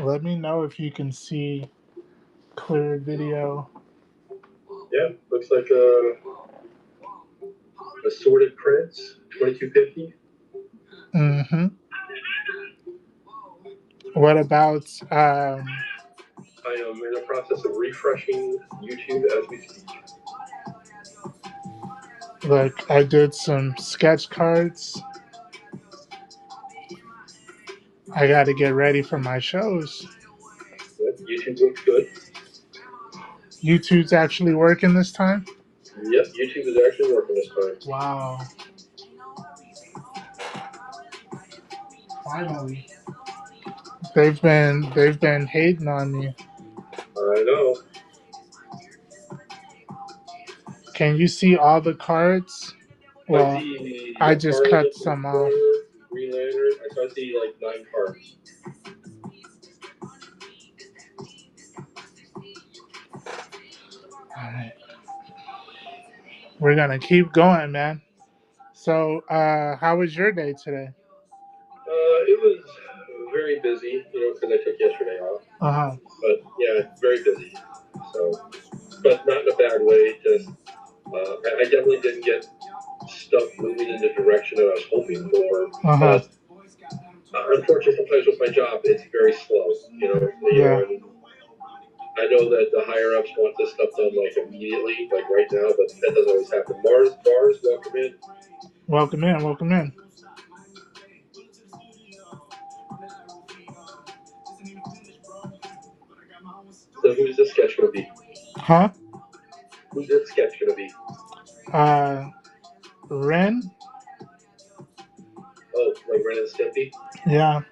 Let me know if you can see clear video. Yeah, looks like a assorted prints, 2250. Mm-hmm. What about I am in the process of refreshing YouTube as we speak. like I did some sketch cards. I got to get ready for my shows. Yep, YouTube looks good. YouTube's actually working this time. Yep, YouTube is actually working this time. Wow! Finally, they've been hating on me. I know. Can you see all the cards? I Well, see I just Harley, cut some off. Green Lantern. I see like 9 cards. All right, we're gonna keep going, man. So, how was your day today? It was very busy, because I took yesterday off. Uh huh. But yeah, very busy. So, but not in a bad way. Just I definitely didn't get stuff moving in the direction that I was hoping for. Uh huh. But unfortunately, sometimes with my job, it's very slow. Yeah. And I know that the higher ups want this stuff done like immediately, like right now, but that doesn't always happen. Mars, welcome in. Welcome in. Welcome in. So who's this sketch gonna be? Huh? Who's this sketch gonna be? Uh, Ren. Oh, like Ren and Stimpy? Yeah.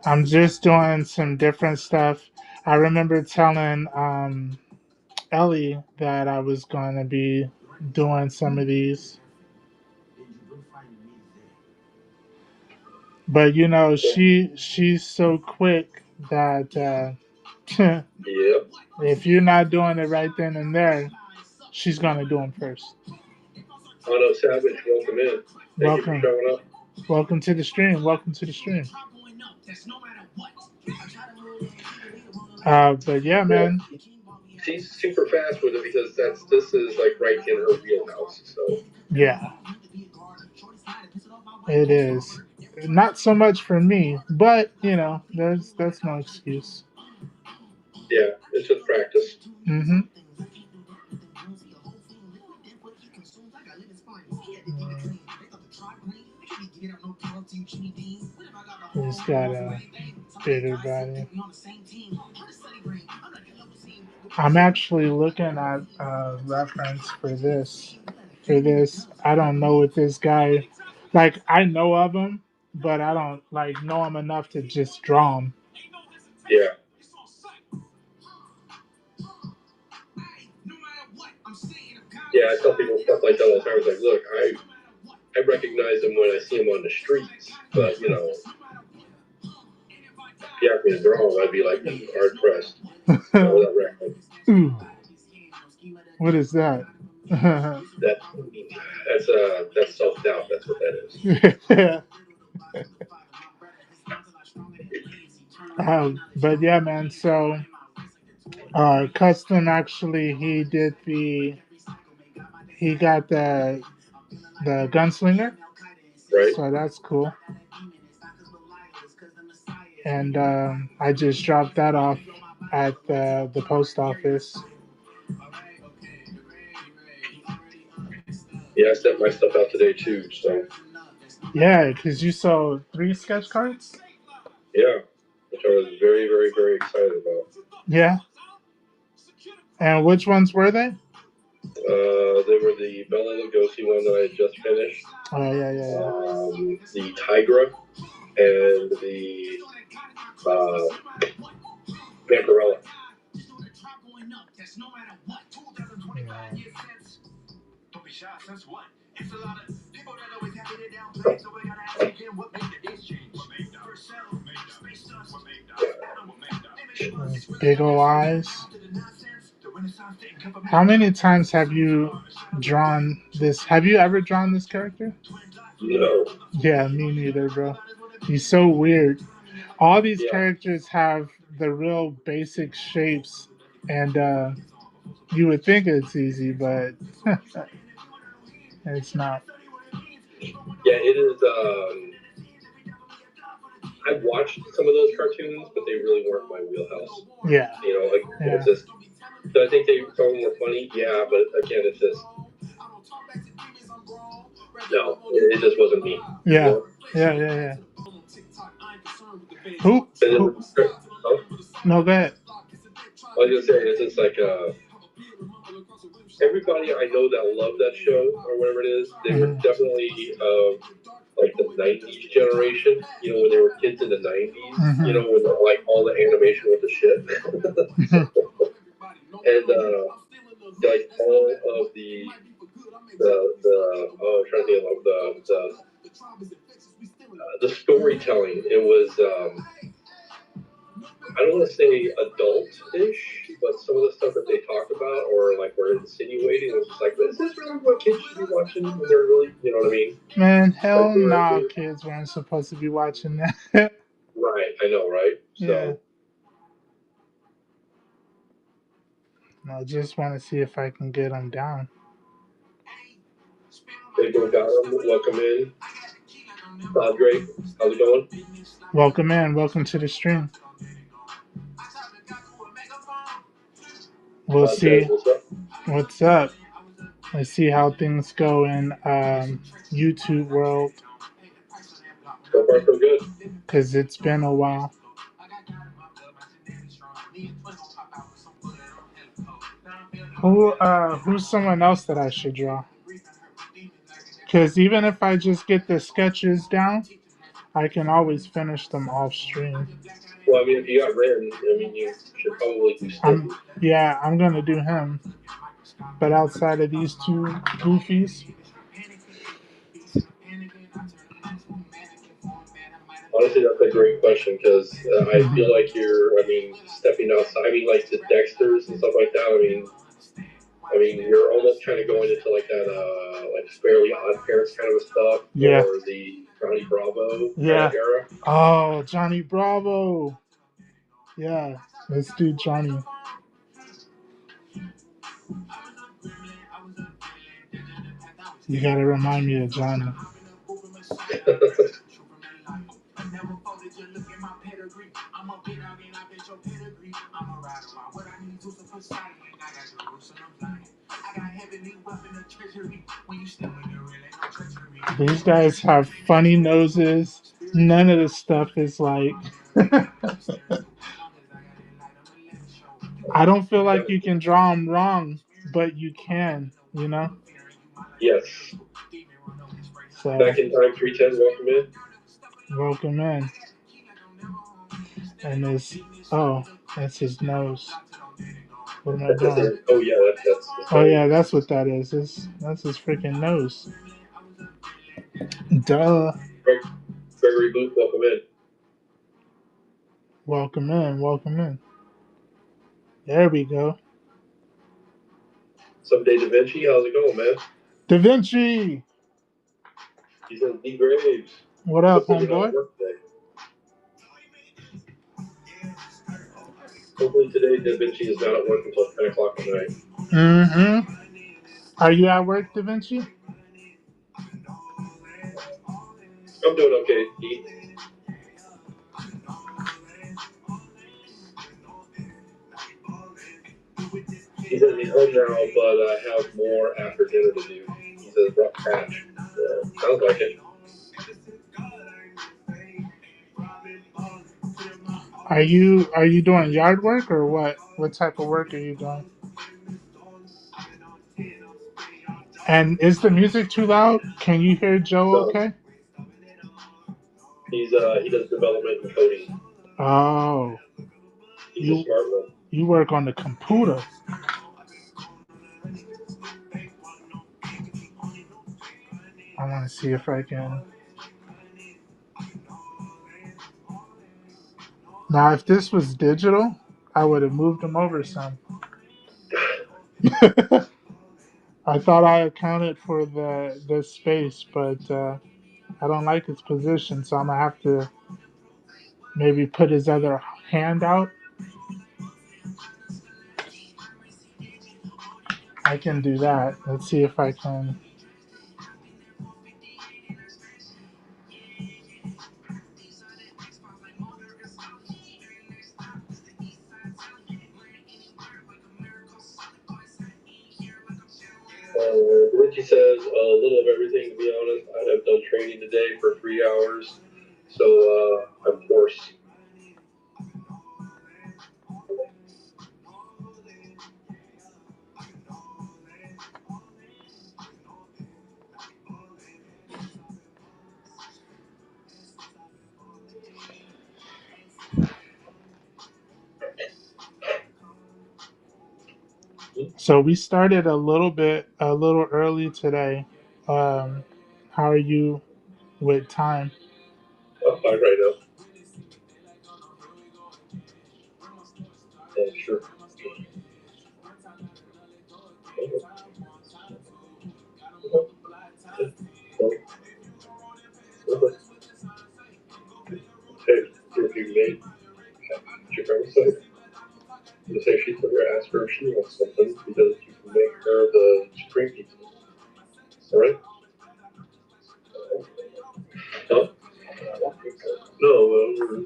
I'm just doing some different stuff. I remember telling Ellie that I was going to be doing some of these. But she's so quick that Yep. if you're not doing it right then and there, she's going to do them first. Otto Savage, welcome in. Thank you for showing up. Welcome to the stream. Welcome to the stream. But yeah, man. She's super fast with it because this is like right in her wheelhouse. So yeah, it is. Not so much for me, but that's no excuse. Yeah, it's just practice. Mm-hmm. He's got a bigger body. I'm actually looking at a reference for this. I don't know what this guy, like, I know of him, but I don't know him enough to just draw him. Yeah. Yeah, I tell people stuff like that all the time. It's like, look, I recognize him when I see him on the streets, but if you ask me to draw him, I'd be like hard pressed. What is that? That's self doubt. That's what that is. But yeah, man. So, Custom actually he got the gunslinger, right? So that's cool. And I just dropped that off at the post office. Yeah, I sent my stuff out today too. So yeah, because you sold 3 sketch cards. Yeah, which I was very, very, very excited about. Yeah. And which ones were they? They were the Bela Lugosi one that I had just finished. Oh yeah. The Tigra and the Vampirella. Big ol' eyes. How many times have you drawn this? Have you ever drawn this character? No. Yeah, me neither, bro. He's so weird. All these Yeah, characters have the real basic shapes, and you would think it's easy, but it's not. yeah, it is. I watched some of those cartoons, but they really weren't my wheelhouse. Yeah, You know, like yeah, it's just. Do I think some of them were funny? Yeah, but again, it's just no, it just wasn't me. You yeah, know, yeah, yeah, yeah. Who? and Who? oh, No, go ahead. I was gonna say it's just like everybody I know that loved that show or whatever it is, they were Mhm. definitely like the '90s generation. You know, when they were kids in the '90s. You know, Mhm. when like all the animation was the shit. Mhm. And like all of the oh, I'm trying to think of the storytelling. It was I don't want to say adult-ish, but some of the stuff that they talked about or like were insinuating was just like, is this really what kids should be watching when they're really, you know what I mean? Man, Like hell no, kids weren't supposed to be watching that. right, I know, right? Yeah. So I just want to see if I can get them down. they go got them. Welcome in, Drake. How's it going? Welcome in. Welcome to the stream. We'll Jazz, see what's up? what's up. Let's see how things go in YouTube world, So far, so good. because it's been a while. Who's someone else that I should draw? Because even if I just get the sketches down, I can always finish them off stream. Well, I mean, if you got Ren, I mean, you should probably do I'm Stimpy. Yeah, I'm gonna do him. But outside of these two goofies, Honestly, that's a great question because I feel mhm. like you're, I mean, stepping outside. I mean, like the Dexters and stuff like that. I mean, you're almost kind of going into like that, like Fairly Odd Parents kind of stuff, Yeah, or the Johnny Bravo kind of yeah. era. Oh, Johnny Bravo. Yeah, let's do Johnny. You gotta remind me of Johnny. These guys have funny noses. None of the stuff is like. I don't feel like you can draw them wrong, but you can, you know? Yes. So, Back in time, 310, welcome in. welcome in. And this, oh, that's his nose. What am I That's just doing? his, oh yeah, that's his Oh, nose. yeah, that's what that is. That's his freaking nose. Duh. Gregory Booth, welcome in. Welcome in, welcome in. There we go. Someday Da Vinci, how's it going, man? Da Vinci! He says D Graves. What up, Hopefully you're not at homeboy? work today. Hopefully today Da Vinci is not at work until 10 o'clock at night. Mm-hmm. Are you at work, Da Vinci? I'm doing okay, Pete. He says he's home now, but I have more after dinner to do. He says rough patch. Yeah, sounds like it. Are you doing yard work or what? What type of work are you doing? And is the music too loud? Can you hear Joe No, okay? he does development and coding. Oh, He's a you smart one. you work on the computer. I want to see if I can. Now, if this was digital, I would have moved them over some. I thought I accounted for the space, but I don't like his position, so I'm gonna have to maybe put his other hand out. I can do that. Let's see if I can. Richie says a little of everything. To be honest, I've done training today for 3 hours, so I'm hoarse. So we started a little early today. How are you with time? I'm fine right now. Yeah, sure. Hey, if you made your website, you say she's going to ask her if she wants something because you can make her the supreme pizza. All right? Huh? No,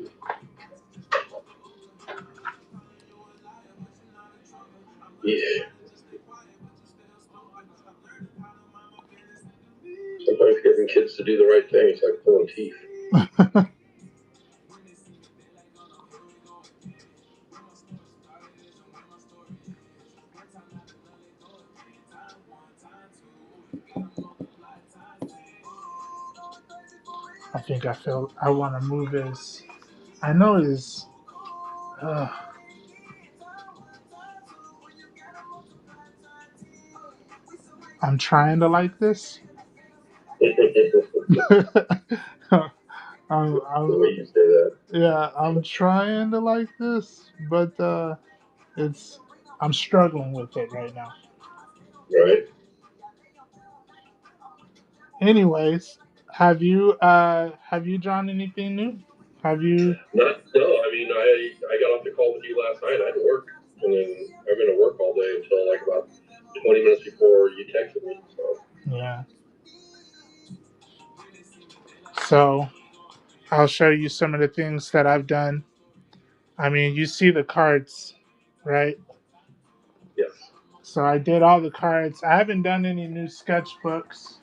yeah. Sometimes getting kids to do the right thing is like pulling teeth. I think I want to move his. I know his. Uh, I'm trying to like this. The way you say that. Yeah, I'm trying to like this, but it's I'm struggling with it right now. Right? Anyways, have you drawn anything new? Have you? No, I mean, I got off the call with you last night. I had to work, and then I'm going to work all day until like about 20 minutes before you texted me. So. Yeah. So I'll show you some of the things that I've done. I mean, you see the cards, right? Yes. So I did all the cards. I haven't done any new sketchbooks,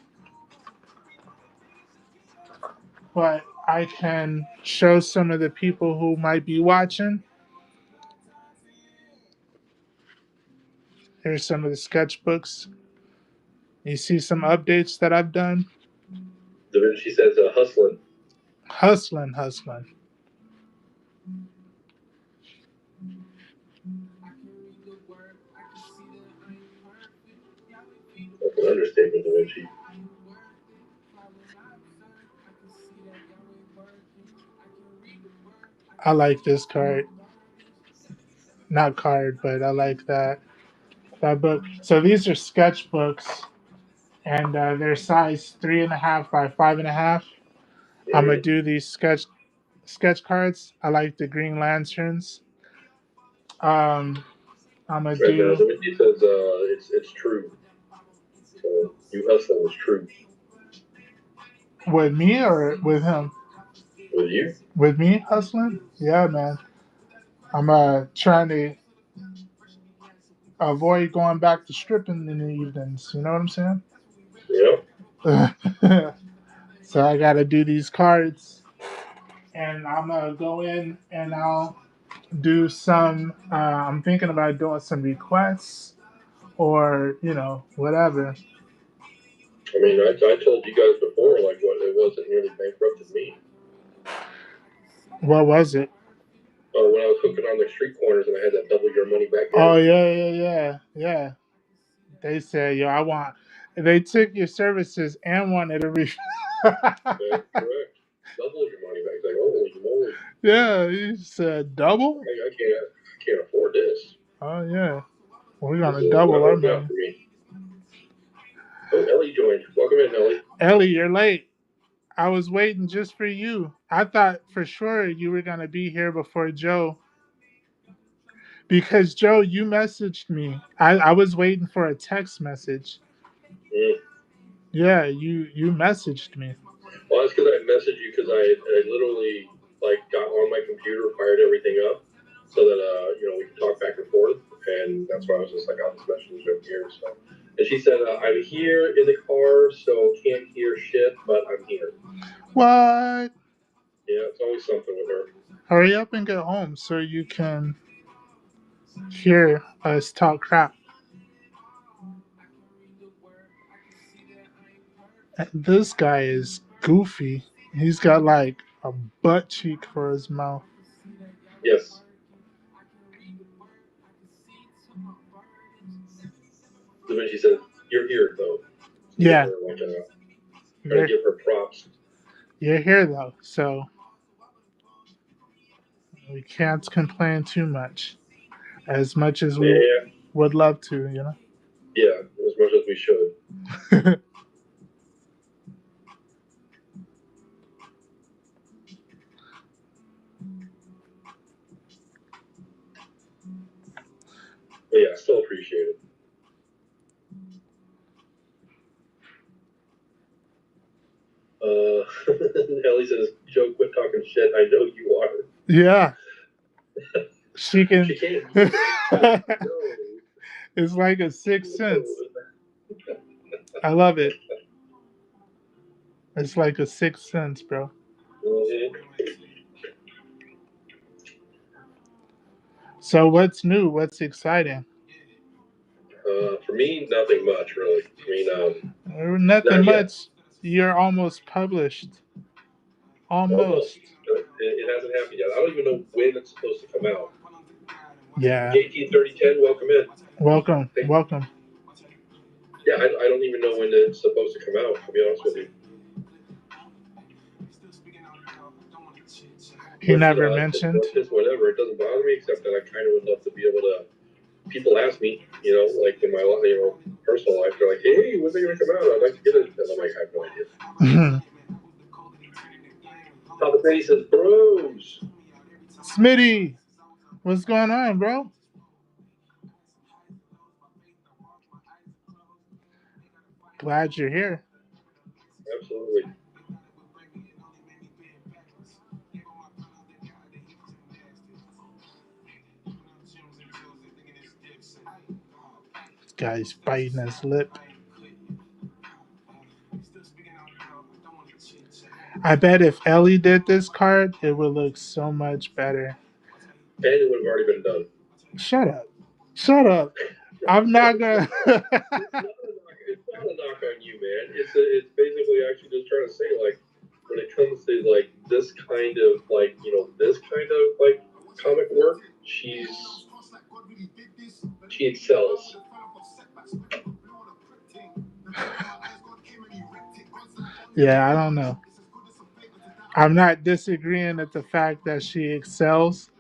but I can show some of the people who might be watching. Here's some of the sketchbooks. You see some updates that I've done. Da Vinci says hustling. Hustling, hustling. That's an understatement, Da Vinci. I like this card. Not card, but I like that book. So these are sketchbooks, and they're size 3.5 by 5.5. I'm gonna Mm-hmm. do these sketch cards. I like the Green Lanterns. I'm gonna And do Da Vinci says it's true. So you hustling is true. with me or with him. With you? With me hustling? Yeah, man. I'm trying to avoid going back to stripping in the evenings. You know what I'm saying? Yeah. So I got to do these cards, and I'm gonna go in and I'll do some. I'm thinking about doing some requests or whatever. I mean, I told you guys before, like, what it was that nearly bankrupted me. What was it? When I was hooking on the street corners and I had that double your money back Oh guarantee. yeah. They said, "Yo, I want." They took your services and wanted a refund. That's correct. Double your money back. It's like, holy moly. Yeah, you said double. I can't afford this. Oh yeah, we're This gonna is not double our working out money. for me. Oh, Ellie joined. Welcome in, Ellie. Ellie, you're late. I was waiting just for you. I thought for sure you were gonna be here before Joe. Because Joe, you messaged me. I was waiting for a text message. Mm. Yeah, you messaged me. Well, that's because I messaged you because I literally like got on my computer, fired everything up, so that we could talk back and forth, and that's why I was just like, I'll just message you here. So, and she said, I'm here in the car, so can't hear shit, but I'm here. What? Yeah, it's always something with her. Hurry up and get home so you can hear us talk crap. And this guy is goofy. He's got like a butt cheek for his mouth. Yes. The minute she said, "You're here," though. Yeah, Like trying to you're give her props. you're here though, so we can't complain too much as we Yeah, would love to, you know. yeah, as much as we should. But yeah, still appreciate it. Ellie says, "Joe, quit talking shit. I know you are." Yeah, she can. She can't hear it. No, It's like a sixth sense. no. I love it. It's like a sixth sense, bro. Mm-hmm. So what's new? What's exciting? For me, nothing much really. I mean, Nothing not yet. much. You're almost published. Almost. Almost. It hasn't happened yet. I don't even know when it's supposed to come out. Yeah. JT3010, welcome in. Welcome. Welcome. Yeah, I don't even know when it's supposed to come out, to be honest with you. He never mentioned. Just whatever. It doesn't bother me, except that I kind of would love to be able to. People ask me, like in my personal life, they're like, "Hey, when's it gonna come out? I'd like to get it." And I'm like, I have no idea. Papa Penny says, "Bros." Smitty, what's going on, bro? Glad you're here. Absolutely. This guy's biting his lip. I bet if Ellie did this card, it would look so much better. And it would have already been done. Shut up. Shut up. I'm not gonna. It's not a knock on you, man. It's basically actually just trying to say, like, when it comes to like this kind of comic work, she excels. Yeah, I don't know. I'm not disagreeing at the fact that she excels,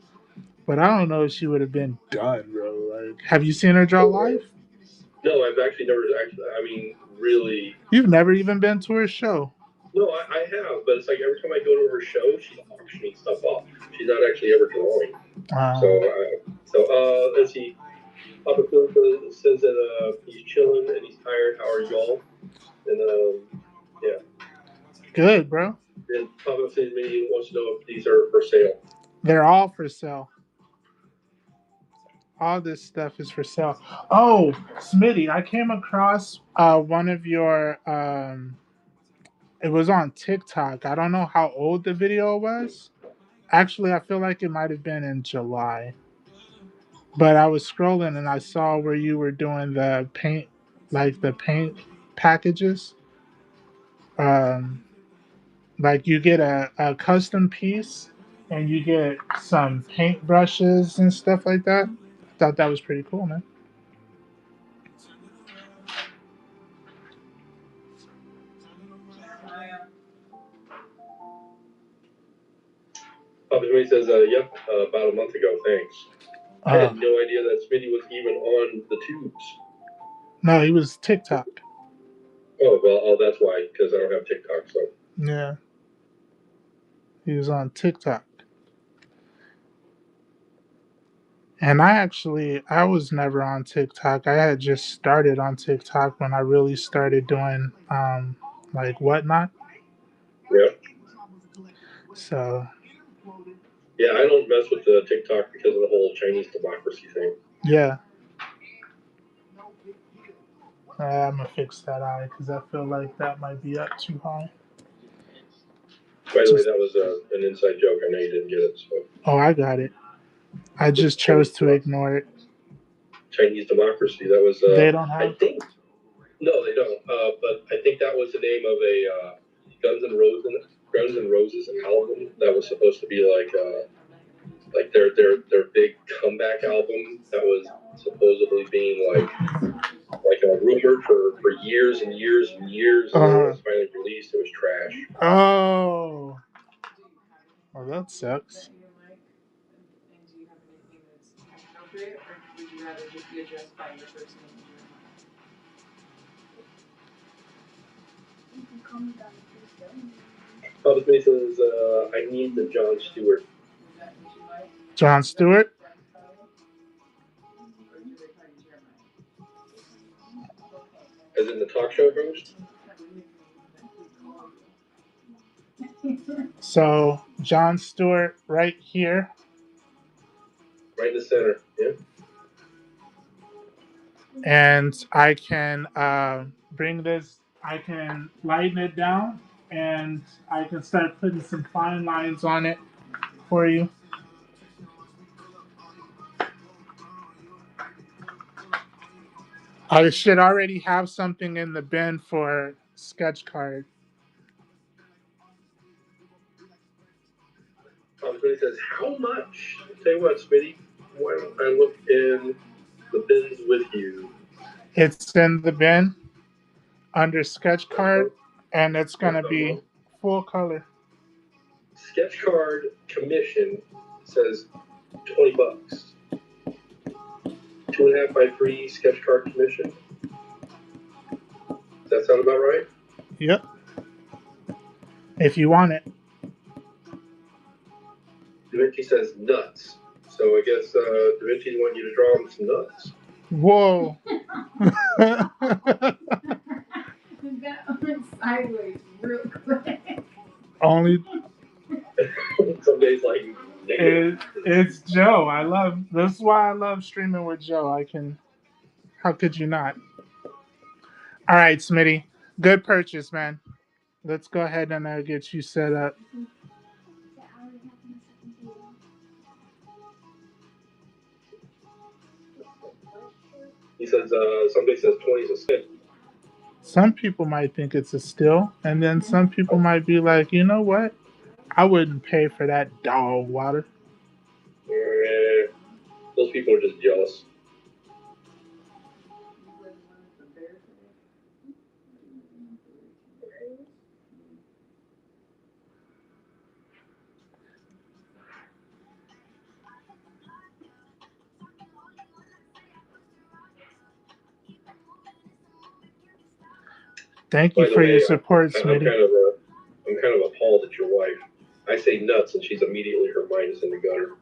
but I don't know if she would have been done, bro. Like, have you seen her draw live? No, I've actually never actually. I mean, really. You've never even been to her show. No, I have, but it's like every time I go to her show, she's auctioning stuff off. She's not actually ever drawing. Let's see. Papa Phil says that he's chilling and he's tired. How are y'all? And yeah. Good, bro. And Papa says maybe wants to know if these are for sale. They're all for sale. All this stuff is for sale. Oh, Smitty, I came across one of your. It was on TikTok. I don't know how old the video was. Actually, I feel like it might have been in July. But I was scrolling and I saw where you were doing the paint, like the paint packages. Um, like you get a custom piece and you get some paint brushes and stuff like that. I thought that was pretty cool, man. Papa Jimmy says, yep, about a month ago, thanks. I had no idea that Smitty was even on the tubes. No, he was TikTok. Oh, well, that's why, because I don't have TikTok, so. Yeah. He was on TikTok. And I was never on TikTok. I had just started on TikTok when I really started doing like whatnot. Yeah. So Yeah, I don't mess with the TikTok because of the whole Chinese democracy thing. yeah, I'm gonna fix that eye because I feel like that might be up too high. By the way, Just that was an inside joke. I know you didn't get it. So oh, I got it. I just chose to ignore it. Chinese democracy. That was. They don't I have. think. No, they don't. But I think that was the name of a Guns N' Roses album that was supposed to be like their big comeback album that was supposedly being like rumored for years and years and years, and then when it was finally released, it was trash. Oh, well, that sucks. Oh, this man says, I need the Jon Stewart. Jon Stewart. As in the talk show host? So Jon Stewart right here. Right in the center. Yeah. And I can bring this. I can lighten it down, and I can start putting some fine lines on it for you. I should already have something in the bin for sketch card. Smitty says, how much? I'll tell you what, Smitty, why don't I look in the bins with you? It's in the bin under sketch card, and it's gonna That's not be wrong. full color. Sketch card commission says $20. 2.5 by 3 sketch card commission. Does that sound about right? Yep. If you want it. Da Vinci says nuts. So I guess Da Vinci's wanting you to draw him some nuts. Whoa. That went sideways real quick. Only Some days like it's Joe. I love this is why I love streaming with Joe. I can how could you not? All right, Smitty. Good purchase, man. Let's go ahead and get you set up. He says somebody says 20 is a steal. Some people might think it's a steal, and then some people might be like, you know what? I wouldn't pay for that dog water. Those people are just jealous. Thank you By the for way, your support, I'm Smitty. kind of appalled at your wife. I say nuts, and she's immediately her mind is in the gutter.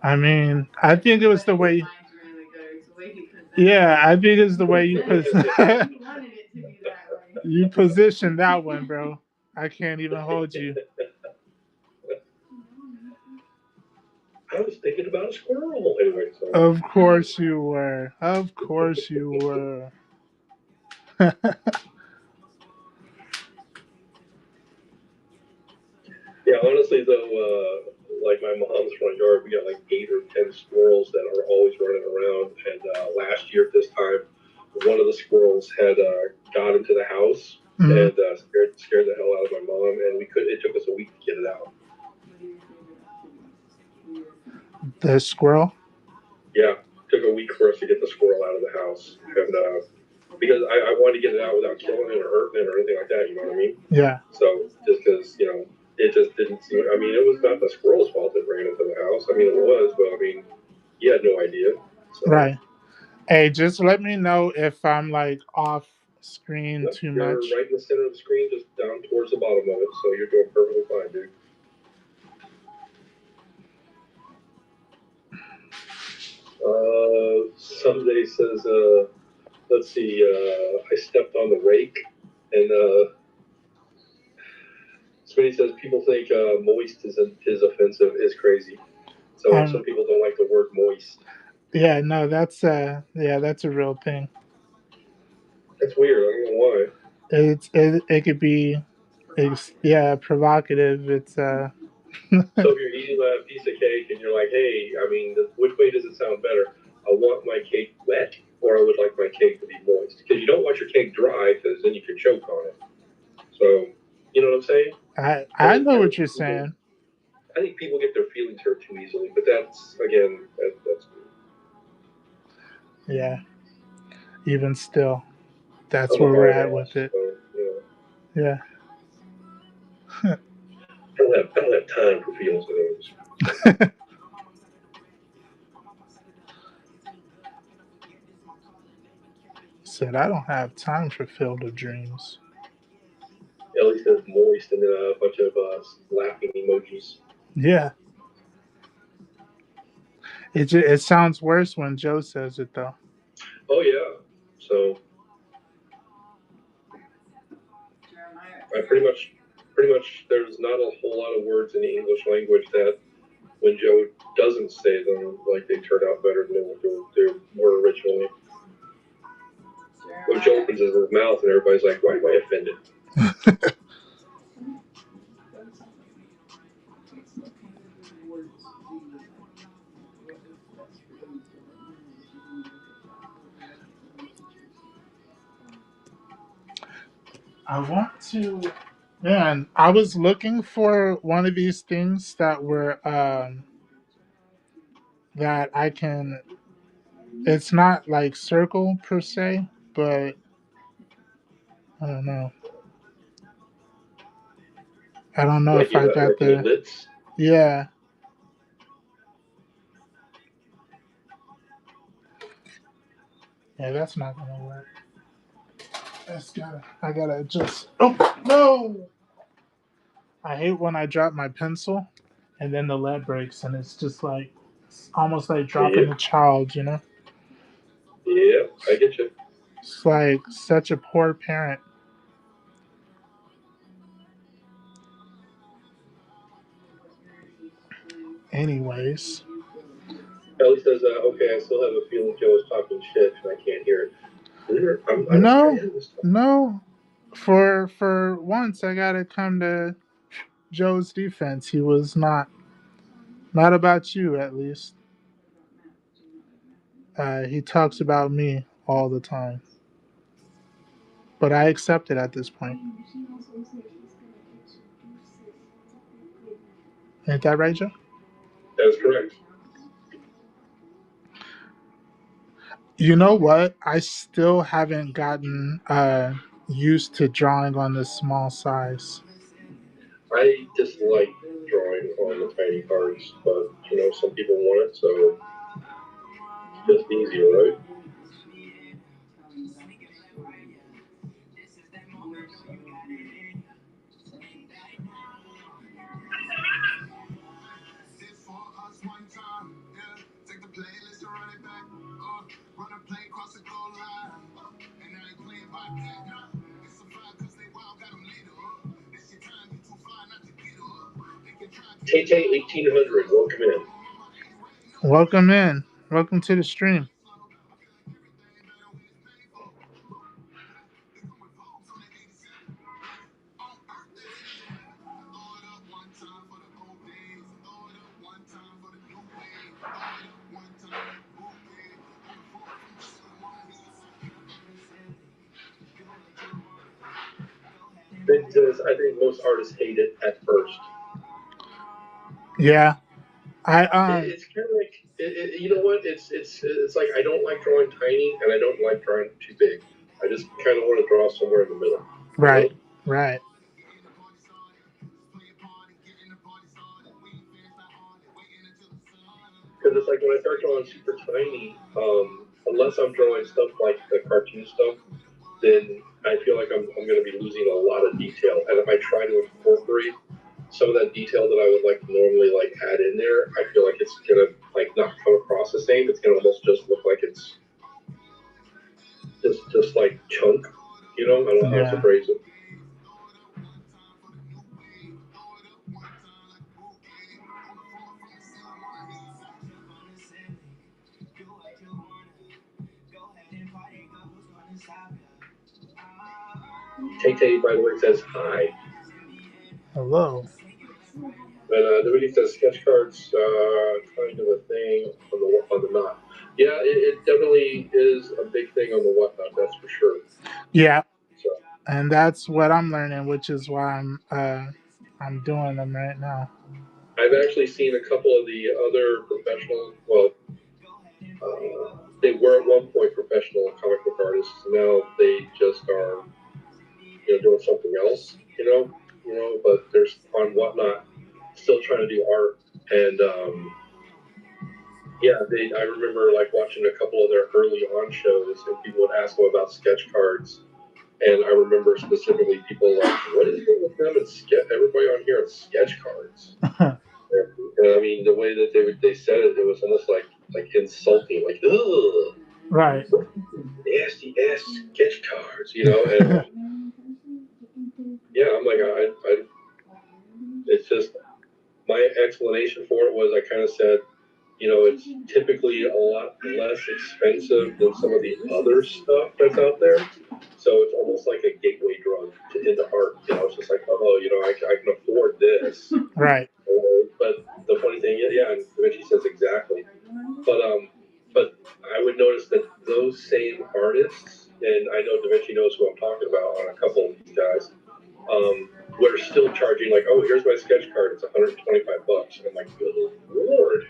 I mean, I think it was the way. Yeah, I think it's the way you you positioned that one, bro. I can't even hold you. I was thinking about a squirrel. Anyway, so. Of course you were. Of course you were. Yeah, honestly though, like my mom's front yard, we got like 8 or 10 squirrels that are always running around. And last year at this time, one of the squirrels had got into the house and scared the hell out of my mom, and it took us a week to get it out. The squirrel? Yeah, it took a week for us to get the squirrel out of the house, and because I wanted to get it out without killing it or hurting it or anything like that. You know what I mean? Yeah. So just because it just didn't seem. I mean, it was not the squirrel's fault that ran into the house. I mean, it was, but I mean, he had no idea. So. Right. Hey, just let me know if I'm like off screen too much. You're right in the center of the screen, just down towards the bottom of it, so you're doing perfectly fine, dude. Someday says, let's see, I stepped on the rake, and Smitty says people think moist is offensive, is crazy. So some people don't like the word moist. Yeah, no, that's a real thing. That's weird. I don't know why. It could be, provocative. It's So if you're eating a piece of cake and you're like, hey, I mean, which way does it sound better? I want my cake wet, or I would like my cake to be moist. Because you don't want your cake dry, because then you could choke on it. So, you know what I'm saying? I know what you're saying. I think people get their feelings hurt too easily, but that's, again, that's me. Yeah. Even still, that's where we're at with it. So, you know. Yeah. I don't have time for feelings of those. Said I don't have time for Field of Dreams. Ellie says moist and then a bunch of laughing emojis. Yeah. It sounds worse when Joe says it though. Oh yeah. So I pretty much there's not a whole lot of words in the English language that when Joe doesn't say them, like they turn out better than they were originally. When Joe opens his mouth and everybody's like, why am I offended? I want to. Man, I was looking for one of these things that were that I can. It's not like circle per se, but I don't know. I don't know Like if I got the. lips? Yeah. Yeah, that's not gonna work. I gotta just. Oh no! I hate when I drop my pencil, and then the lead breaks, and it's just like it's almost like dropping a child, you know. Yeah, I get you. It's like such a poor parent. Anyways. Ellie says, okay, I still have a feeling Joe is talking shit and I can't hear it. No. For once, I gotta come to Joe's defense. He was not about you, at least. He talks about me all the time, but I accept it at this point. Ain't that right, Joe? That is correct. You know what? I still haven't gotten used to drawing on this small size. I dislike drawing on the tiny cards, but some people want it, so it's just easier, right? TT 1800, welcome in. Welcome in. Welcome to the stream. I think most artists hate it at first. Yeah, It's kind of like you know what? It's like I don't like drawing tiny and I don't like drawing too big. I just kind of want to draw somewhere in the middle. Right, right. Because it's like when I start drawing super tiny, unless I'm drawing stuff like the cartoon stuff, then I feel like I'm going to be losing a lot of detail. And if I try to incorporate some of that detail that I would like normally like add in there, I feel like it's going to like not come across the same. It's going to almost just look like it's Tay Tay, by the way, says hi. Hello. And nobody says sketch cards, kind of a thing on the knot. Yeah, it definitely is a big thing on the whatnot. That's for sure. Yeah, So and that's what I'm learning, which is why I'm doing them right now. I've actually seen a couple of the other professional. Well, they were at one point professional comic book artists. Now they just are, doing something else. But there's on whatnot still trying to do art and. Yeah, I remember like watching a couple of their early on shows, and people would ask them about sketch cards, and I remember specifically people like, "What is it with them and everybody on here on sketch cards?" And I mean, the way that they said it, it was almost like insulting, like, "Ugh, Right. nasty ass sketch cards," And yeah, I'm like, it's just my explanation for it was I kind of said, it's typically a lot less expensive than some of the other stuff that's out there. So it's almost like a gateway drug into art. It's just like, oh, I can afford this. Right. But the funny thing is, yeah, and Da Vinci says exactly. But I would notice that those same artists, and I know Da Vinci knows who I'm talking about on a couple of these guys, we're still charging like, oh, here's my sketch card. It's 125 bucks. And I'm like, good lord.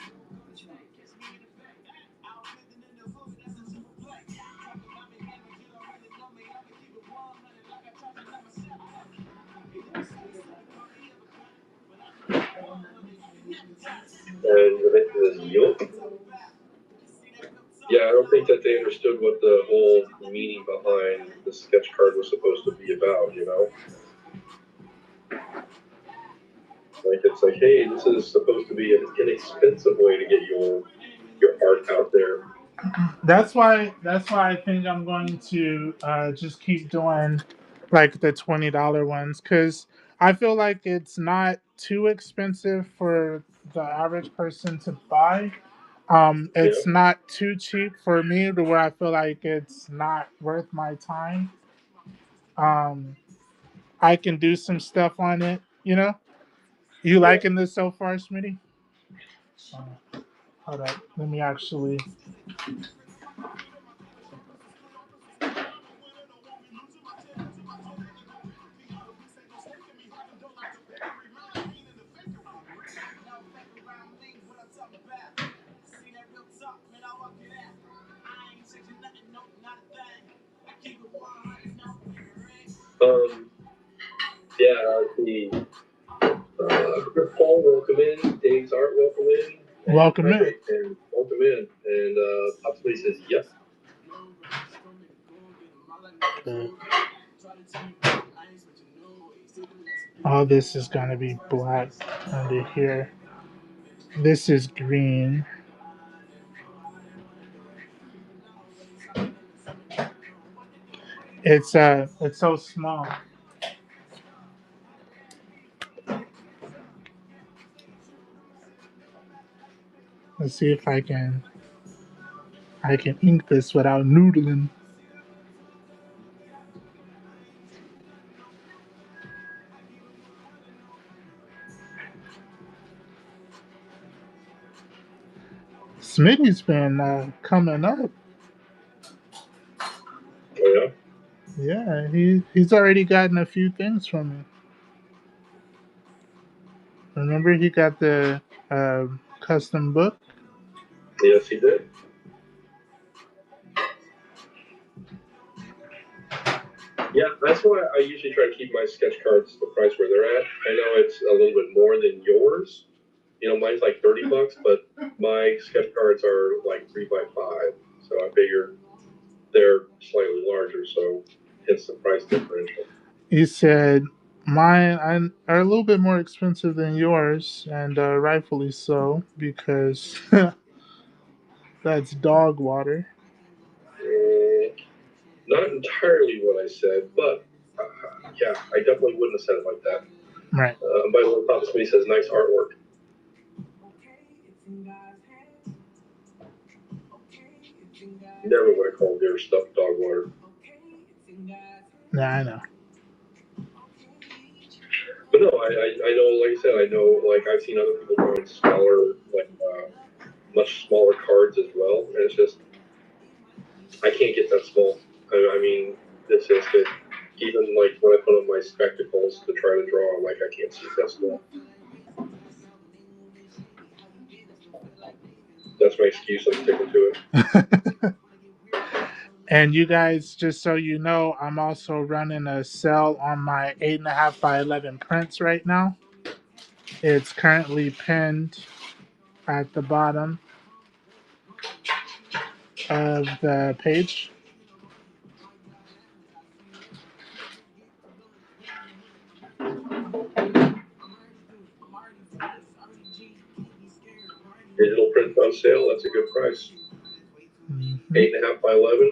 And the yup. Yeah, I don't think that they understood what the whole meaning behind the sketch card was supposed to be about. Like it's like, hey, this is supposed to be an inexpensive way to get your art out there. That's why I think I'm going to just keep doing like the $20 ones because I feel like it's not too expensive for the average person to buy. Yeah, It's not too cheap for me to where I feel like it's not worth my time. Um, I can do some stuff on it. You yeah. liking this so far, Smitty? Hold up, let me actually. Um, yeah. Chris Paul, welcome in. Dave's Art, welcome in. And Welcome in. hydrate and welcome in. And Popsically says, yep. Okay. All this is gonna be black under here. This is green. It's so small. Let's see if I can ink this without noodling. Smitty's been coming up. Oh, yeah. Yeah, he's already gotten a few things from me. Remember, he got the custom book. Yes, he did. Yeah, that's why I usually try to keep my sketch cards the price where they're at. I know it's a little bit more than yours. Mine's like 30 bucks, but my sketch cards are like 3 by 5. So I figure they're slightly larger, so hence the price differential. He said mine are a little bit more expensive than yours, and rightfully so because that's dog water. Mm, not entirely what I said, but yeah, I definitely wouldn't have said it like that. Right. By the way, Papa Smee says nice artwork. Never would have called your stuff dog water. Yeah, I know. no, I know. Like I said, I know. Like I've seen other people drawing smaller, like much smaller cards as well, and it's just I can't get that small. I mean, it's just it. Even like when I put on my spectacles to try to draw, I'm like I can't see that small. That's my excuse. I'm sticking to it. And you guys, just so you know, I'm also running a sale on my 8.5 by 11 prints right now. It's currently pinned at the bottom of the page. Digital print on sale. That's a good price. Mhm. 8.5 by 11.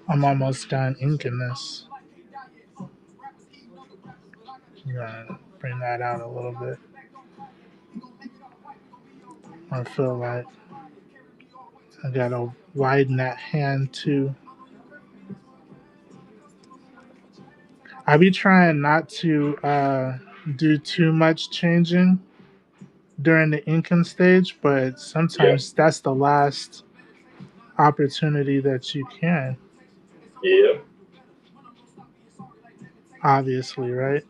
I'm almost done inking this. I'm gonna bring that out a little bit. I feel like I gotta widen that hand too. I be trying not to do too much changing during the inking stage, but Yeah, sometimes that's the last opportunity that you can, yeah. obviously, right?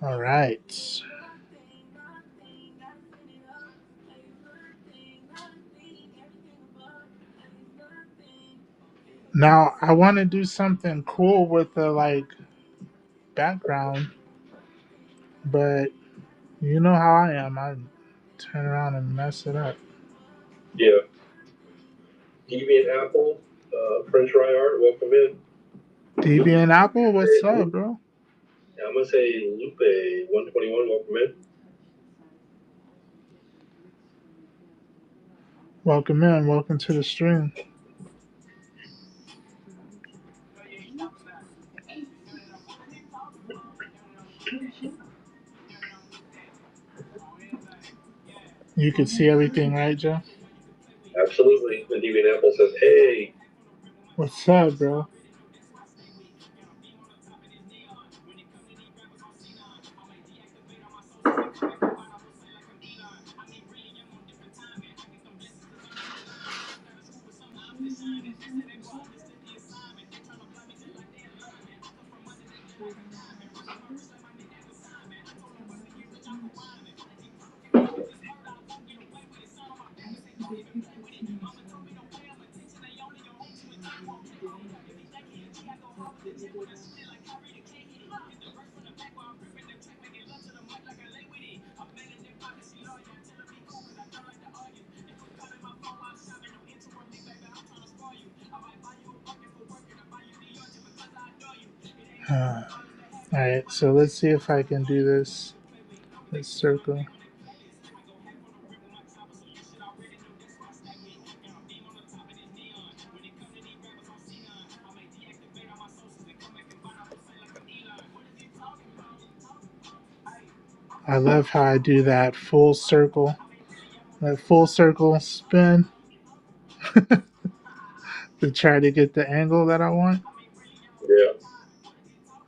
All right. Now I want to do something cool with the like background, but you know how I am. I turn around and mess it up. Yeah. Deviant Apple, French Rye Art, welcome in. DB and Apple, what's Hey, up, bro? I'm gonna say Lupe 121, welcome in. Welcome in. Welcome to the stream. You can see everything, right, Joe? Absolutely. And Deviant Apple says, hey, What's up, bro? All right, so let's see if I can do this circle. I love how I do that full circle spin to try to get the angle that I want. yeah.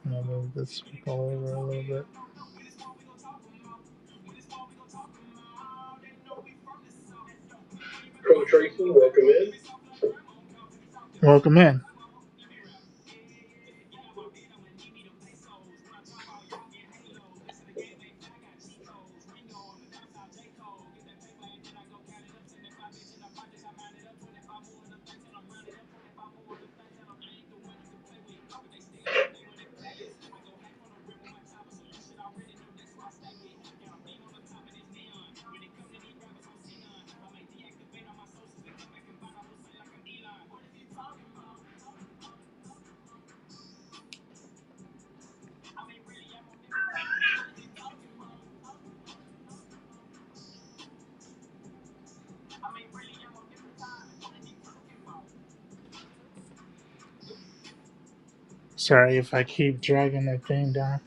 I'm gonna move this circle over a little bit. Coach Tracy, welcome in. Welcome in. Sorry if I keep dragging the thing down.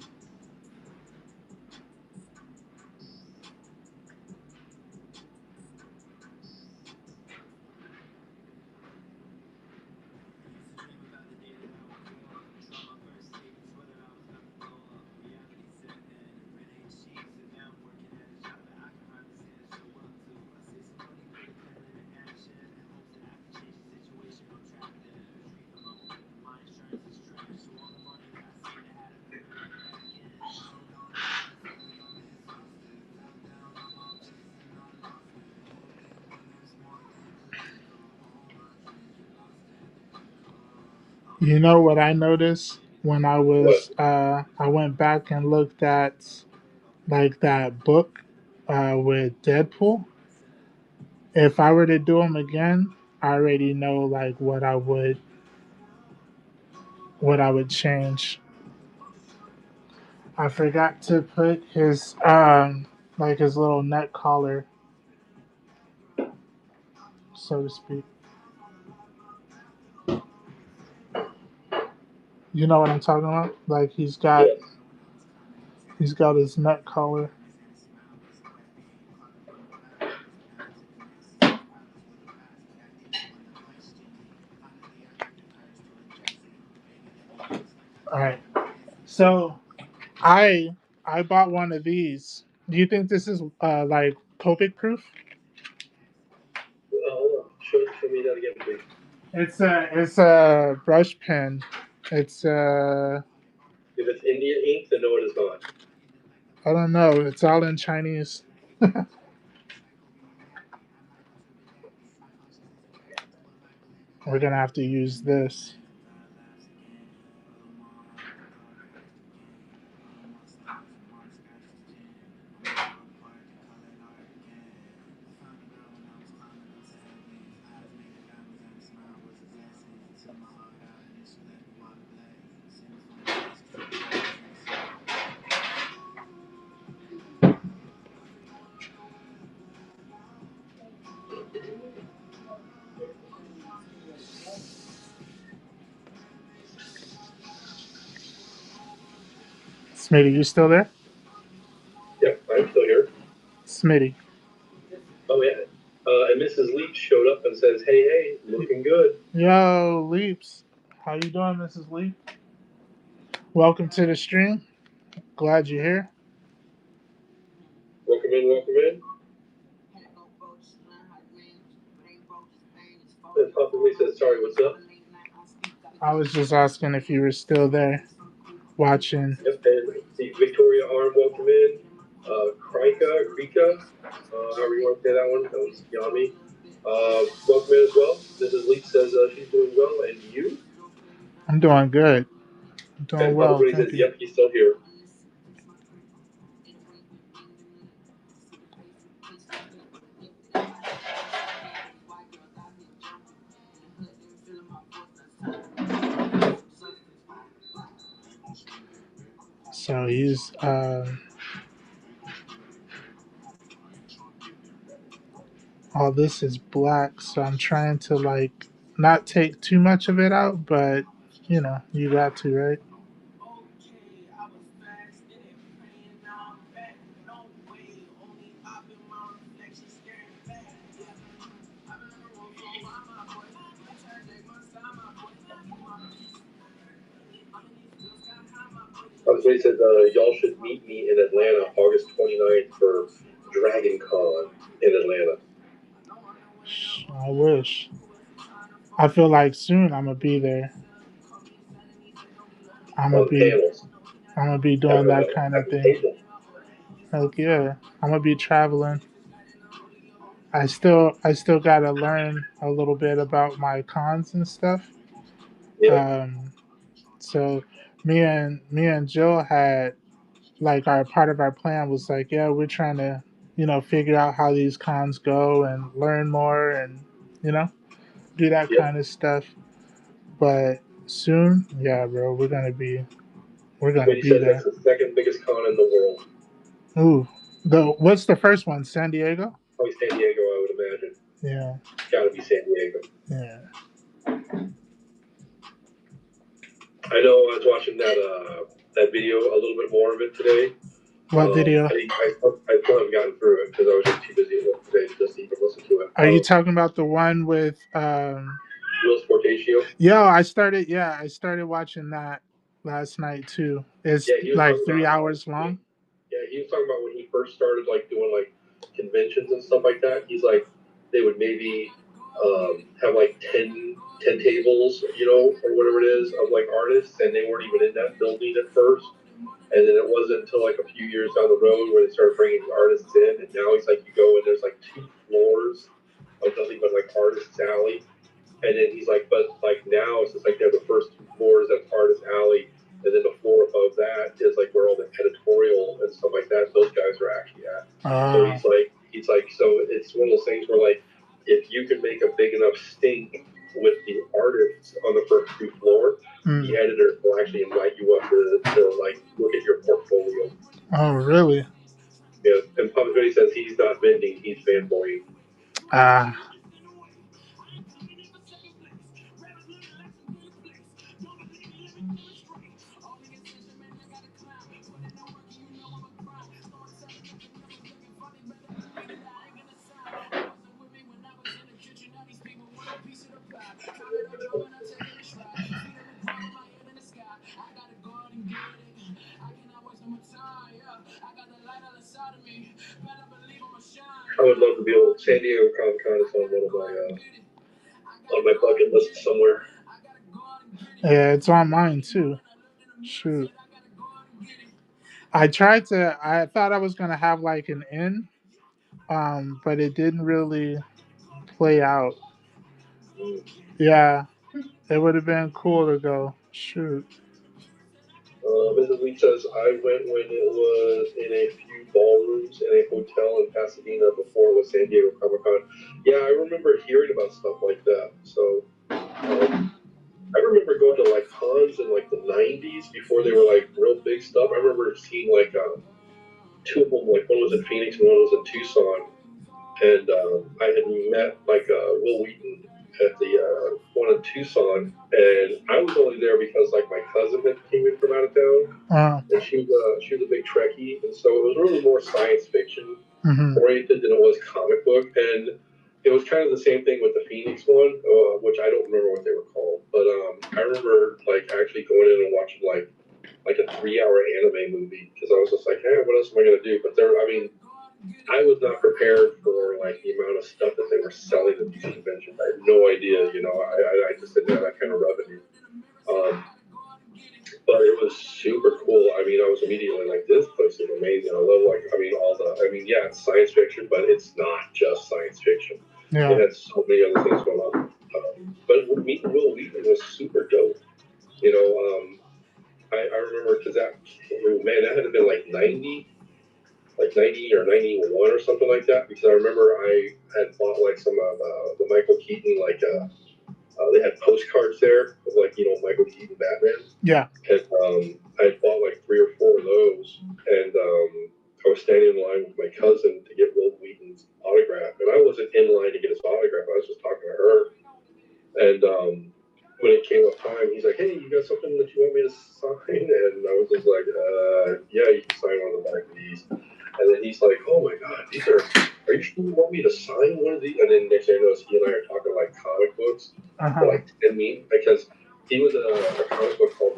You know what I noticed when What? I went back and looked at like that book with Deadpool. If I were to do them again, I already know like what I would change. I forgot to put his like his little neck collar, so to speak. You know what I'm talking about? Like Yes. he's got his neck collar. All right. So I bought one of these. Do you think this is like Copic proof? Hold on. Show me that again, please. It's a brush pen. It's If it's India ink, then no, it is not. I don't know. It's all in Chinese. We're gonna have to use this. Smitty, you still there? Yep, I'm still here. Smitty. Oh yeah. And Mrs. Leach showed up and says, "Hey, hey, looking good." Yo, Leaps. How you doing, Mrs. Leap? Welcome to the stream. Glad you're here. Welcome in, welcome in. And Papa Lee says, "Sorry, what's up?" I was just asking if you were still there watching. Yep, and see Victoria Arm, welcome in. Krika, however you want to say that one, that was yummy. Welcome in as well. Mrs. Leach says she's doing well, and you? I'm doing good. I'm doing And Papa well, Lee thank says, you. "Yep, he's still here." So he's all this is black, so I'm trying to like not take too much of it out, but you know, you got to, right? Papa Lee says y'all should meet me in Atlanta August 29th for Dragon Con in Atlanta. I wish. I feel like soon I'm gonna be there. I'm gonna On be panels. I'm gonna be At, doing that kind at of the thing. table. Heck yeah. I'm gonna be traveling. I still gotta learn a little bit about my cons and stuff. Yeah. Um so me and Jill had like our part of our plan was like, yeah, we're trying to, figure out how these cons go and learn more and, you know, do that Yep. kind of stuff. But soon, yeah, bro, we're gonna Smitty be says that's there. the second biggest con in the world. Ooh, what's the first one? San Diego? Probably San Diego, I would imagine. Yeah, Gotta be San Diego. yeah. I know I was watching that video a little bit more of it today. What video? I still haven't gotten through it because I was just too busy at work today just to even listen to it. Are you talking about the one with Will Sportatio? Yo, I started watching that last night too. It's Yeah, he was like talking three about hours long. yeah, he was talking about when he first started like doing like conventions and stuff like that. He's like they would maybe have like 10 tables, you know, or whatever it is of like artists, and they weren't even in that building at first. And then it wasn't until like a few years down the road where they started bringing artists in, and now he's like, you go and there's like 2 floors of nothing but like artists alley, and then he's like, but like now it's just like they have the first 2 floors that's artist alley, and then the floor above that is like where all the editorial and stuff like that. Those guys are actually at. So Uh, he's like, so it's one of those things where like if you can make a big enough stink with the artists on the first 2 floor, the editor will actually invite you up to like look at your portfolio. oh, really? Yeah, and Puppet Betty says he's not vending, he's fanboying. Ah, I would love to be able. San Diego Comic Con is on my bucket list somewhere. yeah, it's on mine too. Shoot, I thought I was gonna have like an in, but it didn't really play out. Yeah, it would have been cool to go. Shoot. Mrs. Lee says I went when it was in a few ballrooms in a hotel in Pasadena before it was San Diego Comic Con. Yeah, I remember hearing about stuff like that. So I remember going to like cons in like the '90s before they were like real big stuff. I remember seeing like 2 of them. Like one was in Phoenix and one was in Tucson, and I had met like Will Wheaton at the one in Tucson, and I was only there because like my cousin had came in from out of town, Uh, and she was a big Trekkie, and so it was really more science fiction hmm oriented than it was comic book, and it was kind of the same thing with the Phoenix one, which I don't remember what they were called, but I remember like actually going in and watching like a 3-hour anime movie because I was just like, hey, what else am I gonna do? But I mean, I was not prepared for like the amount of stuff that they were selling at these conventions. I had no idea, you know. I just didn't have that kind of revenue. Um, but it was super cool. I mean, I was immediately like, this place is amazing. I love like, I mean, yeah, it's science fiction, but it's not just science fiction. It yeah. had so many other things going on. But meeting Will Wheaton was super dope. You know, I remember because that had to been like 90 or 91 or something like that, because I remember I had bought like some of the Michael Keaton, like they had postcards there of like, you know, Michael Keaton Batman. Yeah. And I had bought like 3 or 4 of those, and I was standing in line with my cousin to get Will Wheaton's autograph, and I wasn't in line to get his autograph. I was just talking to her, and when it came up time, he's like, "Hey, you got something that you want me to sign?" And I was just like, "Yeah, you can sign one of the back of these." And then he's like, "Oh my God, are you sure you want me to sign one of these?" And then next thing I know, he and I are talking like comic books for Uh-huh. like 10 minutes, because he was a comic book called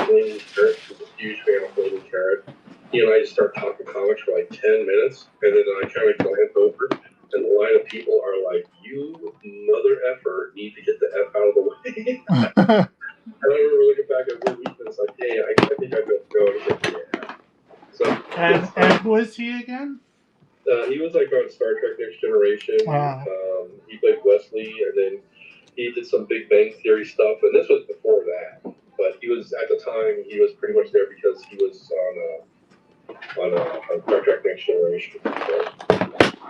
Flaming Carrot. He was a huge fan of Flaming Carrot. He and I just started talking comics for like 10 minutes, and then I kind of glanced over, and the line of people are like, "You mother effer need to get the F out of the way." And I remember looking back at Will Wheaton and it's like, "Hey, I think I better go." And he's like, "Yeah." So yes, and who is he again? he was like on Star Trek Next Generation. Uh, He played Wesley, and then he did some Big Bang Theory stuff, and this was before that. But he was at the time he was pretty much there because he was on Star Trek Next Generation. So,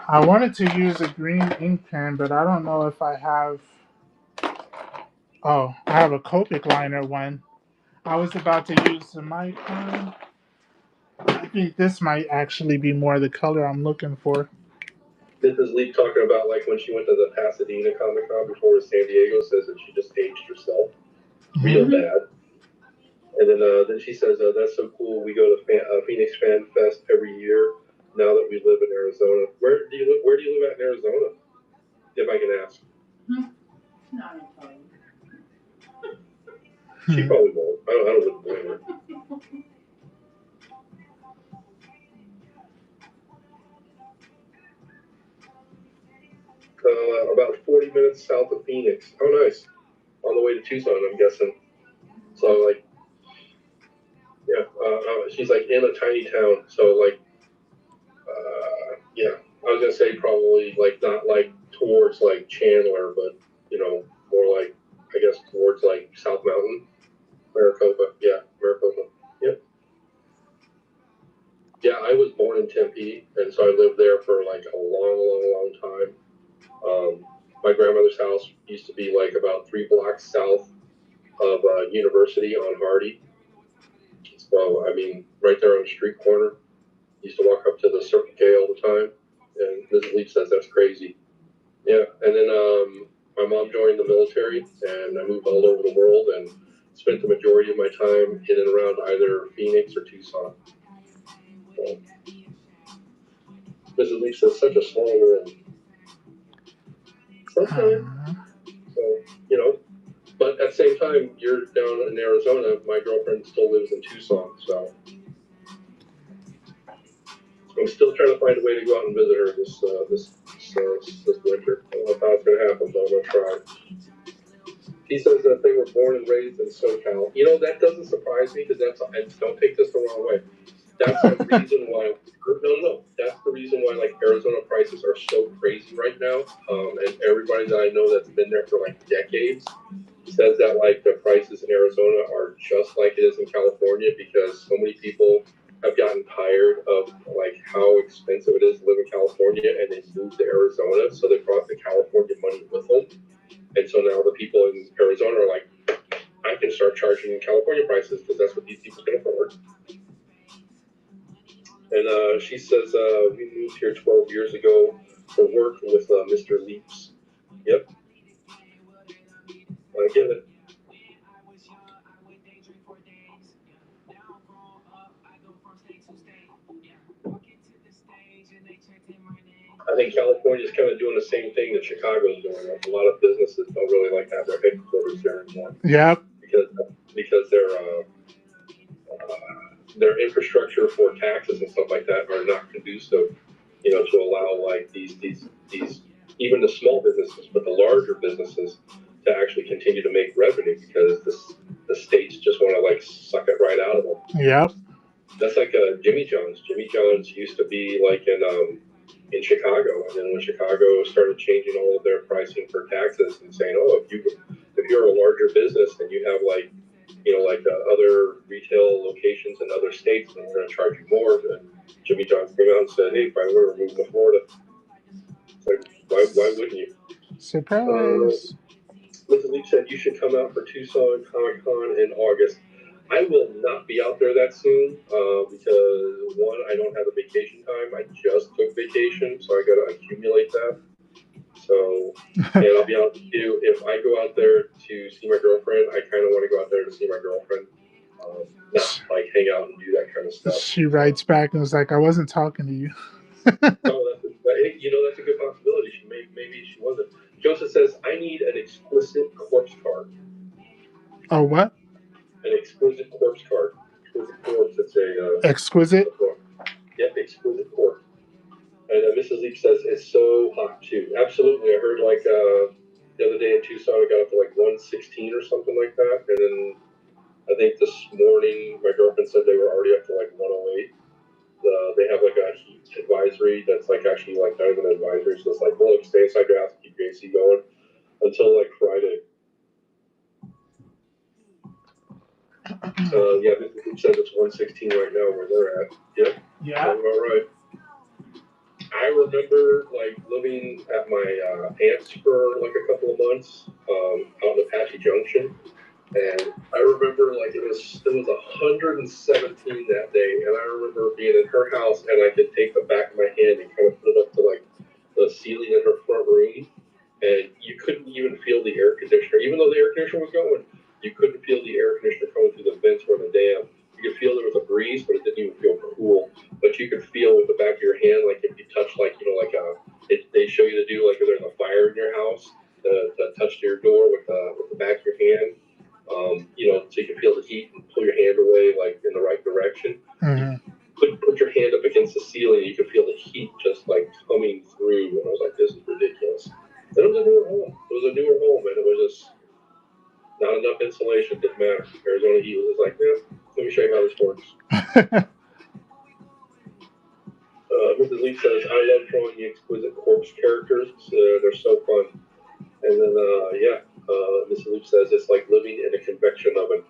I wanted to use a green ink pen, but I don't know if I have. Oh, I have a Copic liner one. I was about to use the Micron. I think this might actually be more the color I'm looking for. Mrs. Lee talking about like when she went to the Pasadena Comic Con before San Diego, says that she just aged herself real Mhm. bad. And then she says, "That's so cool. We go to Phoenix Fan Fest every year. Now that we live in Arizona, where do you live? Where do you live at in Arizona? If I can ask." Not in fun. She probably won't. I don't blame her. About 40 minutes south of Phoenix. Oh, nice. On the way to Tucson, I'm guessing. So, like, yeah, she's like in a tiny town. So, like, yeah, I was gonna say probably like not like towards like Chandler, but you know, more like I guess towards like South Mountain, Maricopa. Yeah, Maricopa. Yep. Yeah, I was born in Tempe, and so I lived there for like a long time. My grandmother's house used to be like about 3 blocks south of University on Hardy. So I mean, right there on the street corner. Used to walk up to the Circle K all the time, and Mrs. Leach says that's crazy. Yeah, and then my mom joined the military, and I moved all over the world and spent the majority of my time in and around either Phoenix or Tucson. So, Mrs. Leach says such a small world. Sometimes, so you know, but at the same time, you're down in Arizona. My girlfriend still lives in Tucson, so I'm still trying to find a way to go out and visit her this winter. I don't know how it's going to happen, but I'm going to try. He says that they were born and raised in SoCal. You know, that doesn't surprise me because and don't take this the wrong way. That's the reason why, no. That's the reason why, like, Arizona prices are so crazy right now. And everybody that I know that's been there for, like, decades says that, like, the prices in Arizona are just like it is in California because so many people have gotten tired of, like, how expensive it is to live in California and they moved to Arizona. So they brought the California money with them. And so now the people in Arizona are like, I can start charging California prices because that's what these people can afford. And she says, we moved here 12 years ago for work with Mr. Leaps. Yep. I get it. I think California is kind of doing the same thing that Chicago's doing. Like, a lot of businesses don't really like to have their headquarters there anymore. Yep. Because their infrastructure for taxes and stuff like that are not conducive, you know, to allow like these even the small businesses, but the larger businesses to actually continue to make revenue because the states just want to like suck it right out of them. Yep. That's like Jimmy John's. Jimmy John's used to be like in Chicago, and then when Chicago started changing all of their pricing for taxes and saying, oh, if you're a larger business and you have like, you know, like other retail locations in other states, and we're going to charge you more, then Jimmy John's came out and said, hey, by the way, we're moving to Florida. It's like, why wouldn't you? Surprise. Liz Leach said you should come out for Tucson Comic Con in August. I will not be out there that soon because, one, I don't have a vacation time. I just took vacation, so I got to accumulate that. So, and I'll be out too. If I go out there to see my girlfriend, I kind of want to go out there to see my girlfriend, not like hang out and do that kind of stuff. She writes back and was like, I wasn't talking to you. Oh, you know, that's a good possibility. Maybe she wasn't. Joseph says, I need an explicit corpse card. Oh, what? An exquisite corpse card. Exquisite corpse. It's a exquisite. Yep, exquisite corpse. And Mrs. Leach says it's so hot too. Absolutely, I heard like the other day in Tucson, it got up to like 116 or something like that. And then I think this morning, my girlfriend said they were already up to like 108. They have like a heat advisory that's like actually like not even an advisory, so it's like, well, look, stay inside your house, keep your AC going until like Friday. Yeah, it says it's 116 right now where they're at. Yep. Yeah. Sounds about right. I remember like living at my aunt's for like a couple of months out in Apache Junction, and I remember like it was 117 that day, and I remember being in her house and I could take the back of my hand and kind of put it up to like the ceiling in her front room, and you couldn't even feel the air conditioner, even though the air conditioner was going. You couldn't feel the air conditioner coming through the vents where the hand, like if you touch like they show you to do like if there's a fire in your house, to touch to your door with the back of your hand, so you can feel the heat and pull your hand away like in the right direction. Mm-hmm. Put your hand up against the ceiling, you can feel the heat just like coming through. And I was like, this is ridiculous. And it was a newer home. And it was just not enough insulation. Didn't matter. Arizona heat was just like, yeah, let me show you how this works. Mrs. Lee says, I love drawing the exquisite corpse characters. They're so fun. And then, Mrs. Lee says, it's like living in a convection oven.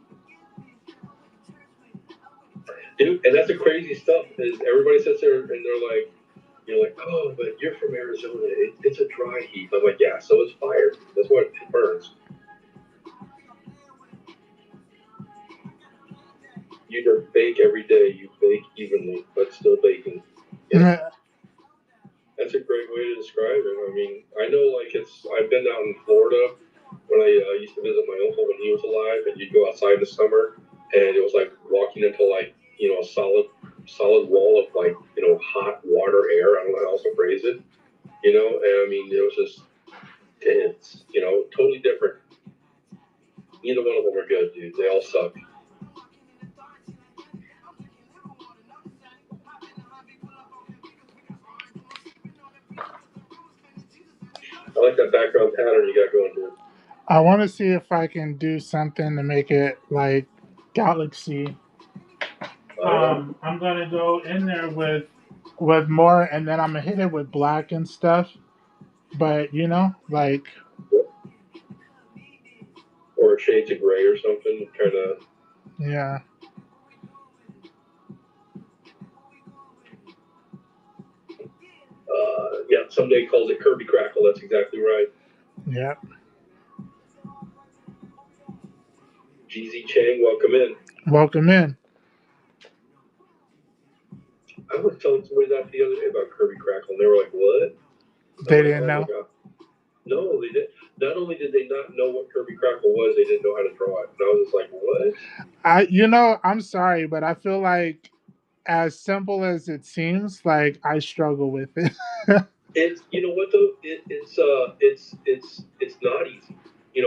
Dude, and that's the crazy stuff is everybody sits there and they're like, you're like, oh, but you're from Arizona. It's a dry heat. I'm like, yeah, so is fire. That's what it burns. You don't bake every day. You bake evenly, but still baking. Yeah. That's a great way to describe it. I mean, I know, like, I've been out in Florida when I used to visit my uncle when he was alive, and you'd go outside in the summer, and it was like walking into, like, a solid wall of, like, hot water air. I don't know how else to phrase it, and I mean, it was just dense, totally different. Neither one of them are good, dude. They all suck. I like that background pattern you got going, dude. I want to see if I can do something to make it like Galaxy. I'm gonna go in there with more, and then I'm gonna hit it with black and stuff. But like, or shades of gray or something, kind of. Yeah. Someday calls it Kirby Crackle. That's exactly right. Yep. GZ Chang, welcome in. Welcome in. I was telling somebody that the other day about Kirby Crackle, and they were like, what? They didn't know? No, they didn't. Not only did they not know what Kirby Crackle was, they didn't know how to draw it. And I was just like, what? I'm sorry, but I feel like as simple as it seems, like I struggle with it. It's what though, it's not easy,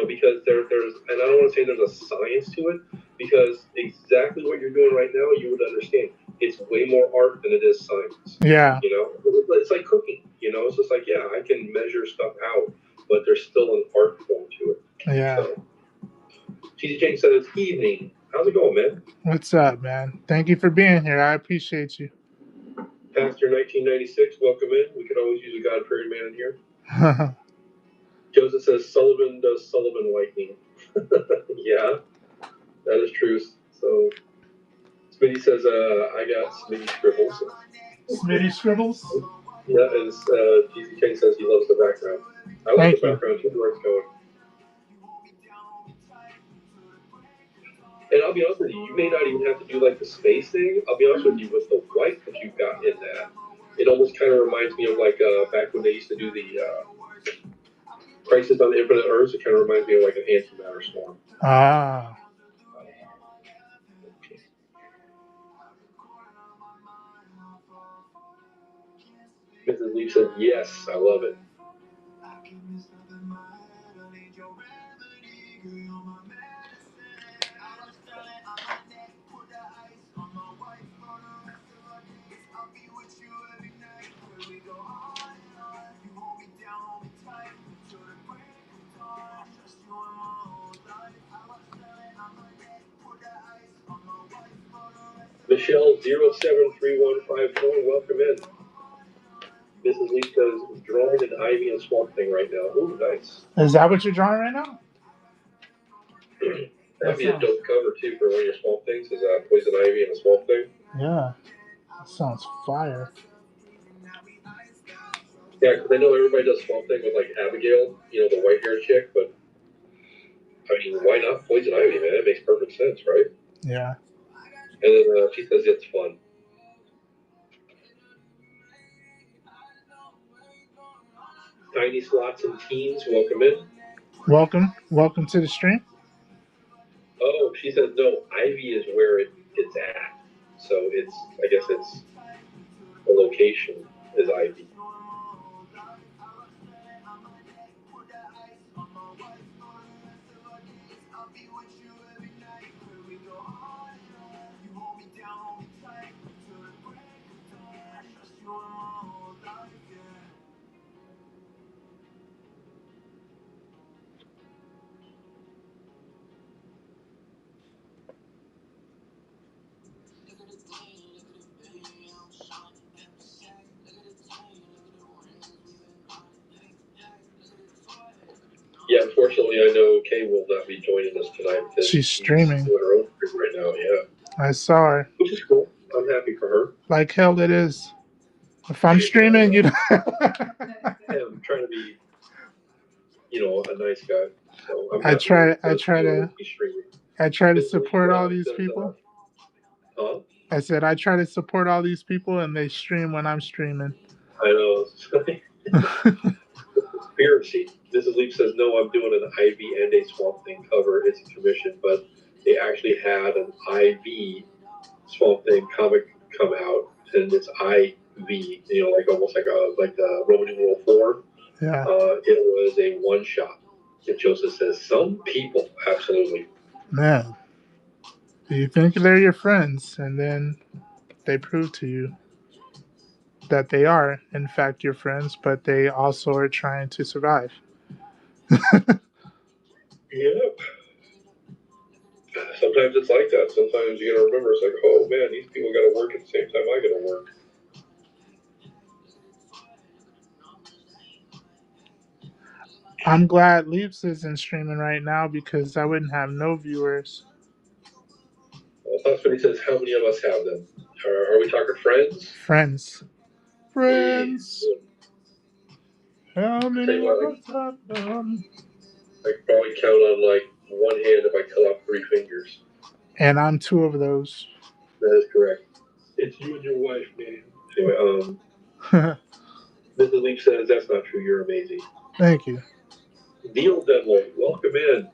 because there's and I don't want to say there's a science to it, because exactly what you're doing right now, you would understand. It's way more art than it is science. Yeah. It's like cooking. It's just like, yeah, I can measure stuff out, but there's still an art form to it. Yeah. So, TJ King says, evening. How's it going, man? What's up, man? Thank you for being here. I appreciate you. Pastor 1996, welcome in. We could always use a God Prairie man in here. Joseph says Sullivan does Sullivan lightning. Yeah, that is true. So Smitty says I got Smitty scribbles. Smitty scribbles? Yeah, and GC King says he loves the background. I like the background too, where it's going. And I'll be honest with you, you may not even have to do like the space thing. I'll be honest with you, with the white that you've got in that, it almost kind of reminds me of like back when they used to do the Crisis on the Infinite Earths. It kind of reminds me of like an antimatter storm. Ah. Mrs. Lee said, yes, I love it. Michelle 073154, welcome in. Mrs. Lee says drawing an ivy and swamp thing right now. Ooh, nice. Is that what you're drawing right now? That'd be a dope cover too for one of your swamp things. Is poison ivy and a swamp thing. Yeah, that sounds fire. Yeah, because I know everybody does swamp thing with like Abigail, the white haired chick, but I mean, why not poison ivy, man? It makes perfect sense, right? Yeah. And then she says it's fun. Tiny Slots and Teens, welcome in. Welcome to the stream. Oh, she says no. Ivy is where it's at, so I guess it's the location. is IV. Yeah, unfortunately, I know Kay will not be joining us tonight because She's streaming. doing her own stream right now. Yeah, I saw her. which is cool. I'm happy for her. Like hell, it is. If I'm streaming, you know. Yeah, I'm trying to be, a nice guy. So I'm I happy try. for I try you to. to be streaming. I try to Miss Lee support all these says, people. huh? I said I try to support all these people, and they stream when I'm streaming. I know. Conspiracy. Mrs. Leap says, no, I'm doing an IV and a Swamp Thing cover. It's a commission, but they actually had an IV Swamp Thing comic come out, and it's IV, like almost like the Roman numeral 4. Yeah. It was a one shot. And Joseph says, some people, absolutely. Man, you think they're your friends, and then they prove to you that they are, in fact, your friends, but they also are trying to survive. Yep. Sometimes it's like that. Sometimes you gotta remember, it's like, oh man, these people gotta work at the same time I gotta work. I'm glad Leaps isn't streaming right now because I wouldn't have no viewers. That's when he says, how many of us have them? Are we talking friends? Friends. Hey, Friends. How tell many you of what, us have them? I could probably count on like one hand if I cut off 3 fingers. And I'm 2 of those. That is correct. It's you and your wife, man. Anyway, Mrs. Leach says, that's not true. You're amazing. Thank you. Neil Denloy, welcome in.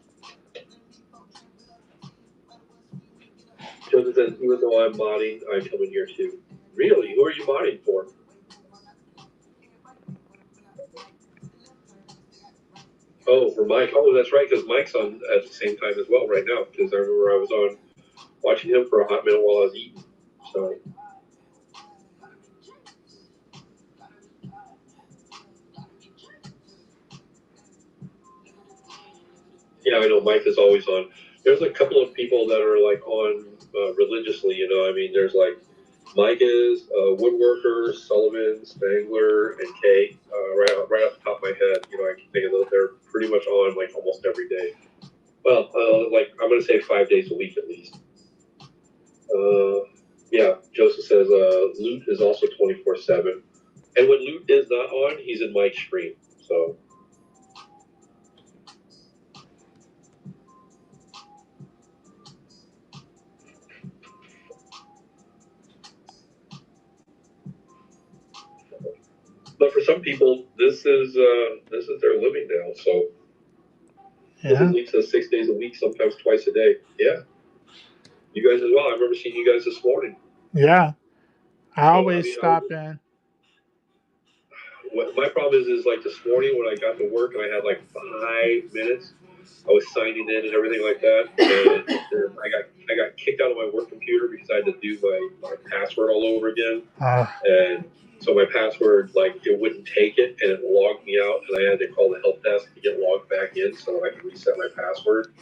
Joseph says, even though I'm modding, I come in here too. Really? Who are you modding for? Oh, for Mike. Oh, that's right, because Mike's on at the same time as well right now. Because I remember I was on watching him for a hot minute while I was eating. So. Yeah, I know Mike is always on. There's a couple of people that are like on religiously. I mean, there's like Mike is Woodworker, Sullivan, Spangler, and Kay. Right off the top of my head, I can think of those. They're pretty much on like almost every day. Well, like I'm gonna say 5 days a week at least. Yeah, Joseph says Loot is also 24/7, and when Loot is not on, he's in Mike's stream. So. But for some people, this is their living now. So. Yeah. Lee says 6 days a week, sometimes twice a day. Yeah. You guys as well. I remember seeing you guys this morning. Yeah. I always stop in. My problem is like this morning when I got to work and I had like 5 minutes, I was signing in and everything like that, and I got kicked out of my work computer because I had to do my password all over again, and so my password it wouldn't take it and it logged me out, and I had to call the help desk to get logged back in so that I could reset my password.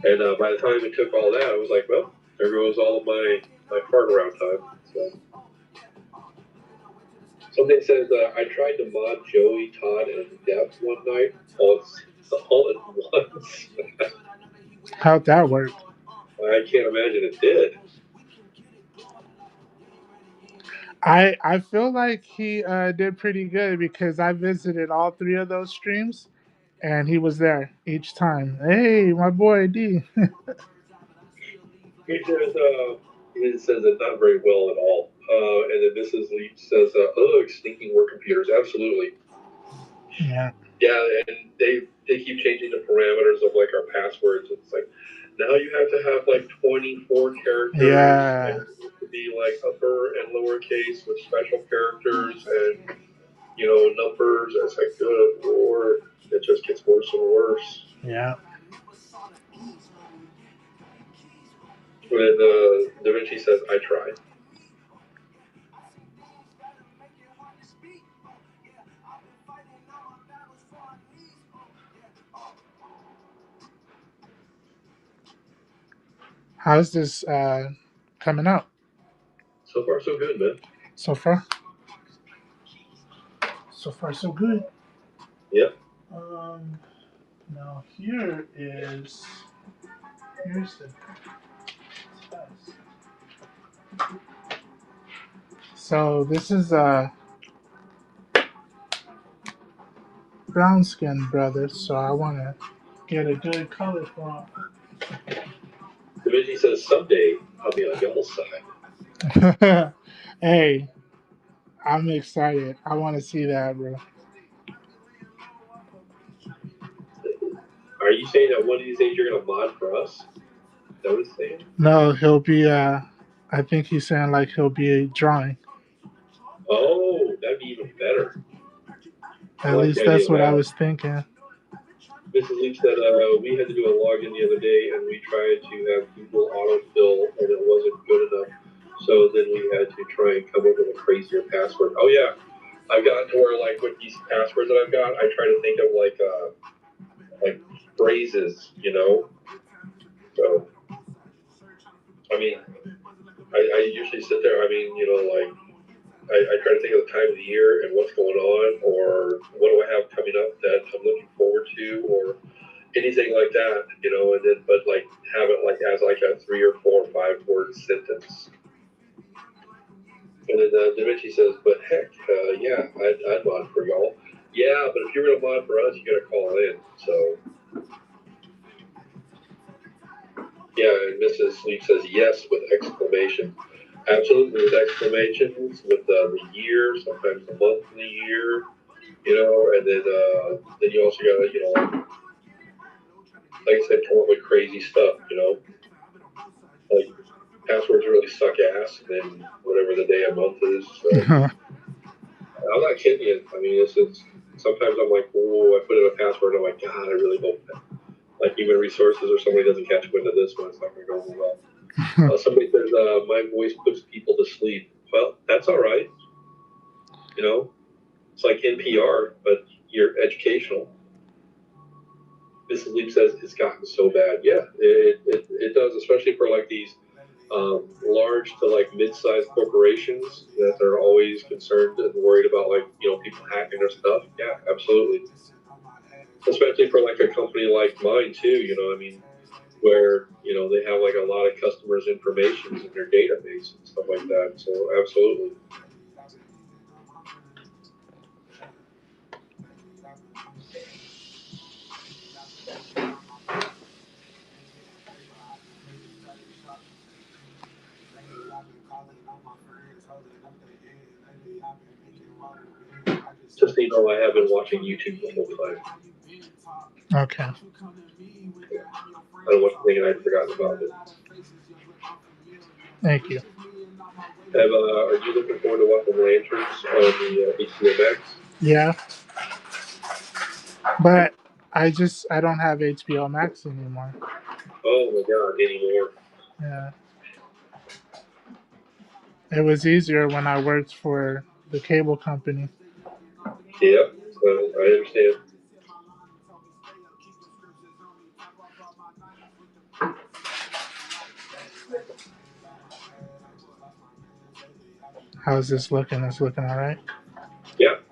And by the time it took all that, I was like, well, there goes all of my fart around time. So. Somebody says, I tried to mod Joey, Todd, and Deb one night, all at once. How'd that work? I can't imagine it did. I feel like he did pretty good because I visited all 3 of those streams, and he was there each time. Hey, my boy D. He says it not very well at all. And then Mrs. Leach says, ugh, stinking work computers. Absolutely. Yeah. Yeah, and they keep changing the parameters of like our passwords. It's like, Now you have to have like 24 characters, and Yeah, it used to be like upper and lowercase with special characters and numbers. It's like, good lord, it just gets worse and worse. yeah. When Da Vinci says, "I tried." How's this coming out So far, so good, man. so far? So far, so good. Yep. Um, now here's the test. So this is brown skin brother. So I want to get a good color for Da Vinci says, "Someday I'll be on y'all's side." him. Hey, I'm excited. I want to see that, bro. Are you saying that one of these days you're gonna mod for us? Is that what it's saying? No, he'll be. I think he's saying like he'll be drawing. Oh, that'd be even better. I At like the least idea that's of what I that. was thinking. Mrs. Leach said we had to do a login the other day, and we tried to have Google autofill, and it wasn't good enough. So then we had to try and come up with a crazier password. Oh yeah, I've gotten to where like with these passwords that I've got, I try to think of like phrases, So I mean, I usually sit there. I mean, like I try to think of the time of the year and what's going on, or what do I have coming up that I'm looking forward to, or anything like that, and then but like have it like as like a 3 or 4 or 5 word sentence. And then Da Vinci says, "But heck, yeah, I'd mod for y'all. Yeah, but if you're gonna mod for us, you gotta call in." So yeah, and Mrs. Sleep says yes with exclamation. Absolutely with exclamations, with the year, sometimes the month of the year, and then you also gotta like I said, come up with crazy stuff, like passwords really suck ass, and then whatever the day of month is. So I'm not kidding you. I mean, this is sometimes I'm like, oh, I put in a password, and I'm like, God, I really hope that like human resources or somebody doesn't catch wind of this one. It's not going to go over well. Somebody says my voice puts people to sleep. Well, that's all right. It's like NPR, but you're educational. Mrs. Leap says it's gotten so bad. Yeah, it does, especially for like these large to like mid-sized corporations that are always concerned and worried about like people hacking their stuff. Yeah, absolutely. Especially for like a company like mine too. I mean, where they have like a lot of customers' information in their database and stuff like that. So absolutely. Just so you know, I have been watching YouTube the whole time. Okay. I wasn't thinking I'd forgotten about it. Thank you. Are you looking forward to watching Lanterns on the HBO Max? Yeah, but I don't have HBO Max anymore. Oh my god, anymore. Yeah, it was easier when I worked for the cable company. Yep, I understand. How's this looking? It's looking all right. Yep.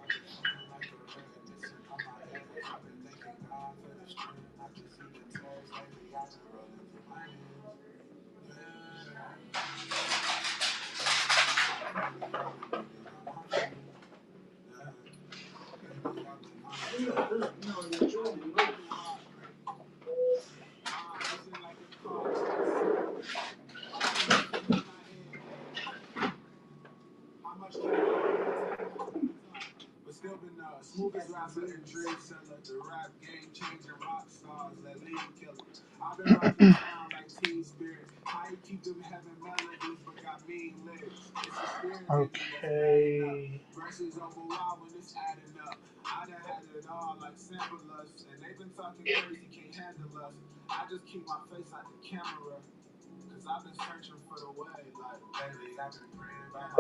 Okay.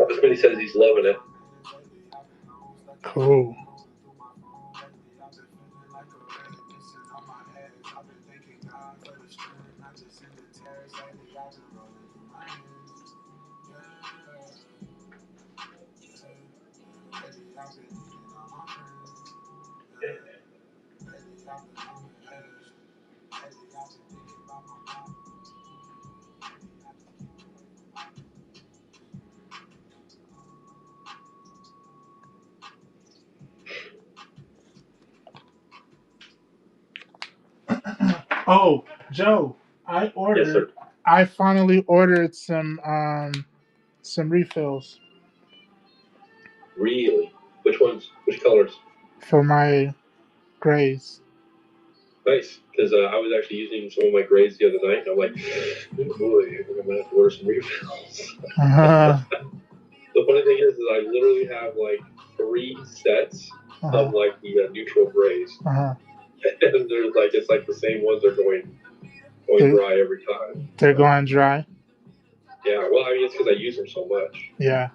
Everybody says he's loving it. Cool. Oh, Joe, I Yes, sir. ordered. I finally ordered some refills Really? Which ones? Which colors? for my grays. Nice, because I was actually using some of my grades the other night, and I'm like, oh boy, I think I'm gonna have to order some refills. Uh-huh. The funny thing is I literally have like 3 sets Uh-huh. of like the neutral grays, Uh-huh. and there's like it's like the same ones are going They're, dry every time. they're So, going dry. yeah, well, I mean it's because I use them so much. Yeah.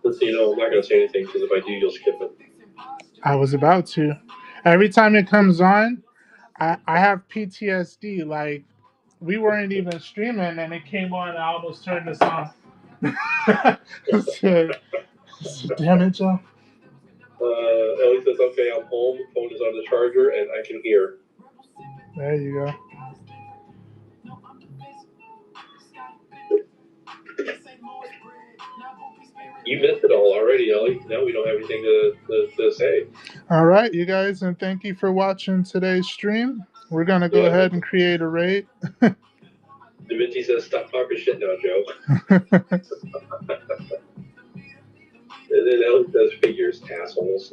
But I'm not gonna say anything because if I do, you'll skip it. I was about to. Every time it comes on, I have PTSD. Like we weren't even streaming and it came on. I almost turned this off. So, damn it, Joe. Ellie says, "Okay, I'm home. Phone is on the charger, and I can hear." There you go. You missed it all already, Ellie. Now we don't have anything to say. All right, you guys, and thank you for watching today's stream. We're gonna go Yeah. ahead and create a raid. Da Vinci says, "Stop talking shit now, Joe." And then Ellie says, "Figures, assholes."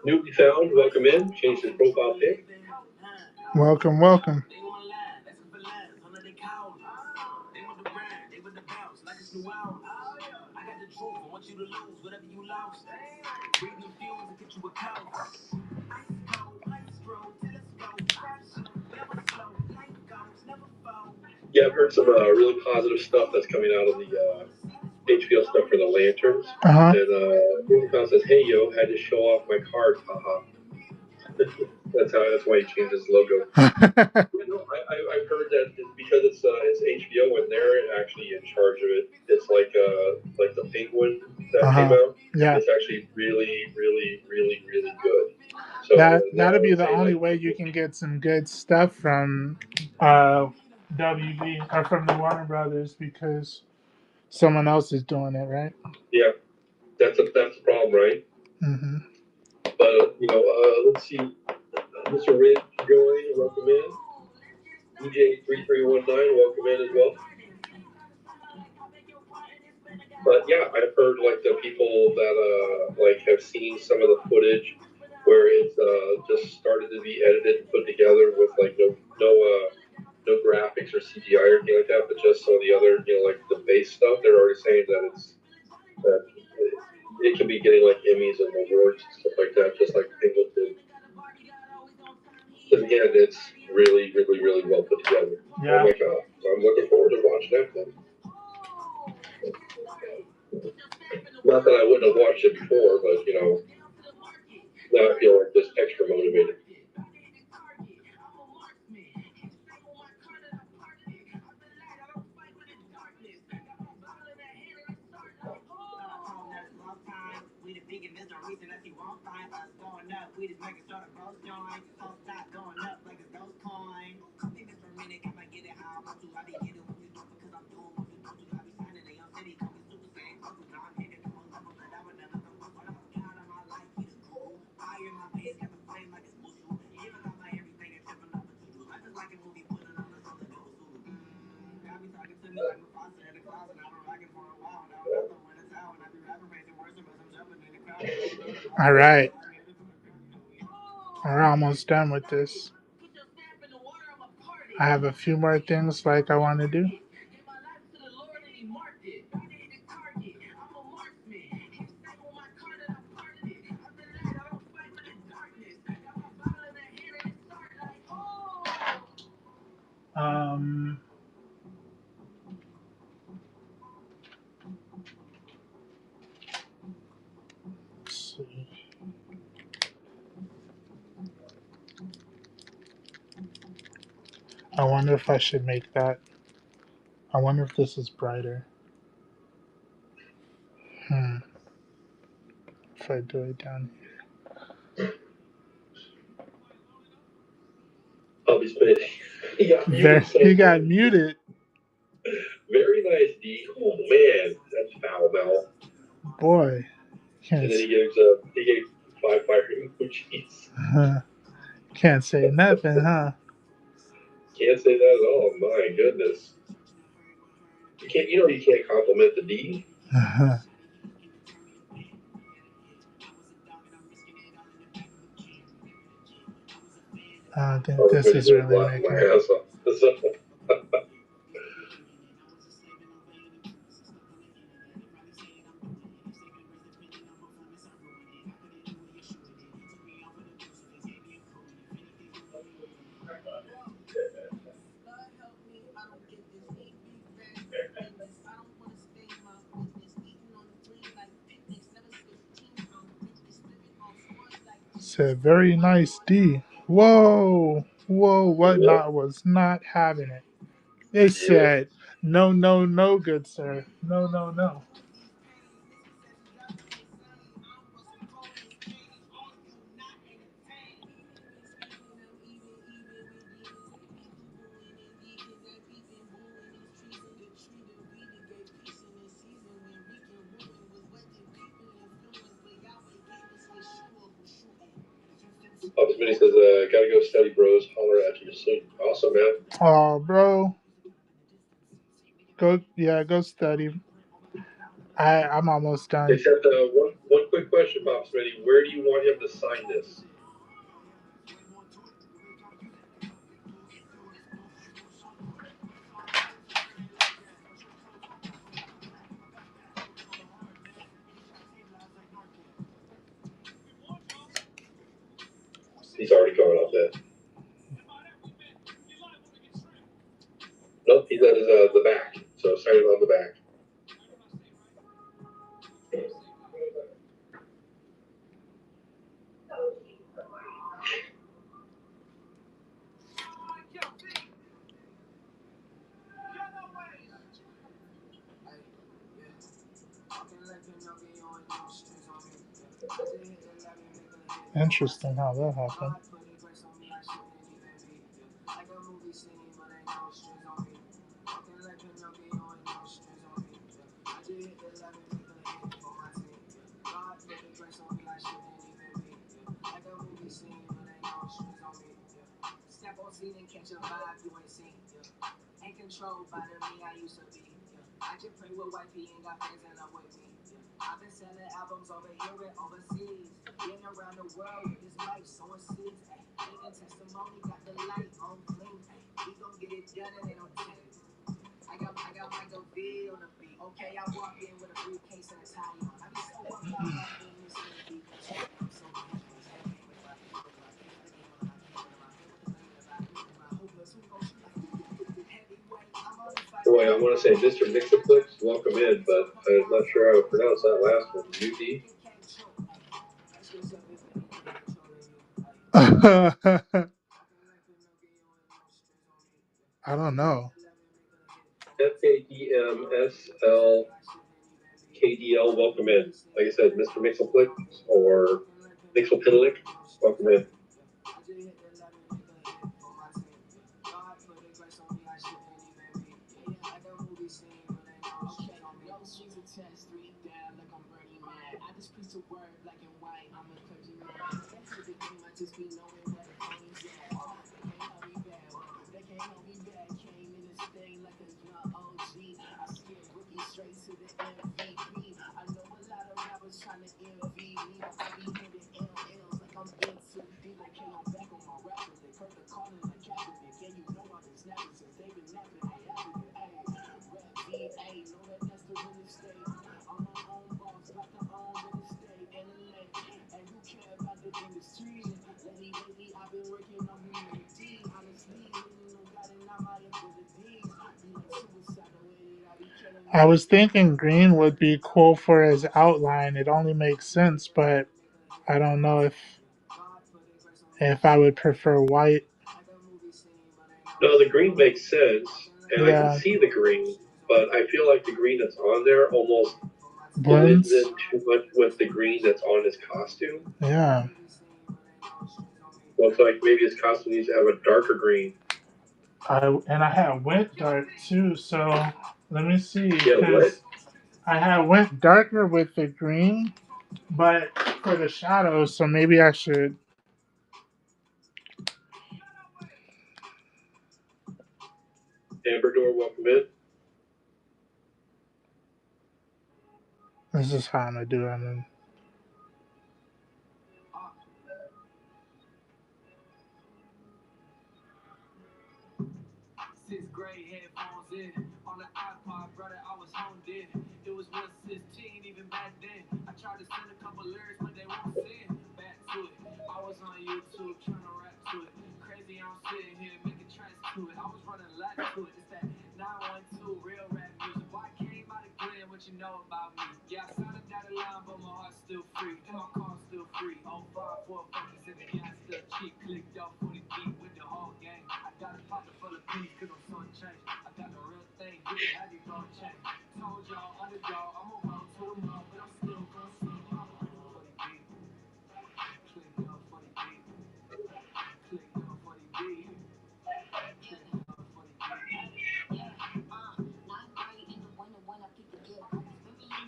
Newly found, welcome in. Change his profile pic. Welcome, welcome. Yeah, I've heard some really positive stuff that's coming out of the HBO stuff for the lanterns. Uh-huh. And Newly found says, "Hey yo, had to show off my card, haha." That's why he changed his logo. I've heard that because it's HBO and they're actually in charge of it. It's like the Penguin that came out. Yeah. It's actually really, really, really, really good. So That'll be the saying, only like, way you can get some good stuff from WB or from the Warner Brothers because someone else is doing it, right? yeah, that's the problem, right? Mm-hmm. But let's see, Mr. Rid Joy, welcome in. DJ3319, welcome in as well. But yeah, I've heard like the people that like have seen some of the footage where it's just started to be edited and put together with like no graphics or CGI or anything like that, but just some of the other like the base stuff. They're already saying that it can be getting like Emmys and awards and stuff like that, just like Penguin did. But again, it's really, really, really well put together. Yeah. Oh my god, I'm looking forward to watching that thing. Not that I wouldn't have watched it before, but now I feel like just extra motivated. All right, we're almost done with this. I have a few more things like I want to do. Um, let's see. I wonder if I should make that. I wonder if this is brighter. Hmm. If I do it down I'll be spinning. He got here. muted There, so he got quick. muted. Very nice, D. Oh man, that's foul mouth. Boy, And can't then s- he gave five fire emojis. can't say nothing, huh? Can't say that at all. My goodness. You can't compliment the D. I don't think Oh, this this video's is really really laughing my making it. ass off. So, Said very nice D. Whoa, whoa, what yep, not was not having it. They yep. said, no, no, no, good sir. No, no, no. Office Mini says, gotta go study, bros. Holler at you soon. Awesome, man. Oh, bro. Go, yeah, go study. I'm almost done. Except one quick question, Bob Smitty. Where do you want him to sign this? He's already going off that. Nope, he said the back. So sign it on the back. Interesting how that happened. Boy, I want to say Mr. Mixoplex, welcome in, but I'm not sure how to pronounce that last one. UD? I don't know. FKDMSLKDL, welcome in. Like I said, Mr. Mixoplex or Mixopidalic, welcome in. I was thinking green would be cool for his outline. It only makes sense, but I don't know if I would prefer white. No, the green makes sense, and I can Yeah, see the green, but I feel like the green that's on there almost blends blends. in too much with the green that's on his costume. Yeah, Looks like maybe his costume needs to have a darker green. I had went dark too. So let me see, Yeah, what? because I had went darker with the green, but for the shadows. So maybe I should. Amber Door, welcome in. This is how I'm gonna do it.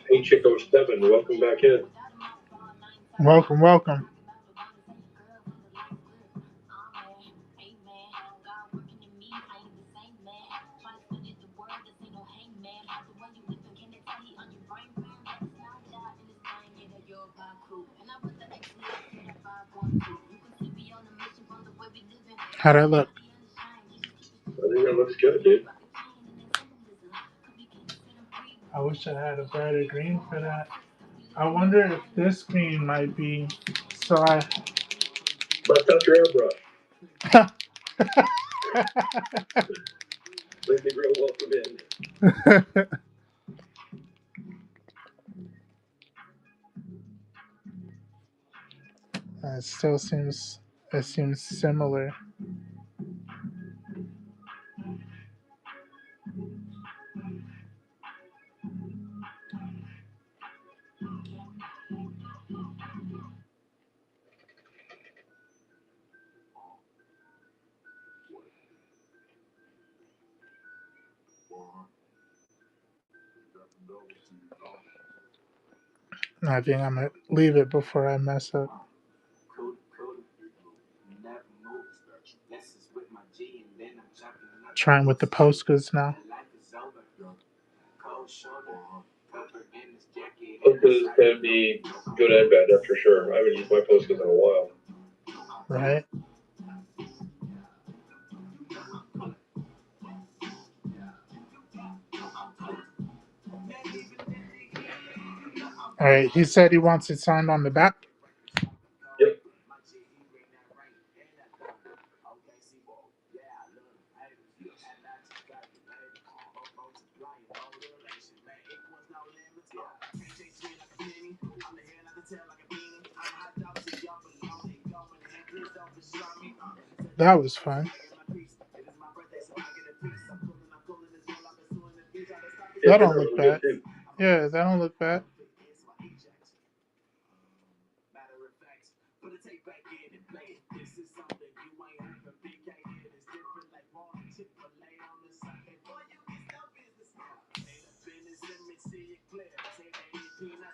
Hey, Chico 7, welcome back in. Welcome, welcome. How'd I look? I think that looks good, dude. I wish I had a brighter green for that. I wonder if this green might be. So I. Bust out your airbrush. Lindsay Grill, welcome in. It still seems. It seems similar. I think I'm gonna leave it before I mess up. Trying with the posters now. Posters can be good and bad, that's for sure. I haven't used my posters in a while. Right? All right. He said he wants it signed on the back. Yep. That was fun. Yeah, That it turned don't out look really good bad. too. Yeah, that don't look bad.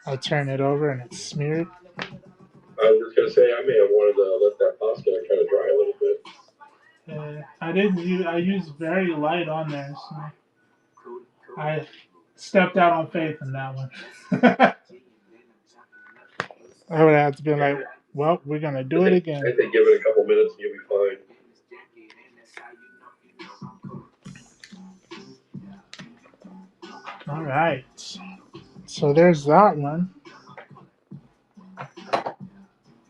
I turn it over and it's smeared. I was just gonna say I may have wanted to let that pasta kind of dry a little bit. I didn't use. I used very light on there, so I stepped out on faith in that one. I would have to be like, Well, we're gonna I do it think again. give it a couple minutes and you'll be fine. All right. So there's that one.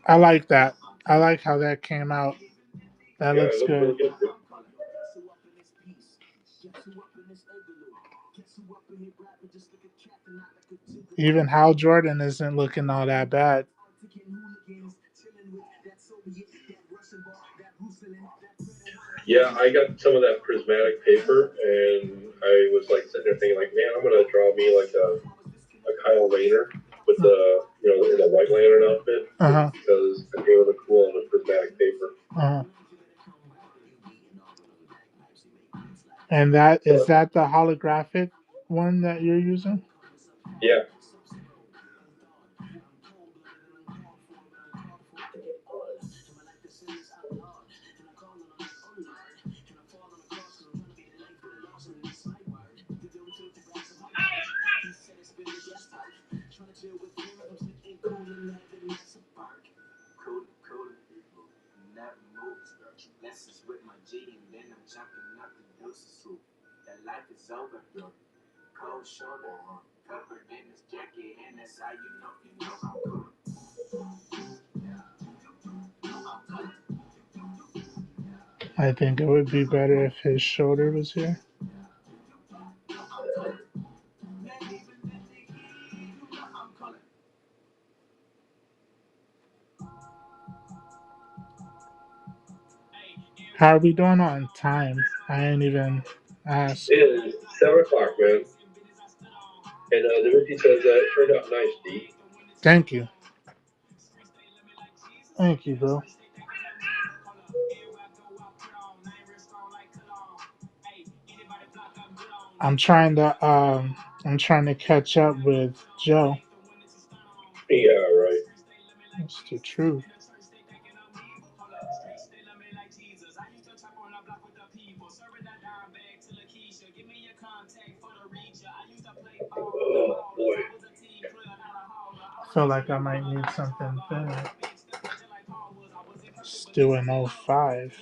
I like that. I like how that came out. That Yeah, it looks looks good. really good. Even Hal Jordan isn't looking all that bad. Yeah, I got some of that prismatic paper, and I was like sitting there thinking, like, man, I'm gonna draw me like a Kyle Rayner with the in the White Lantern outfit Uh huh. because I think it would look cool on the prismatic paper. Uh huh. And that is So that the holographic one that you're using? yeah, I think it would be better if his shoulder was here. How are we doing on time? I ain't even asked. it is 7 o'clock, man. And Da Vinci says it turned out nice, D. Thank you. Thank you, bro. I'm trying to I'm trying to catch up with Joe. Yeah, right. That's the truth. Oh boy. Feel like I might need something thin. Still in '05.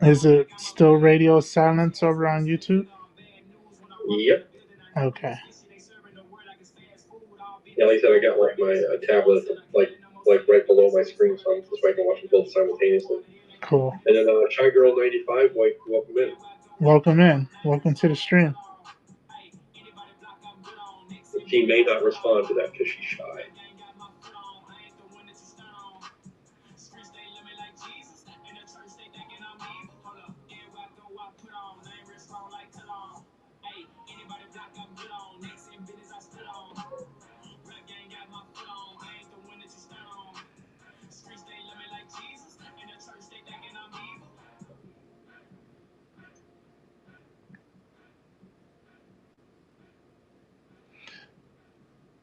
Is it still radio silence over on YouTube? Yep. Okay, Yeah, like I said, I got like my tablet like right below my screen, so I can watch them both simultaneously. cool. And then Shy Girl 95, welcome in. Welcome in. Welcome to the stream. She may not respond to that because she's shy.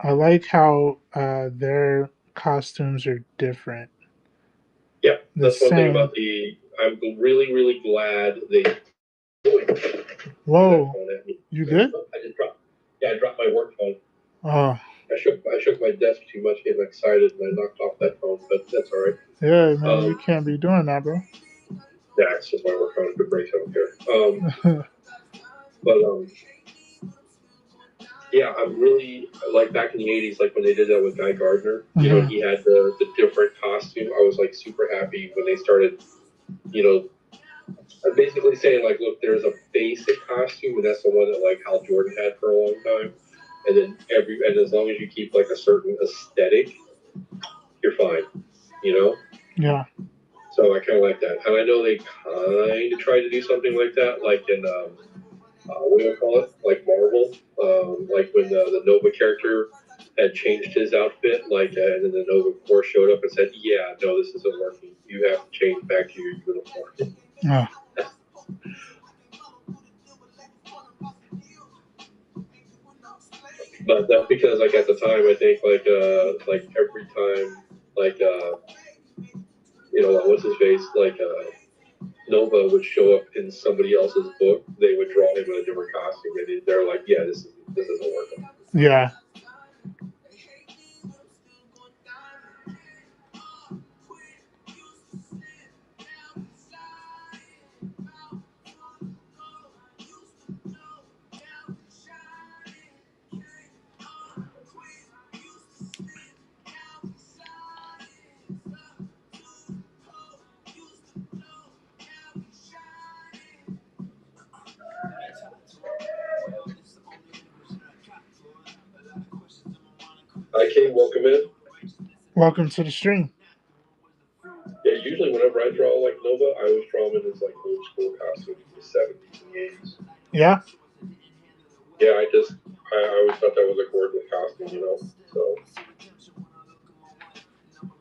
I like how their costumes are different. Yeah, The that's one thing same. about the. I'm really, really glad they threw that Whoa, phone at me. you good? I just dropped. Yeah, I dropped my work phone. Oh, I shook my desk too much, getting excited, and I knocked off that phone. But that's all right. yeah, man, you Um, can't be doing that, bro. yeah, it's just my work phone. Good breaks. I don't care. But yeah, I'm really like back in the '80s, like when they did that with Guy Gardner. Mhm. He had the different costume. I was like super happy when they started, you know, I'm basically saying like, look, there's a basic costume, and that's the one that like Hal Jordan had for a long time. And then and as long as you keep like a certain aesthetic, you're fine. You know. Yeah. So I kind of like that, and I know they kind of try to do something like that, like in what do you call it, like Marvel, like when the Nova character had changed his outfit, like, and then the Nova Corps showed up and said, "Yeah, no, this isn't working. You have to change back to your uniform." Yeah. But that's because, like, at the time, I think, like every time, like, what's his face, like, Nova would show up in somebody else's book, they would draw him in a different costume, and they're like, "Yeah, this isn't working." Yeah. Hi, King, welcome in. Welcome to the stream. Yeah, usually whenever I draw like Nova, I always draw him in his like old school costume from the 70s and the 80s. Yeah. Yeah, I always thought that was a gorgeous costume. So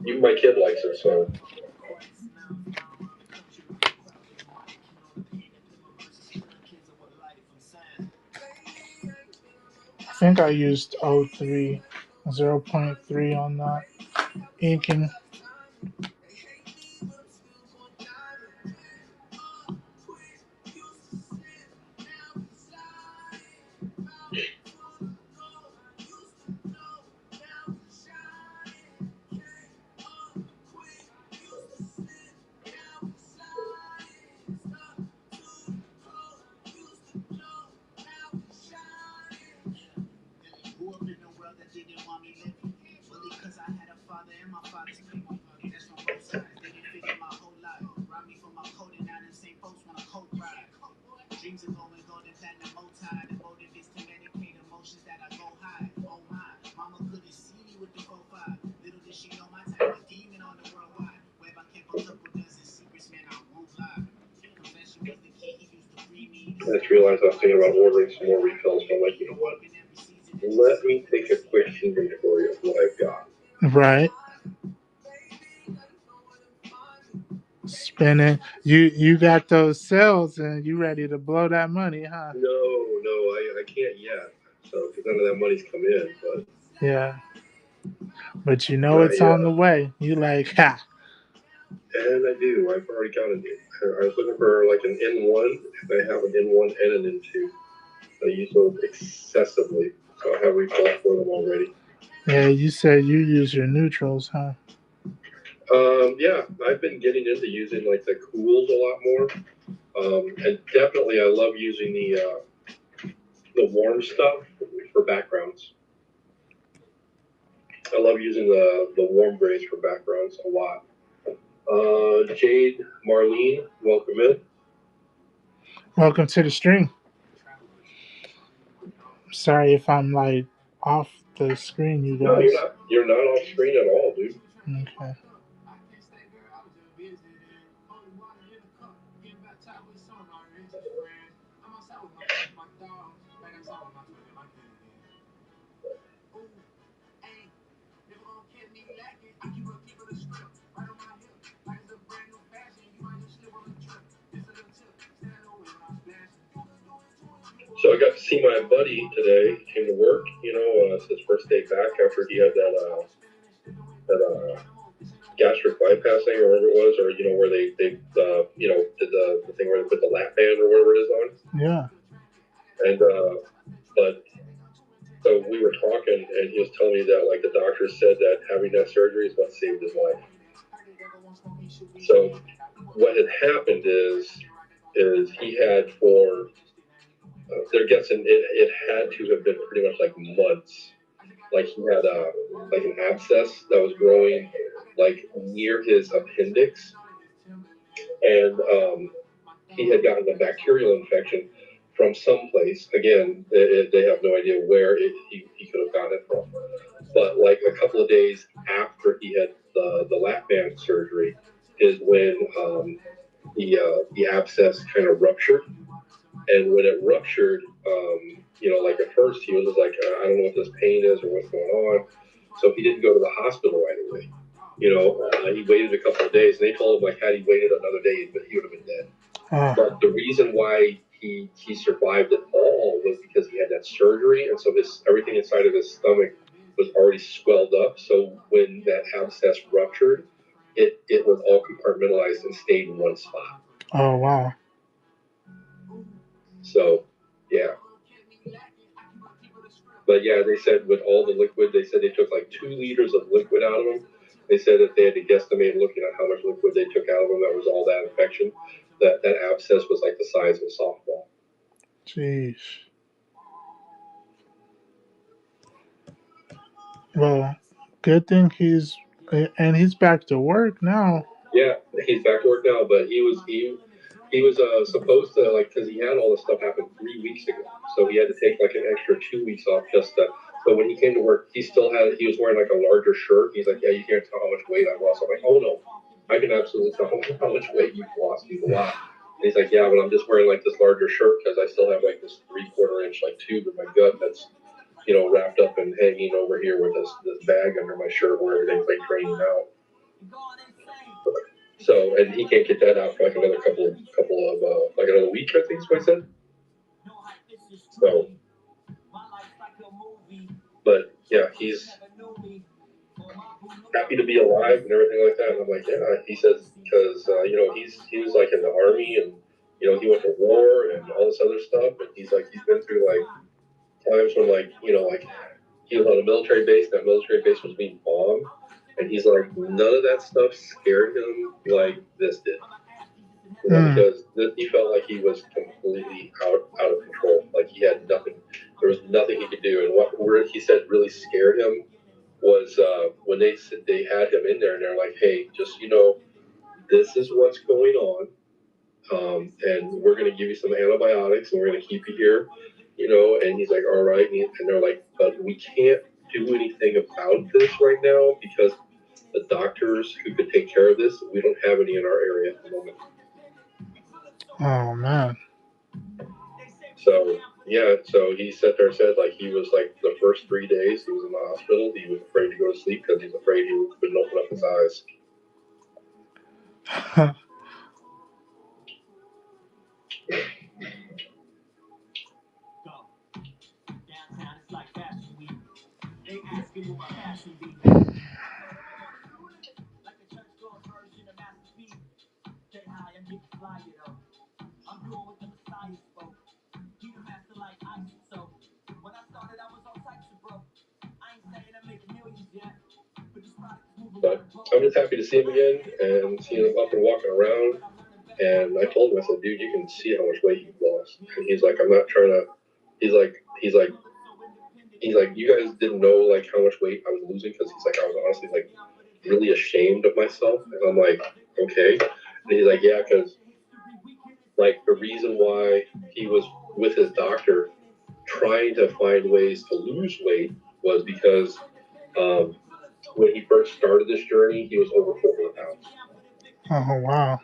even my kid likes it, so. I think I used 03, 0.3 on that inking. I just realized I was thinking about ordering some more refills, but I'm like, you know what? Let me take a quick inventory of what I've got. Right. Spinning. You got those sales and you ready to blow that money, huh? No, I can't yet. So, because none of that money's come in, but. Yeah. But you know it's on the way. You like, ha. And I do. I've already got it. I was looking for like an N1, and I have an N1 and an N2. I use those excessively, so I have refills for them already. Yeah, you said you use your neutrals, huh? Yeah, I've been getting into using like the cools a lot more, and definitely I love using the warm stuff for backgrounds. I love using the warm grays for backgrounds a lot. Jade, Marlene, welcome in. Welcome to the stream. Sorry if I'm like off the screen, you No, guys. you're not off screen at all, dude. Okay. So I got to see my buddy today. He came to work. It's his first day back after he had that gastric bypass thing or whatever it was, or where they did the thing where they put the lap band or whatever it is on. Yeah. And but so we were talking, and he was telling me that like the doctor said that having that surgery is what saved his life. So what had happened is he had for they're guessing it had to have been pretty much like months. Like he had like an abscess that was growing like near his appendix, and he had gotten a bacterial infection from someplace. Again, they have no idea where he could have gotten it from. But like a couple of days after he had the lap band surgery, is when the abscess kind of ruptured. And when it ruptured, like at first he was just like, I don't know what this pain is or what's going on. So he didn't go to the hospital right away. He waited a couple of days, and they told him like had he waited another day, he would have been dead. But the reason why he survived it all was because he had that surgery, and so everything inside of his stomach was already swelled up. So when that abscess ruptured, it was all compartmentalized and stayed in one spot. Oh wow. So yeah. But yeah, they said with all the liquid, they said they took like 2 liters of liquid out of him. They said that they had to guesstimate looking at how much liquid they took out of him. That was all that infection. That abscess was like the size of a softball. Jeez. Well, good thing he's back to work now. Yeah, he's back to work now, but he was supposed to like because he had all this stuff happen 3 weeks ago, so he had to take like an extra 2 weeks off just to. So when he came to work, he was wearing like a larger shirt. He's like, yeah, you can't tell how much weight I've lost. I'm like, oh no, I can absolutely tell how much weight you've lost. You've a lot. And he's like, yeah, but I'm just wearing like this larger shirt because I still have like this 3/4 inch like tube in my gut that's wrapped up and hanging over here with this bag under my shirt where everything's like draining out. So, and he can't get that out for like another couple of like another week, I think is what I said. So, but yeah, he's happy to be alive and everything like that. And I'm like, yeah, he says because he was like in the army and he went to war and all this other stuff, and he's like he's been through like times when like he was on a military base. That military base was being bombed. And he's like, none of that stuff scared him like this did. Because he felt like he was completely out of control. Like he had nothing. There was nothing he could do. And what he said really scared him was when they said they had him in there and they're like, hey, just this is what's going on. And we're going to give you some antibiotics and we're going to keep you here. And he's like, all right. And they're like, but we can't do anything about this right now because the doctors who could take care of this, we don't have any in our area at the moment. Oh man. So yeah, so he sat there and said like he was like the first 3 days he was in the hospital, he was afraid to go to sleep because he's afraid he wouldn't open up his eyes. But I'm just happy to see him again and see him up and walking around. And I told him, I said, dude, you can see how much weight you've lost. And he's like, I'm not trying to. He's like, you guys didn't know like how much weight I was losing because he's like, I was honestly like really ashamed of myself. And I'm like, okay. And he's like, yeah, because like the reason why he was with his doctor trying to find ways to lose weight was because when he first started this journey, he was over 400 pounds. Oh wow.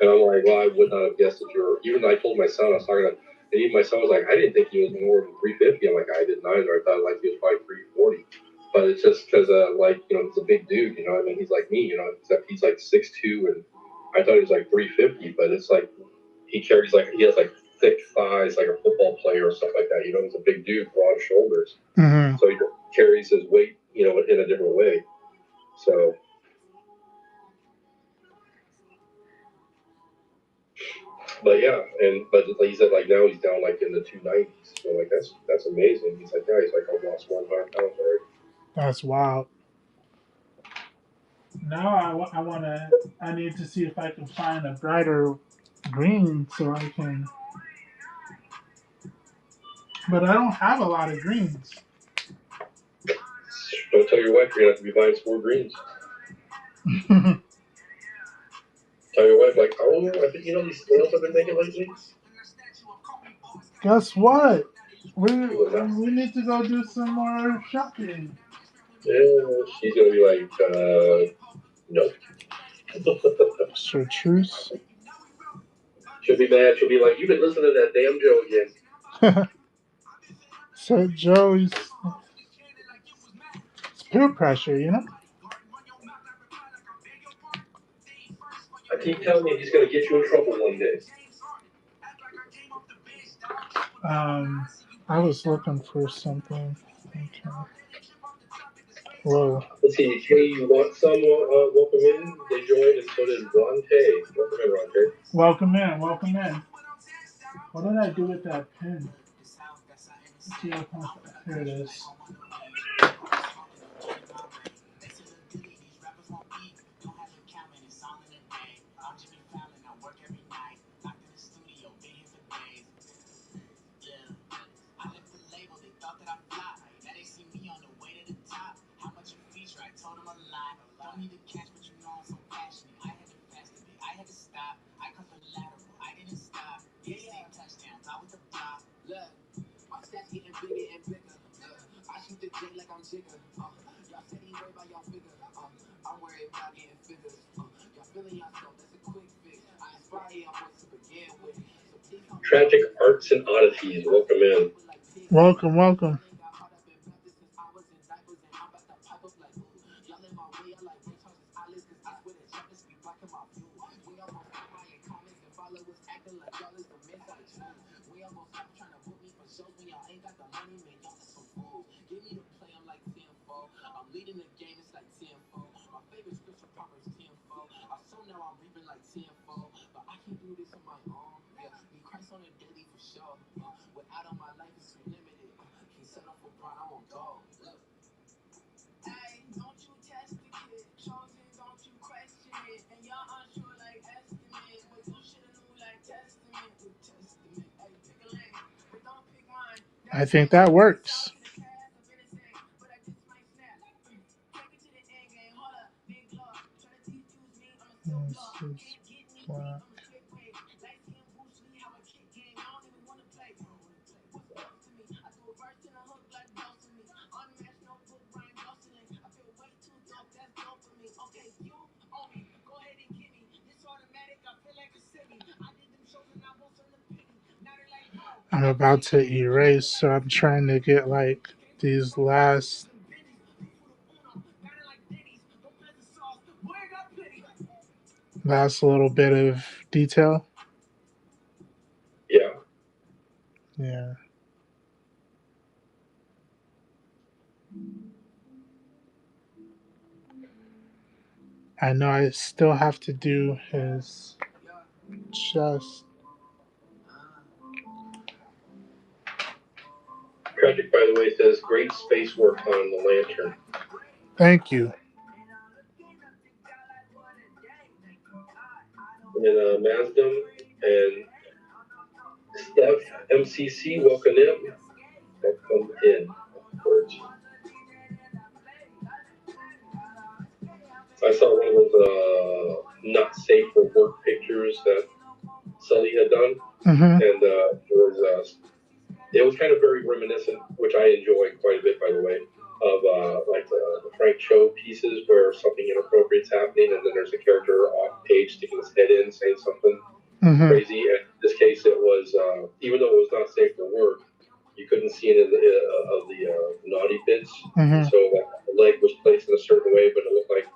And I'm like, well, I would not have guessed that even I told my son, I was talking to, and even my son was like, I didn't think he was more than 350. I'm like, I didn't either. I thought like he was probably 340. But it's just because, he's a big dude, I mean, he's like me, except he's like 6'2", and I thought he was like 350, but it's like, he has like thick thighs, like a football player or stuff like that, he's a big dude, broad shoulders. Mm-hmm. So he carries his weight, in a different way. So, but yeah, but like he said, like now he's down like in the 290s. So like that's amazing. He's like, yeah, he's like, I've lost 100 pounds already. That's wild. Now I need to see if I can find a brighter green so I can. But I don't have a lot of greens. Don't tell your wife you're gonna have to be buying some more greens. Tell your wife, like, oh, I think you know these snails I've been making lately? Guess what? She will not. We need to go do some more shopping. Yeah, she's going to be like, no. Chartreuse. She'll be mad. She'll be like, you've been listening to that damn Joe again. So Joey's it's peer pressure, you know. I keep telling you he's going to get you in trouble one day. I was looking for something. Okay. Whoa. Let's see. Hey, you want some? Welcome in. They joined, and so did Ronte. Welcome in, Ronte. Welcome in. Welcome in. What did I do with that pin? See if here it is. Tragic Arts and Oddities. Welcome in. Welcome, welcome. I think that works. I'm about to erase, so I'm trying to get like these last little bit of detail. Yeah. Yeah. I know I still have to do his chest. Tragic, by the way, says great space work on the lantern. Thank you. And then Mazdam and Steph MCC, welcome in. Welcome in. I saw one of those not safe for work pictures that Sully had done, and it was kind of very reminiscent, which I enjoy quite a bit, by the way, of like the Frank Cho pieces where something inappropriate is happening, and then there's a character off page sticking his head in, saying something crazy. And in this case, it was even though it was not safe for work, you couldn't see any of the naughty bits. So like, the leg was placed in a certain way, but it looked like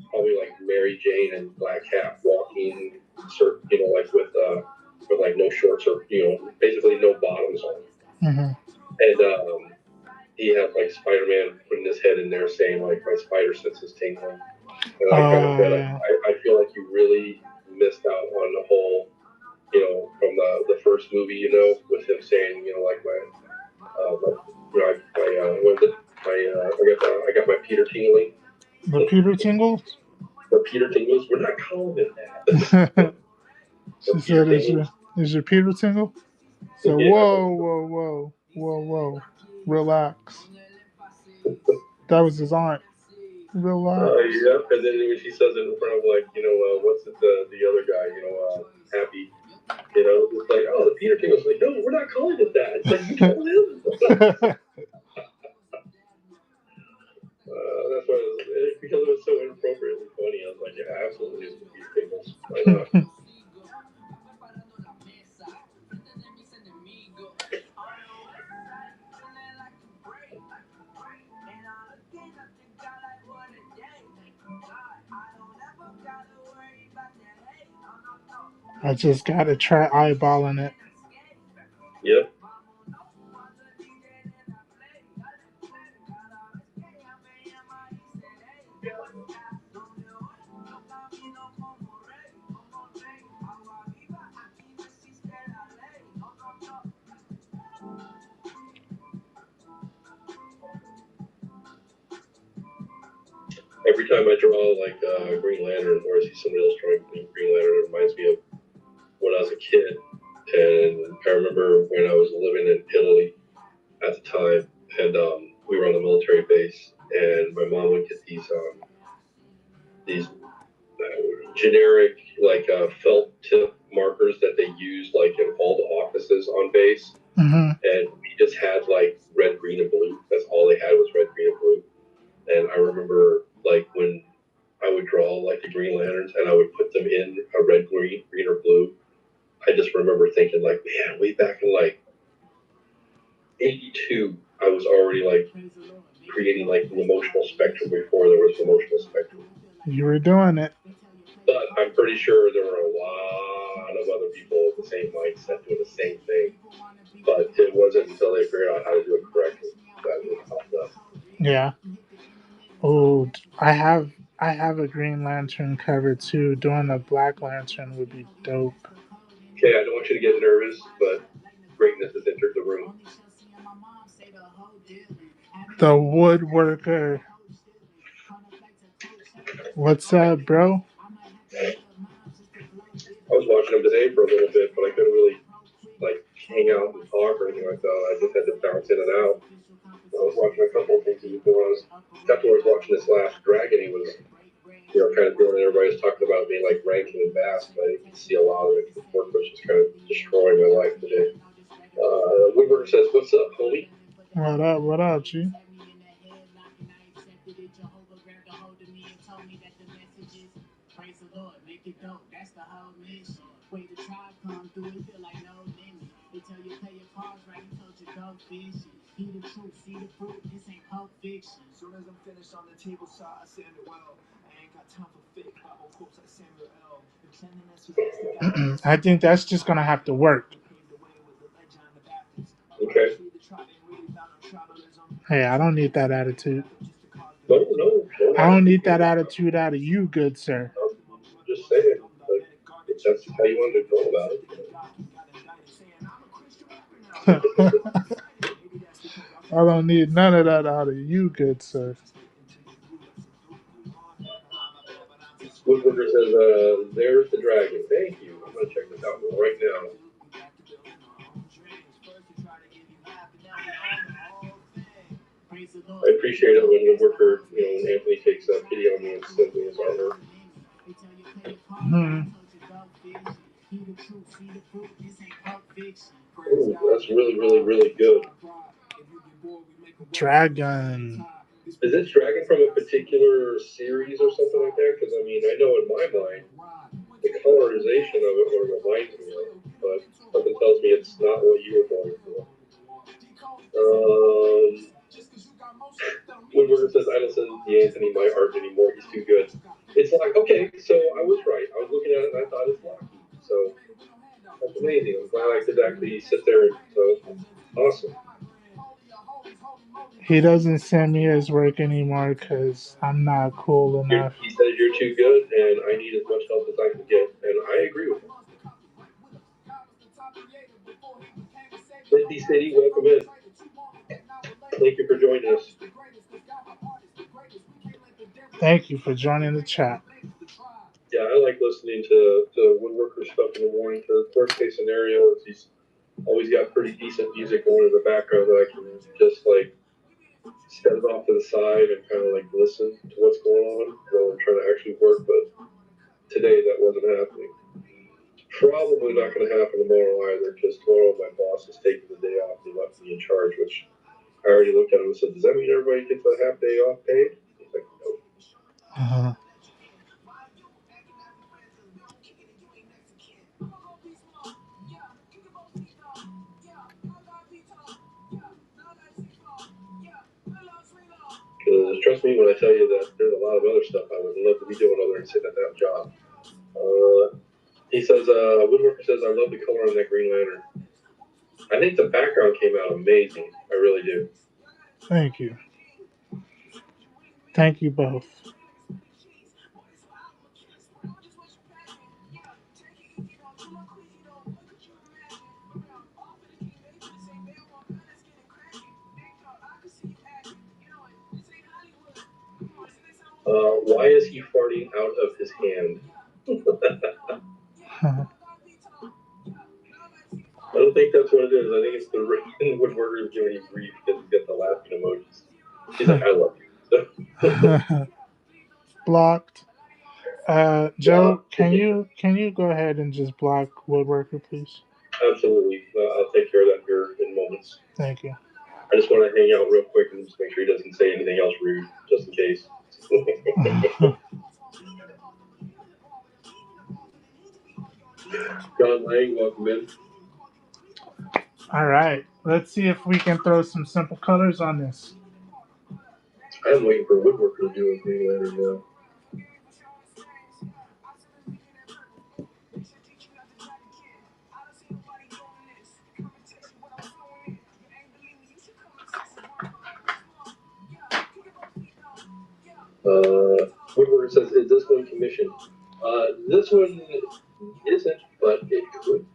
probably like Mary Jane and Black Cat walking, like with like no shorts or basically no bottoms on. And he had like Spider-Man putting his head in there, saying like my spider sense is tingling. And I kind of feel I feel like you really missed out on the whole, from the first movie, with him saying, like I got my Peter tingling. The Peter tingles. The Peter tingles. We're not calling it that. She said, "Is your Peter tingle?" So whoa, relax. That was his aunt. Relax. Yeah, and then when she says it in front of like, what's it, the other guy, Happy, it's like, oh, the Peter thing. I was like, no, we're not calling it that. It's like you told him. That's why because it was so inappropriately funny. I was like, yeah, absolutely, it's the Peter Tingles. Why not? I just gotta try eyeballing it. Yep. Every time I draw like Green Lantern or I see somebody else drawing Green Lantern, it reminds me of when I was a kid. And I remember when I was living in Italy at the time, and we were on the military base, and my mom would get these generic like felt tip markers that they use like in all the offices on base, Hmm. and we just had like red, green, and blue. That's all they had was red, green, and blue. And I remember like when I would draw like the Green Lanterns and I would put them in a red, green, or blue. I just remember thinking like, man, way back in like '82, I was already like creating like the emotional spectrum before there was emotional spectrum. You were doing it. But I'm pretty sure there were a lot of other people with the same mindset doing the same thing. But it wasn't until they figured out how to do it correctly that it popped up. Yeah. Oh, I have a Green Lantern cover too. Doing a Black Lantern would be dope. Okay, I don't want you to get nervous, but greatness has entered the room. The Woodworker. What's up, bro? I was watching them today for a little bit, but I couldn't really like hang out and talk or anything like that. I just had to bounce in and out. I was watching a couple of things he was doing. I was afterwards watching this last dragon. He was, kind of doing. Everybody was talking about being like ranking and vast, but I didn't see a lot of it. Work was just kind of destroying my life today. Woodward says, "What's up, homie?" What up? What up, G? I think that's just gonna have to work. Okay. Hey, I don't need that attitude. No, no, no I don't need attitude. that attitude out of you, good sir. I'm just saying, like, if that's how you wanted to go about I don't need none of that out of you, good sir. Woodworker says, "There's the dragon. Thank you. I'm gonna check this out right now. I appreciate it when Woodworker, when Anthony takes a pity on me and sends me his artwork. Hmm. Ooh, that's really, really, really good. Dragon. Is this dragon from a particular series or something like that? Because I mean, I know in my mind the colorization of it what it reminds me of, but something tells me it's not what you were going for. Woodworker says, "I don't send Anthony my art anymore. He's too good." It's like, okay, so I was right. I was looking at it and I thought it's lucky. So that's amazing. I'm glad I could actually sit there. So awesome. He doesn't send me his work anymore because I'm not cool enough. He says you're too good, and I need as much help as I can get, and I agree with him. Lindy City, welcome in. Thank you for joining us. Thank you for joining the chat. Yeah, I like listening to Woodworker stuff in the morning because worst case scenario is he's always got pretty decent music going in the background that I can just like step off to the side and kind of like listen to what's going on while I'm trying to actually work. But today that wasn't happening. Probably not going to happen tomorrow either, because tomorrow my boss is taking the day off and left me in charge, which I already looked at him and said, "Does that mean everybody gets a half day off paid?" He's like, "No." Uh-huh. Because trust me when I tell you that there's a lot of other stuff I would love to be doing other than sitting at that job. He says, Woodworker says, "I love the color on that Green Lantern. I think the background came out amazing. I really do." Thank you. Thank you both. Why is he farting out of his hand? I don't think that's what it is. I think it's the Woodworker giving you grief because he's got the laughing emojis. He's like, "I love you." Blocked. Joe, can you go ahead and just block Woodworker, please? Absolutely. I'll take care of that here in moments. Thank you. I just want to hang out real quick and just make sure he doesn't say anything else rude, just in case. John Lang, welcome in. All right. Let's see if we can throw some simple colors on this. I'm waiting for Woodworker to do a Green Lantern now. Woodworker says, "Is this one commissioned?" This one isn't, but it could.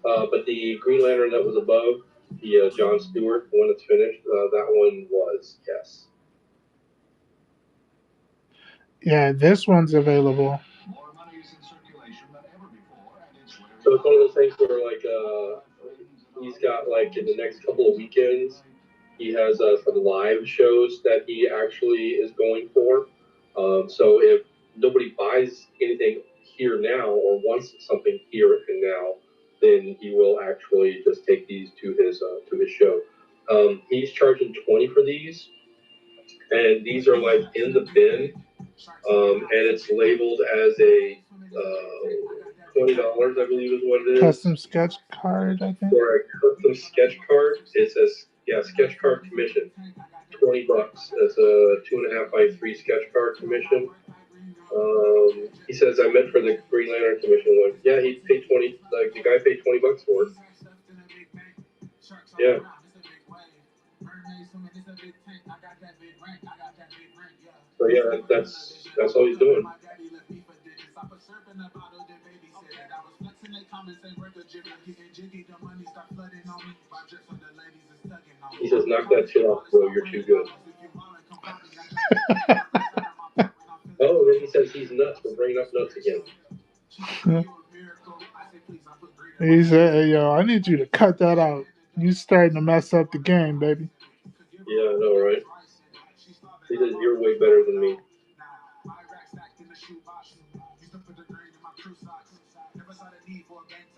But the Green Lantern that was above, the John Stewart, the one that's finished, that one was, yes. Yeah, this one's available. So it's one of those things where, like, he's got, like, in the next couple of weekends, he has some live shows that he actually is going for. So if nobody buys anything here now or wants something here and now, then he will actually just take these to his show. He's charging $20 for these, and these are like in the bin, and it's labeled as a $20, I believe is what it is. Custom sketch card, I think. For a custom sketch card, it says sketch card commission, $20. It's a 2.5 by 3 sketch card commission. He says, "I meant for the Green Lantern commission one." Yeah, he paid 20. Like the guy paid $20 for it. Yeah. So yeah, that's all he's doing. He says, "Knock that shit off, bro. You're too good." Oh, then he says he's nuts. We're bringing up nuts again. He said, "Hey, yo, I need you to cut that out. You starting to mess up the game, baby." Yeah, I know, right? He says, "You're way better than me."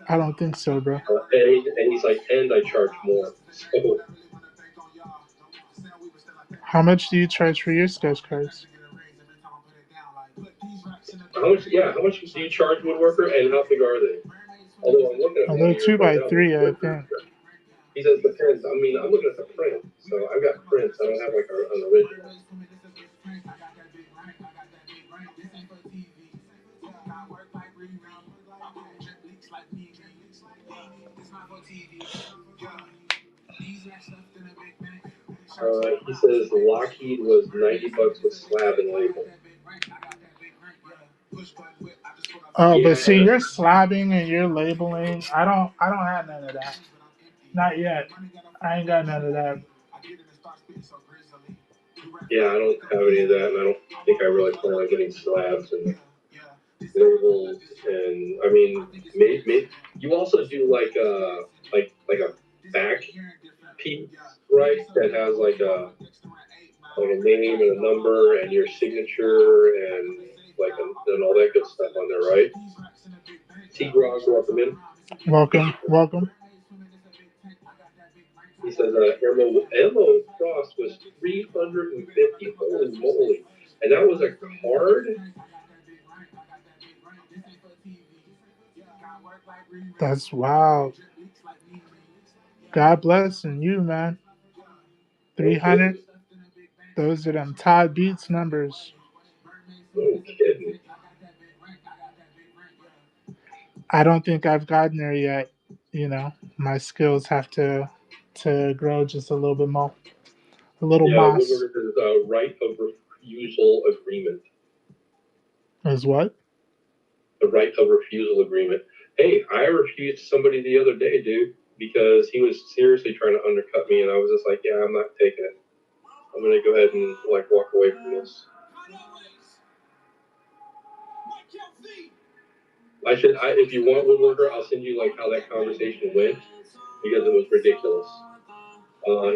I don't think so, bro. And he's like, "And I charge more." So, how much do you charge for your sketch cards? How much do you charge, Woodworker, and how big are they? Although I'm looking at Oh, they're 2x3, I think. He says depends. I mean, I'm looking at the print, so I've got prints. I don't have like an original. He says Lockheed was $90 with slab and label. Oh, Yeah. but see, you're slabbing and you're labeling. I don't have none of that. Not yet. I ain't got none of that. Yeah, I don't have any of that, and I don't think I really plan on getting slabs and labels. And I mean, maybe you also do like a back piece, right? That has like a like a name and a number and your signature and like and all that good stuff on there, right? T. Grog, welcome in. Welcome, welcome. He says Elmo Frost was 350. Holy moly! And that was a card. That's wild. God bless and you, man. No 300. kidding. Those are them Todd Beats numbers. No kidding. I don't think I've gotten there yet. You know, my skills have to grow just a little bit more. A little Yeah, moss Woodworker's right of refusal agreement. is what? The right of refusal agreement. Hey, I refused somebody the other day, dude, because he was seriously trying to undercut me, and I was just like, yeah, I'm not taking it. I'm gonna go ahead and like walk away from this. If you want Woodworker, I'll send you like how that conversation went because it was ridiculous.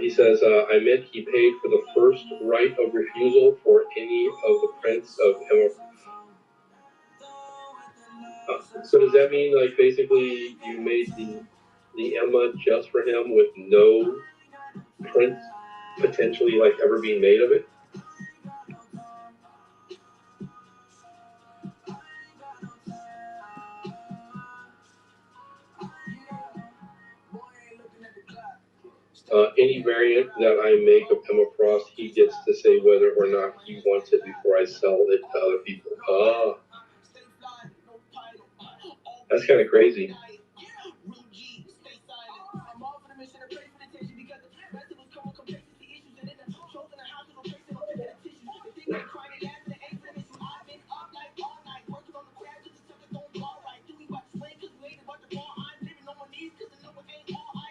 He says, I meant he paid for the first right of refusal for any of the prints of Emma. So does that mean like basically you made the Emma just for him with no prints potentially like ever being made of it? Any variant that I make of Emma Frost, he gets to say whether or not he wants it before I sell it to other people. That's kind of crazy.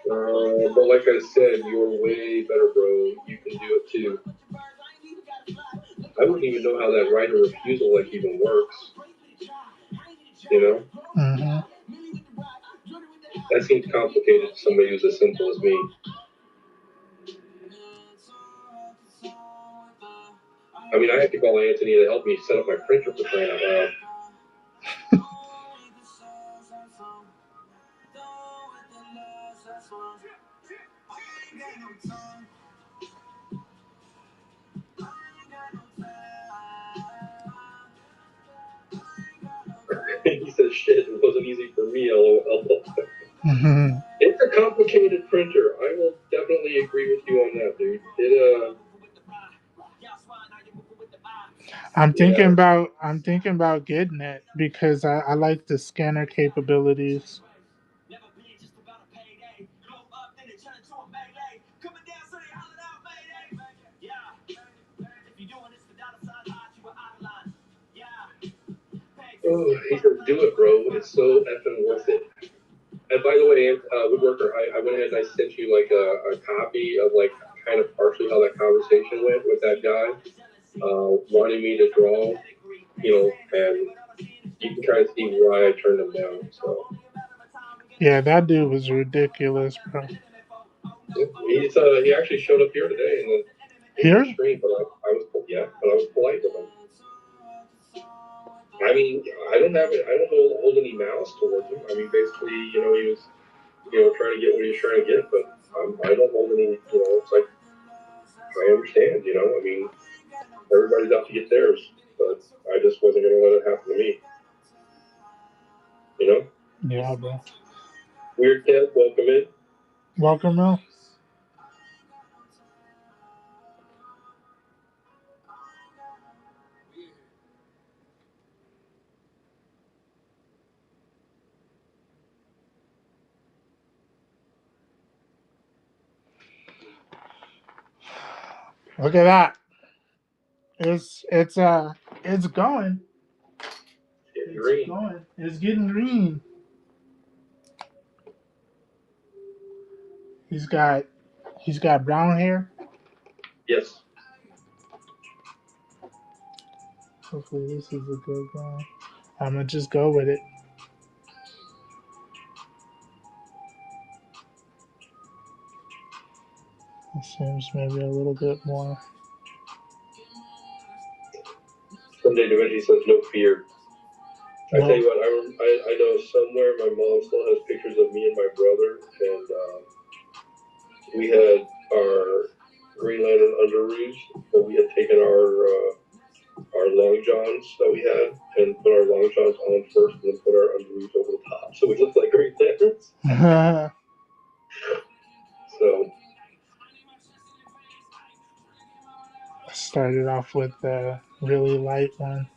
But like I said, you're way better, bro. You can do it too. I wouldn't even know how that right of refusal like even works. You know? Mm-hmm. That seems complicated to somebody who's as simple as me. I mean, I have to call Anthony to help me set up my printer for crying out loud. He says, shit, it wasn't easy for me, lol. Mm-hmm. It's a complicated printer. I will definitely agree with you on that, dude. I'm thinking about getting it because I like the scanner capabilities. Oh, he says, do it, bro. It's so effing worth it. And by the way, Woodworker, I went ahead and I sent you like a copy of like kind of partially how that conversation went with that guy, wanting me to draw, and you can kind of see why I turned him down. So Yeah, that dude was ridiculous, bro. he actually showed up here today in your Here? stream, but I was polite with him. I mean, I don't hold any malice towards him. I mean, basically, he was, trying to get what he was trying to get, but I don't hold any, it's like, I understand, I mean, everybody's out to get theirs, but I just wasn't going to let it happen to me, you know? Yeah, bro. Weird Ted, welcome in. Welcome, Mel. Look at that. It's going. It's green. Going. It's getting green. He's got brown hair. Yes. Hopefully this is a good one. I'm gonna just go with it. It seems maybe a little bit more. Someday Da Vinci says no fear. I No. tell you what, I know somewhere my mom still has pictures of me and my brother, and we had our Green Lantern underoos, but we had taken our long johns that we had and put our long johns on first, and then put our underoos over the top, so we looked like Green Lanterns. So I started off with the really light one.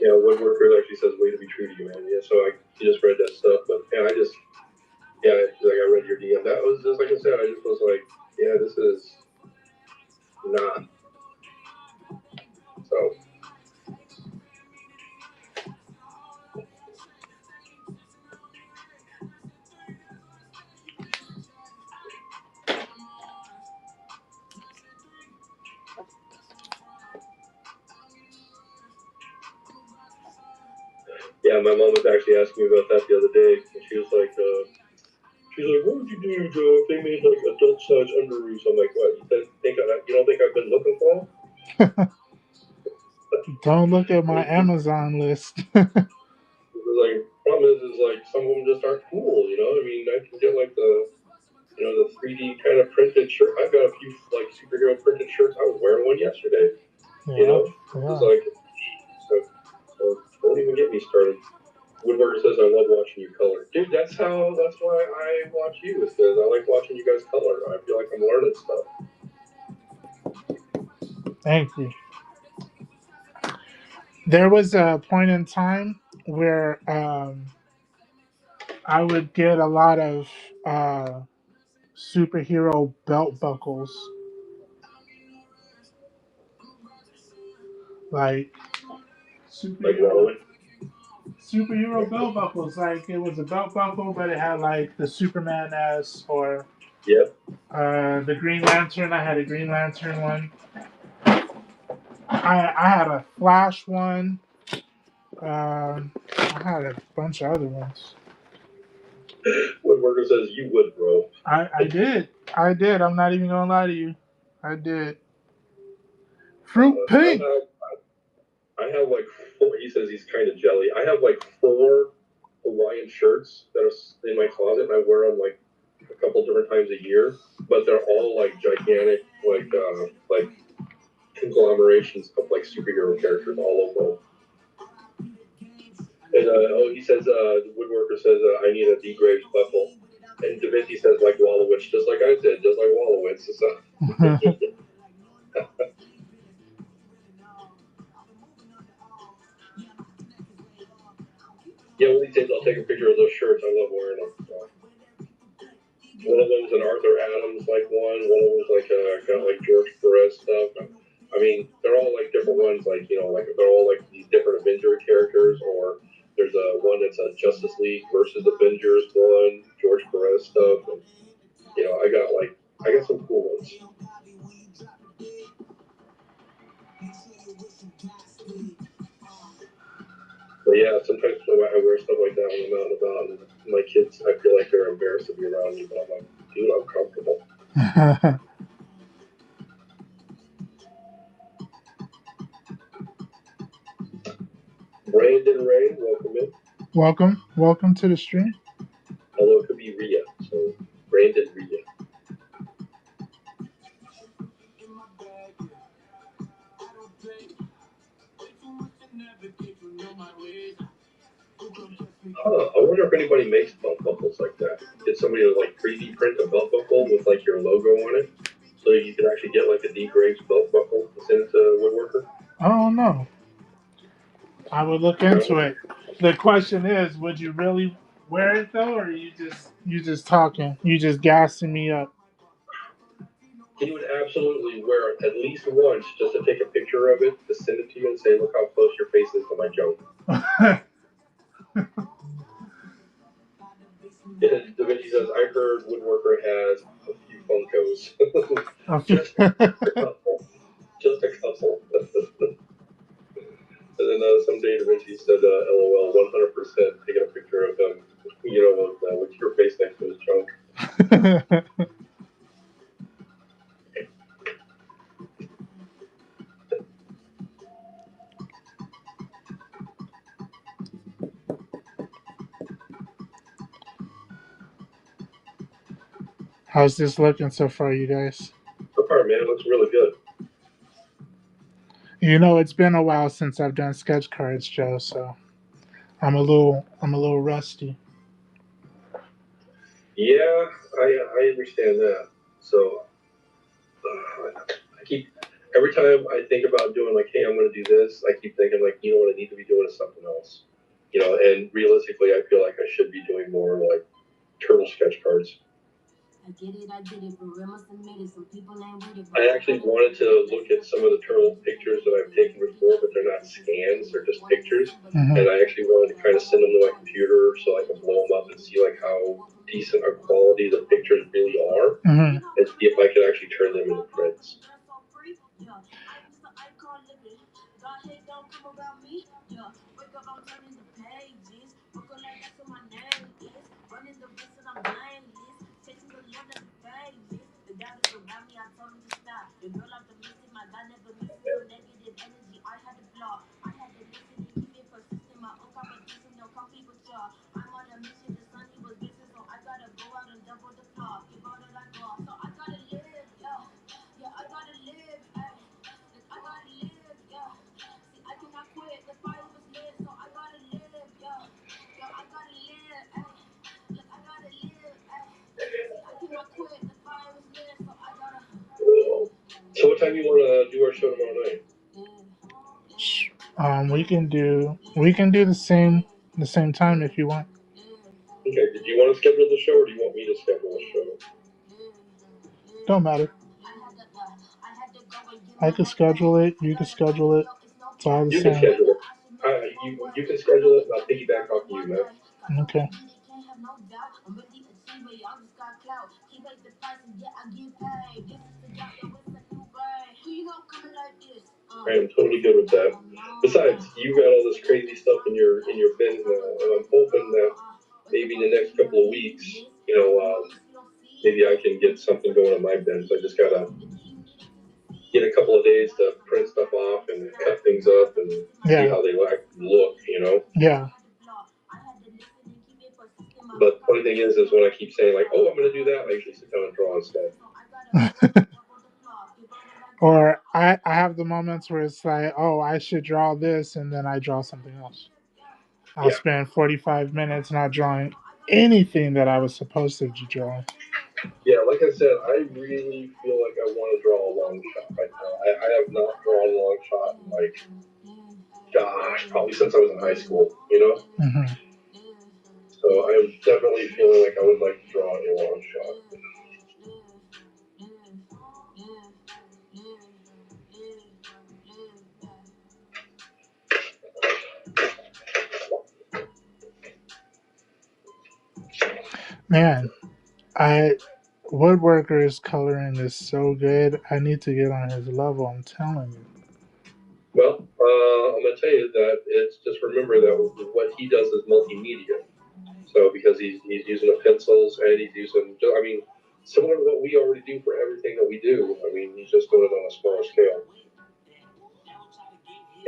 yeah, Woodworker actually says way to be true to you, man. Yeah, so he just read that stuff, but yeah, like I read your DM. That was just like I said. I just was like, yeah, this is not so. Yeah, my mom was actually asking me about that the other day, and she was like, what would you do, Joe, if they made like adult size underoos? I'm like, what? You don't think I've been looking for them? Don't look at my Amazon list. Like, problem is like some of them just aren't cool. I mean, I can get like the 3D kind of printed shirt. I've got a few like superhero printed shirts. I was wearing one yesterday. Yeah. It's like, so don't even get me started. Woodworker says, I love watching you color. Dude, that's why I watch you, is because I like watching you guys color. I feel like I'm learning stuff. Thank you. There was a point in time where I would get a lot of superhero belt buckles. Like Like superhero Wallowing. superhero belt buckles. Like it was a belt buckle, but it had like the Superman S or Yep. the Green Lantern. I had a Green Lantern one. I had a Flash one. I had a bunch of other ones. Woodworker says, you would, bro. I did. I did. I'm not even gonna lie to you. I did. Fruit pink. I have like four. He says he's kind of jelly. I have like 4 Hawaiian shirts that are in my closet, and I wear them like a couple different times a year. But they're all like gigantic, like conglomerations of like superhero characters all over them. And he says, the woodworker says, I need a D Graves buckle. And Da Vinci says, like Wallowitz, just like I said, just like Wallowitz. So. Yeah, one of these days I'll take a picture of those shirts. I love wearing them. So. One of them's an Arthur Adams like one. One of them's like got like George Perez stuff. I mean, they're all like different ones. Like like they're all like these different Avenger characters. Or there's one that's a Justice League versus Avengers one. George Perez stuff. And, I got some cool ones. But yeah, sometimes I wear stuff like that when I'm out and about, and my kids, I feel like they're embarrassed to be around me, but I'm like, dude, I'm comfortable. Brandon Ray, welcome in. Welcome to the stream. Although it could be Rhea, so Brandon Rhea. I wonder if anybody makes belt buckles like that. Did somebody like 3D print a belt buckle with like your logo on it, so you can actually get like a D Graves belt buckle to send to Woodworker? I don't know. I would look into it. The question is, would you really wear it though, or you just talking? You just gassing me up? He would absolutely wear it at least once just to take a picture of it, to send it to you and say, look how close your face is to my junk. Da Vinci says, I heard Woodworker has a few Funkos. Just a couple. Just a couple. And then someday Da Vinci said, LOL, 100% taking a picture of him, with your face next to his junk. How's this looking so far, you guys? So far, man, it looks really good. It's been a while since I've done sketch cards, Joe, so I'm a little rusty. Yeah, I understand that. So I keep every time I think about doing like, hey, I'm going to do this. I keep thinking like, you know what I need to be doing is something else. And realistically, I feel like I should be doing more like turtle sketch cards. I actually wanted to look at some of the turtle pictures that I've taken before, but they're not scans; they're just pictures. And I actually wanted to kind of send them to my computer so I can blow them up and see like how decent a quality the pictures really are, and see if I could actually turn them into prints. So what time you want to do our show tomorrow night? We can do the same time if you want. Okay. Did you want to schedule the show, or do you want me to schedule the show? Don't matter. I could schedule it. You could schedule it. It's all the You can same. schedule it. You can schedule it, and I'll piggyback off of you, man. Okay. I am totally good with that. Besides, you got all this crazy stuff in your bin now, and I'm hoping that maybe in the next couple of weeks, maybe I can get something going on my bins. I just gotta get a couple of days to print stuff off and cut things up and see Yeah. how they look. Yeah. But the funny thing is when I keep saying like, oh, I'm gonna do that, I usually sit down and draw instead. Or I have the moments where it's like, oh, I should draw this, and then I draw something else. I'll Yeah, spend 45 minutes not drawing anything that I was supposed to draw. yeah. Like I said, I really feel like I want to draw a long shot right now. I have not drawn a long shot in like, gosh, probably since I was in high school. Hmm. So I'm definitely feeling like I would like to draw a long shot. Man, I Woodworker's coloring is so good. I need to get on his level. I'm telling you. Well, I'm gonna tell you that it's just remember that what he does is multimedia. So because he's using the pencils and he's using, I mean, similar to what we already do for everything that we do. I mean, he's just doing it on a smaller scale.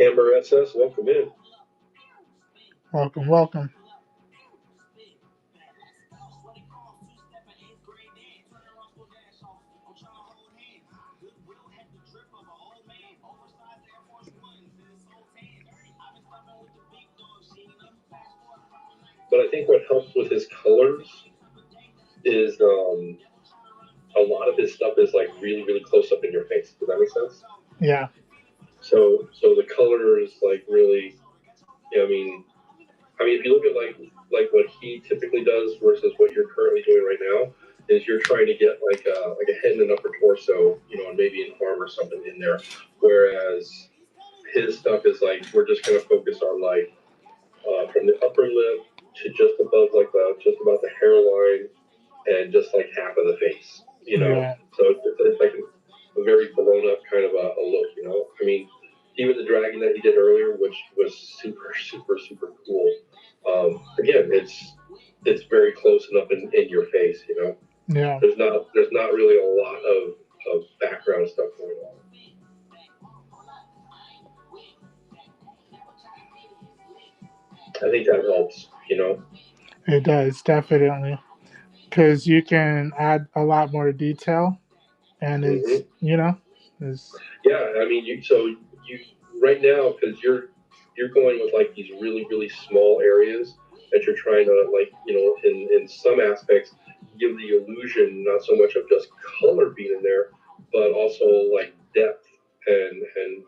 Amber SS, welcome in. Welcome, welcome. But I think what helps with his colors is a lot of his stuff is like really, really close up in your face. Does that make sense? Yeah, So the colors like really, yeah, I mean, if you look at like what he typically does versus what you're currently doing right now, is you're trying to get like a head and an upper torso, and maybe an arm or something in there. Whereas his stuff is like we're just gonna focus on like from the upper lip to just above like the just about the hairline and just like half of the face. yeah, So it's like a very blown up kind of a look. I mean, even the dragon that he did earlier, which was super, super, super cool. Again, it's very close enough in your face. yeah. There's not really a lot of background stuff going on. I think that helps. It does definitely. because you can add a lot more detail, and Hmm. it's you know, it's Yeah, I mean, you right now because you're going with like these really really small areas that you're trying to like in some aspects give the illusion not so much of just color being in there, but also like depth and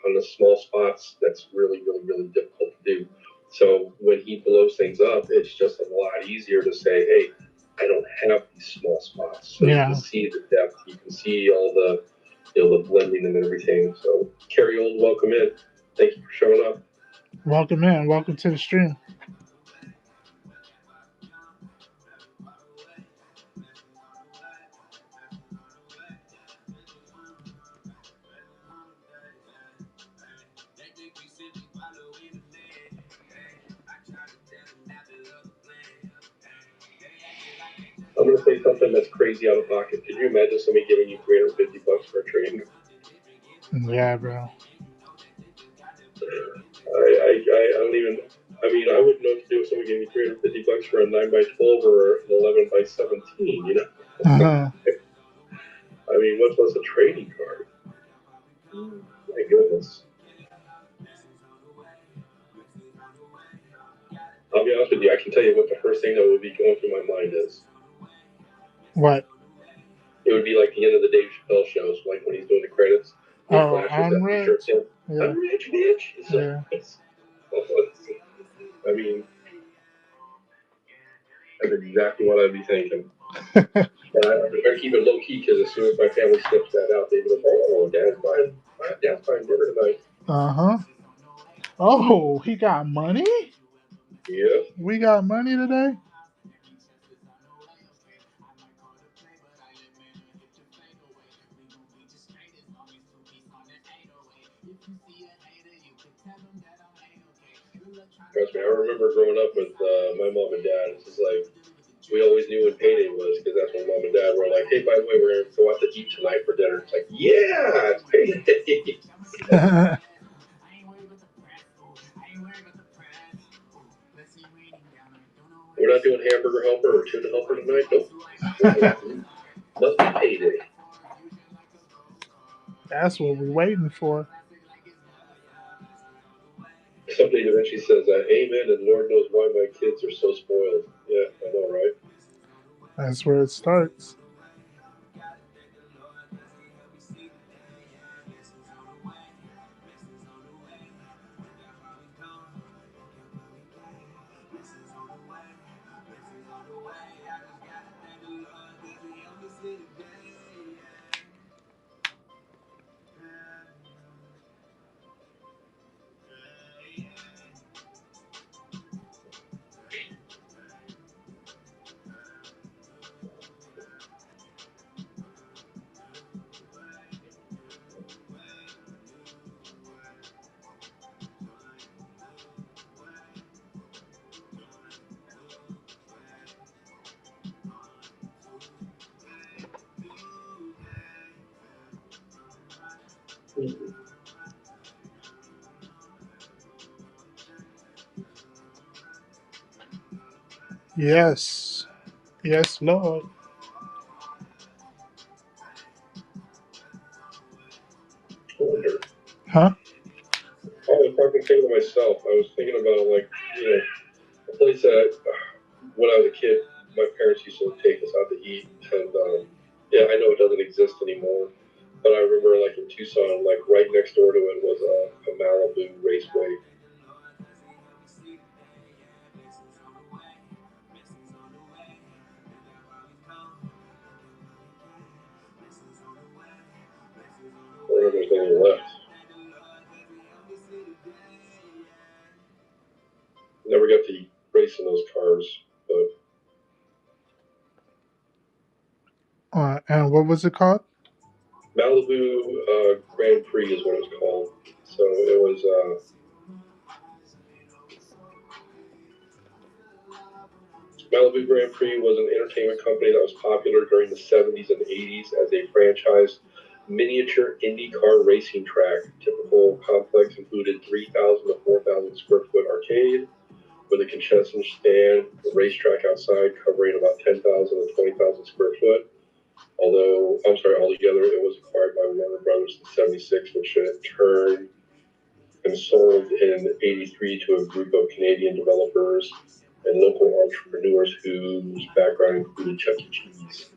on the small spots that's really really really difficult to do. So when he blows things up, it's just a lot easier to say, hey, I don't have these small spots, so you can yeah. see the depth, you can see all the the blending and everything. So, Carrie Old, welcome in. Thank you for showing up. Welcome in, welcome to the stream. I'm going to say something that's crazy out of pocket. Could you imagine somebody giving you $350 for a training? Yeah, bro. I don't even. I mean, I wouldn't know what to do if somebody gave me $350 for a 9 by 12 or an 11 by 17. Uh-huh. I mean, much less a trading card. My goodness. I'll be honest with you. I can tell you what the first thing that would be going through my mind is. What? It would be like the end of the Dave Chappelle shows, like when he's doing the credits. He Oh, flashes I'm that T-shirt rich. in. Yeah, I'm rich, bitch. yeah. I mean, that's exactly what I'd be thinking. And I keep it low key because as soon as my family snips that out, they be like, "Oh, Dad's buying dinner tonight." Uh-huh. Oh, he got money? Yeah. We got money today? Trust me, I remember growing up with my mom and dad. It's just like we always knew when payday was because that's when mom and dad were like, "Hey, by the way, we're gonna go out to eat tonight for dinner." It's like, yeah, it's payday. We're not doing hamburger helper or tuna helper tonight. Nope. Must be payday. That's what we're waiting for. Somebody eventually says, "Amen," and Lord knows why my kids are so spoiled. Yeah, I know, right? That's where it starts. Yes. Yes, Lord. I wonder. Huh? I was talking thinking to myself. I was thinking about like a place that when I was a kid, my parents used to take us out to eat, and yeah, I know it doesn't exist anymore, but I remember like in Tucson, like right next door to it was a Malibu Raceway. I don't know if there's any left. Never got to race in those cars, but And what was it called? Malibu Grand Prix is what it was called. So it was. Malibu Grand Prix was an entertainment company that was popular during the 70s and 80s as a franchised miniature Indy car racing track. Typical complex included 3,000 to 4,000 square foot arcade, with a concession stand, a racetrack outside covering about 10,000 to 20,000 square foot. Although, I'm sorry, altogether it was acquired by Warner Brothers in '76, which in turn and sold in '83 to a group of Canadian developers and local entrepreneurs whose background included Chuck E. Cheese.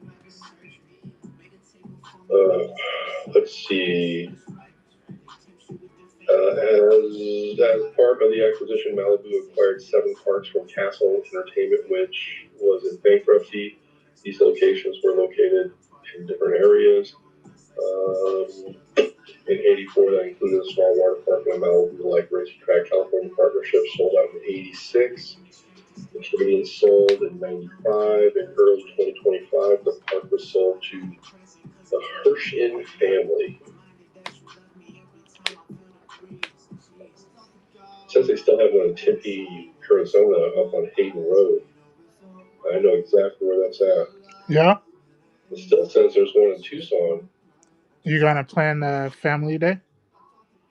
Let's see. As part of the acquisition, Malibu acquired 7 parks from Castle Entertainment, which was in bankruptcy. These locations were located in different areas. In '84, that included a small water park in Malibu Lake Racetrack. California Partnership sold out in '86. The Canadians sold in '95. In early 2025, the park was sold to the Hershin family. It says they still have one in Tempe, Arizona, up on Hayden Road. I know exactly where that's at. Yeah. It still says there's one in Tucson. You gonna plan a family day?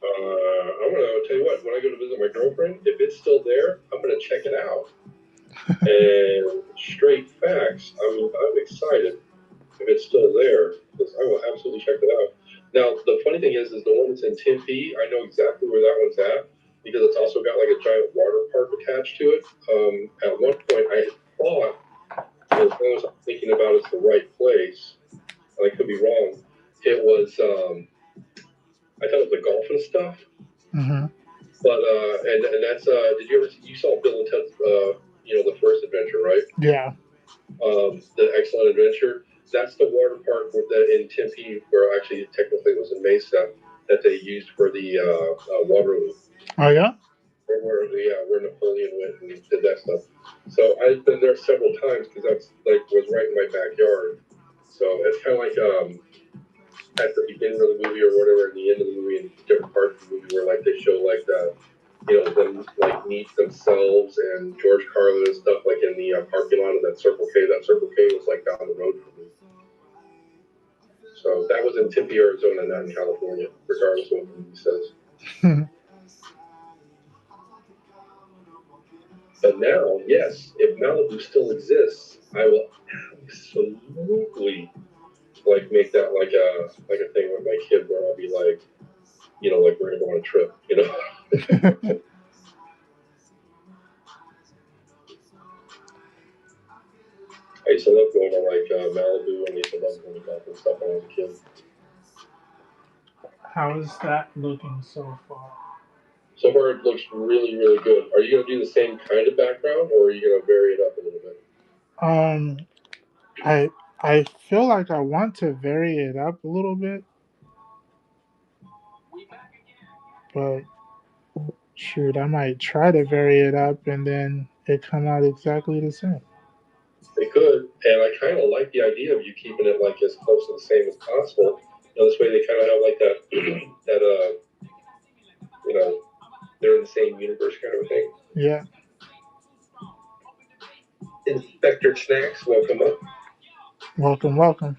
I'm gonna tell you what. When I go to visit my girlfriend, if it's still there, I'm gonna check it out. And straight facts, I'm excited if it's still there because I will absolutely check it out. Now the funny thing is the one that's in Tempe. I know exactly where that one's at because it's also got like a giant water park attached to it. At one point, I thought, as long as I'm thinking about it's the right place, and I could be wrong. It was I thought it was the golf and stuff. Mm-hmm. But and that's did you saw Bill and Ted's the first adventure, right? Yeah. The Excellent Adventure. That's the water park in Tempe, where actually technically it was in Mesa that they used for the Waterloo. Oh yeah. Where Napoleon went and did that stuff. So I've been there several times because that's was right in my backyard. So it's kind of like at the beginning of the movie or whatever, at the end of the movie, in different parts of the movie where they show them meet themselves and George Carlin and stuff in the parking lot of that Circle K. That Circle K was down the road from me. So that was in Tempe, Arizona, not in California, regardless of what the movie says. But now, yes, if Malibu still exists, I will absolutely make that like a thing with my kid where I'll be we're gonna go on a trip, I used to love going to Malibu, and I used to love going to golf and stuff when I was a kid. How is that looking so far? So far, it looks really, really good. Are you going to do the same kind of background, or are you going to vary it up a little bit? I feel like I want to vary it up a little bit, but shoot, I might try to vary it up and then it come out exactly the same. They could, and I kind of like the idea of you keeping it as close to the same as possible. This way they kind of have that they're in the same universe kind of a thing. Yeah. Inspector Snacks, welcome up. Welcome, welcome.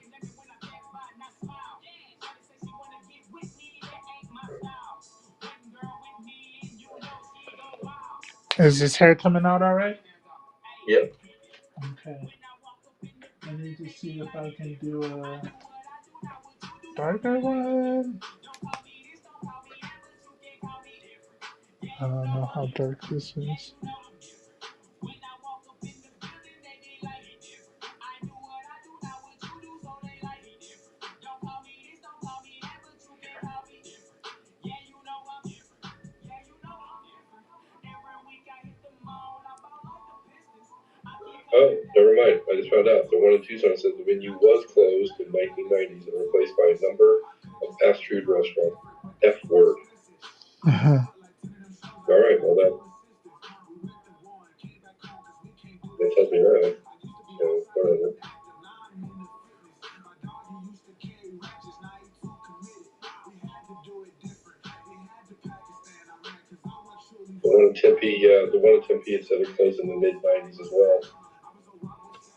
Is his hair coming out all right? Yep. Okay. I need to see if I can do a darker one. I don't know how dark this is. Oh, never mind. I just found out. The one in Tucson says the venue was closed in 1990s and replaced by a number of fast food restaurants. F word. All right, well that tells me that. So whatever. The one in Tempe, it said it closed in the mid '90s as well.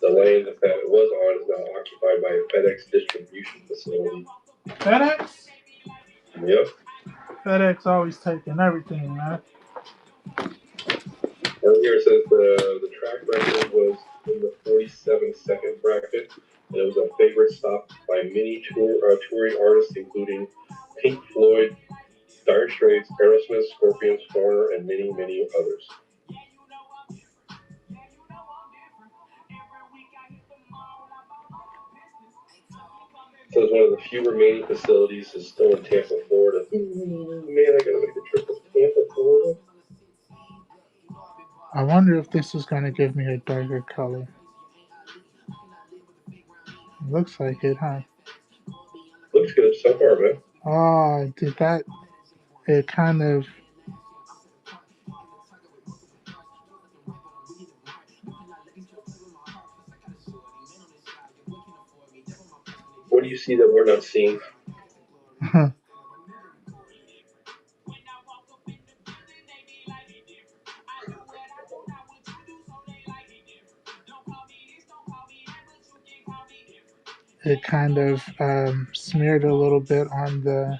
The land that it was on is now occupied by a FedEx distribution facility. FedEx? Yep. FedEx always taking everything, man. Here it says the track record was in the 47-second bracket, and it was a favorite stop by many touring artists, including Pink Floyd, Dire Straits, Aerosmith, Scorpions, Foreigner, and many, many others. So it's one of the few remaining facilities is still in Tampa, Florida. Ooh, man, I gotta make the trip to Tampa, Florida. I wonder if this is going to give me a darker color. Looks like it, huh? Looks good so far, man. Oh, did that? It kind of. What do you see that we're not seeing? It kind of smeared a little bit on the.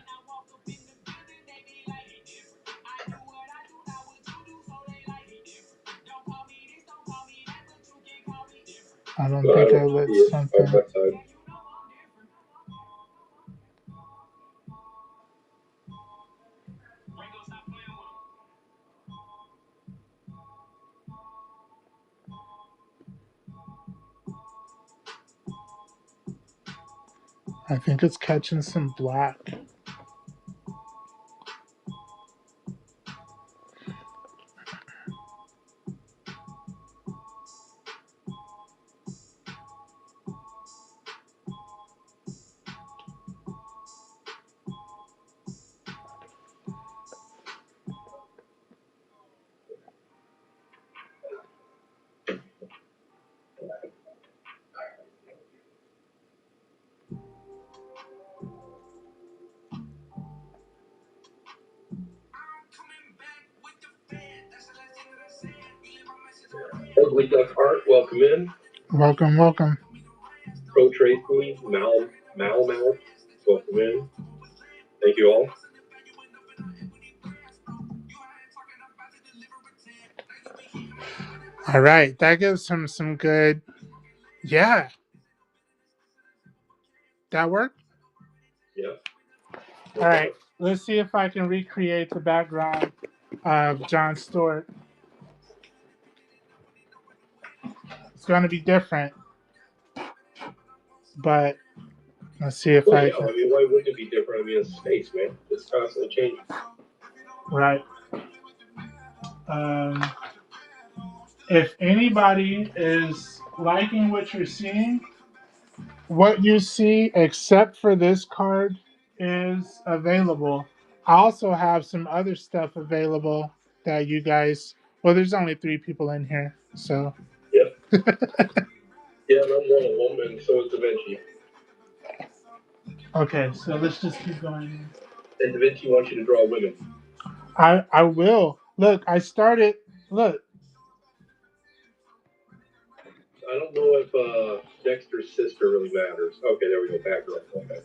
I don't I think I don't lit see it on something. my side. I think it's catching some black. Ugly Duck Art, welcome in. Welcome, welcome. Pro Tracy, Mal, welcome in. Thank you all. All right, that gives him some good. Yeah, that worked. Yeah. All right, let's see if I can recreate the background of John Stewart. It's going to be different, but let's see if Well, I yeah. can. I mean, why wouldn't it be different? I mean, it's space, man. It's constantly changing. Right. Um, if anybody is liking what you're seeing, what you see, except for this card, is available. I also have some other stuff available that you guys. Well, there's only 3 people in here, so. Yep. Yeah, and I'm one of them, and so is Da Vinci. Okay, so let's just keep going. And Da Vinci wants you to draw women. I will. Look, I started. Look, I don't know if Dexter's sister really matters. Okay, there we go. Back girl. Okay.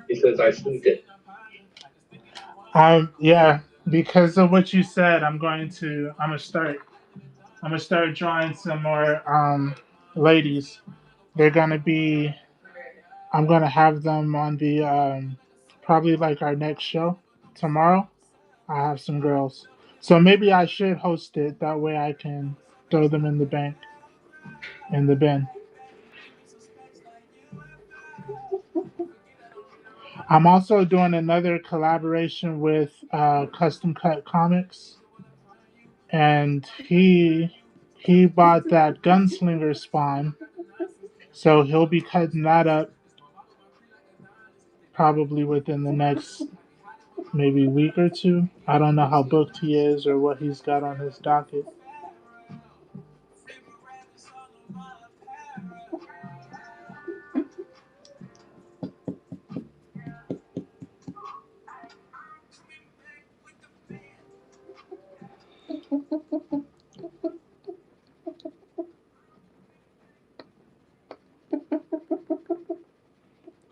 He says I sneaked it. yeah, because of what you said, I'm gonna start drawing some more ladies. They're gonna be. I'm gonna have them on the probably like our next show tomorrow. I have some girls, so maybe I should host it. That way I can throw them in the bank, in the bin. I'm also doing another collaboration with Custom Cut Comics, and he bought that Gunslinger spawn, so he'll be cutting that up probably within the next maybe week or two. I don't know how booked he is or what he's got on his docket.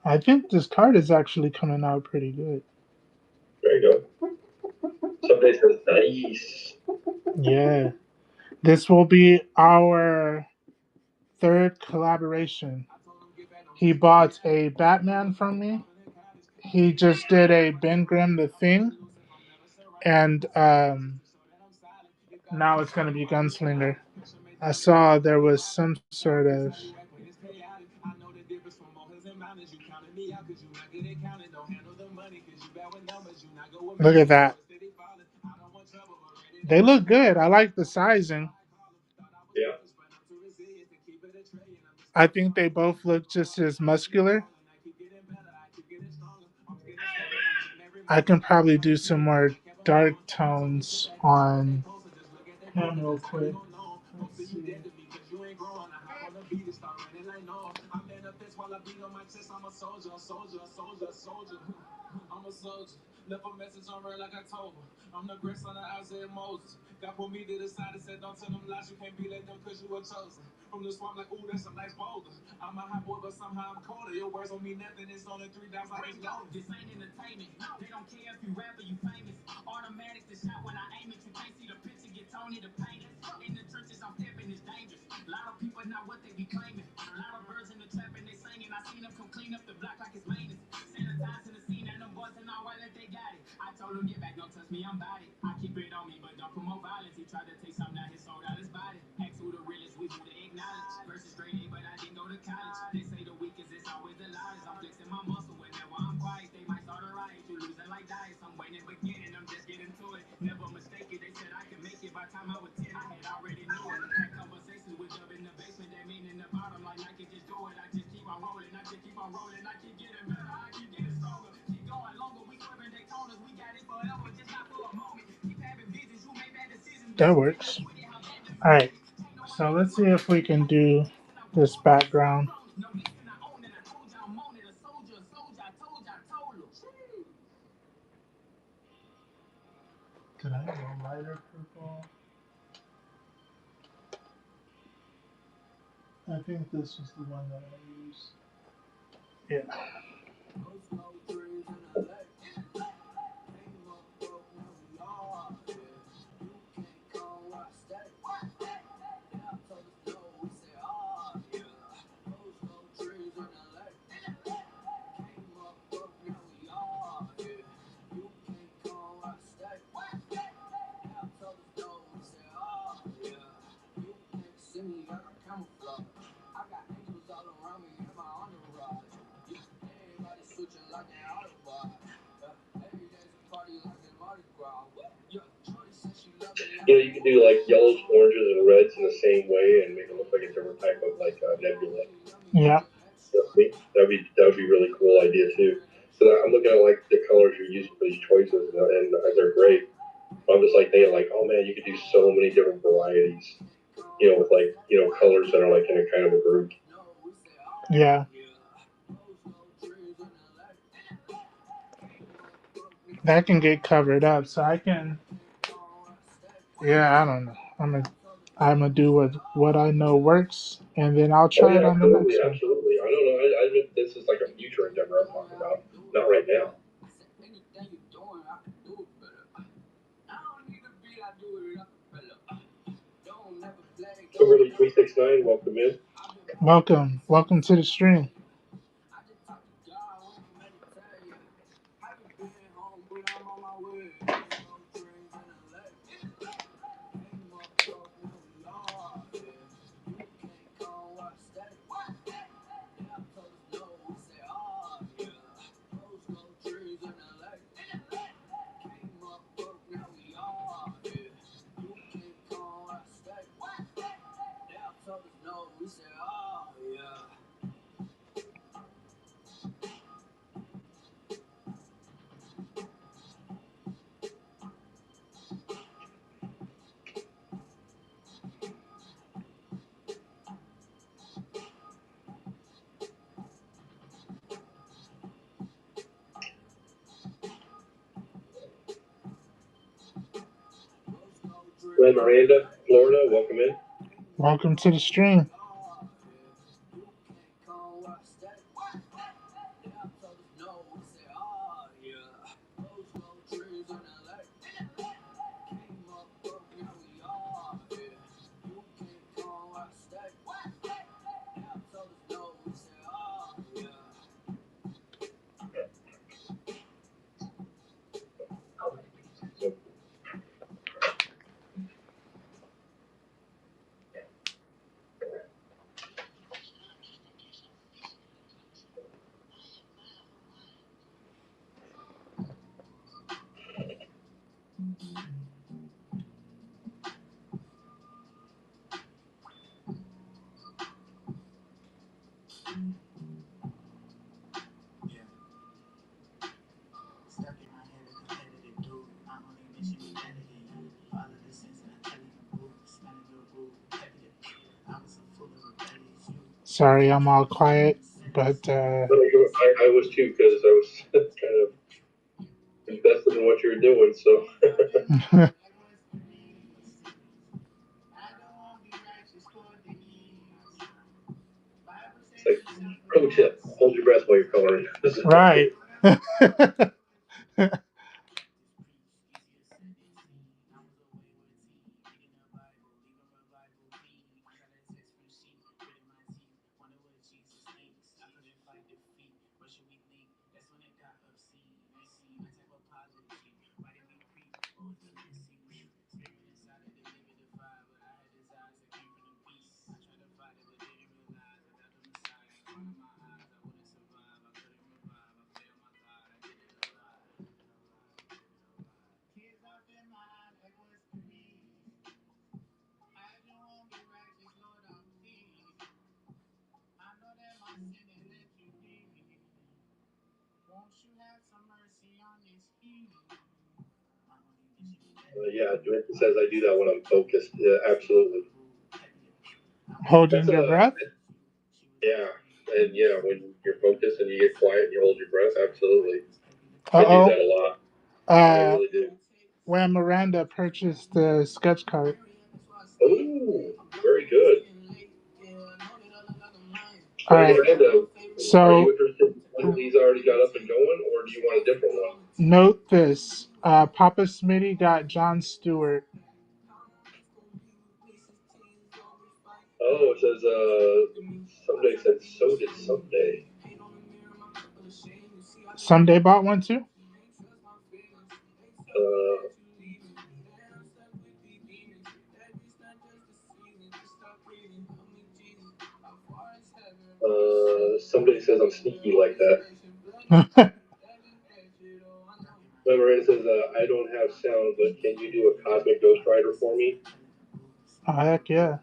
I think this card is actually coming out pretty good. There you go. Somebody says nice. Yeah. This will be our third collaboration. He bought a Batman from me. He just did a Ben Grimm the Thing, and now it's going to be Gunslinger. I saw there was some sort of. Look at that. They look good. I like the sizing. Yeah. I think they both look just as muscular. I can probably do some more dark tones on him real quick. Let's see. That works. All right. So let's see if we can do this background. Did I have a lighter purple? I think this was the one that I used. Yeah. You know, you can do like yellows, oranges, and reds in the same way and make it look like a different type of like nebula. Yeah. That would be really cool idea too. So I'm looking at like the colors you're using for these choices, and they're great. I'm just like thinking like, oh man, you could do so many different varieties. You know, with like colors that are like in a kind of a group. Yeah. That can get covered up, so I can. Yeah, I don't know. I'm gonna do what I know works, and then I'll Oh try it yeah, on the absolutely, next one. absolutely. I don't know. This is like a future endeavor I'm talking about, not right now. Overly 369, welcome in. Welcome to the stream. Glenn Miranda, Florida, welcome in. Welcome to the stream. Sorry, I'm all quiet, but No, I was too because I was kind of invested in what you were doing. So it's like pro tip: hold your breath while you're coloring. right. Yeah, Director says I do that when I'm focused. Yeah, absolutely. Holding That's your a breath. yeah, and yeah, when you're focused and you get quiet and you hold your breath, absolutely. Uh I do oh. that a lot. I Uh, really do. when Miranda purchased the sketch card. Oh, very good. All Hey, right. Miranda, are you So interested in one of these already got up and going, or do you want a different one? note this. Papa Smitty got John Stewart. Oh, it says someday said so did someday. Sunday bought one too. Uh, somebody says I'm sneaky like that. Miranda says I don't have sound, but can you do a cosmic Ghost Rider for me? Oh heck yeah.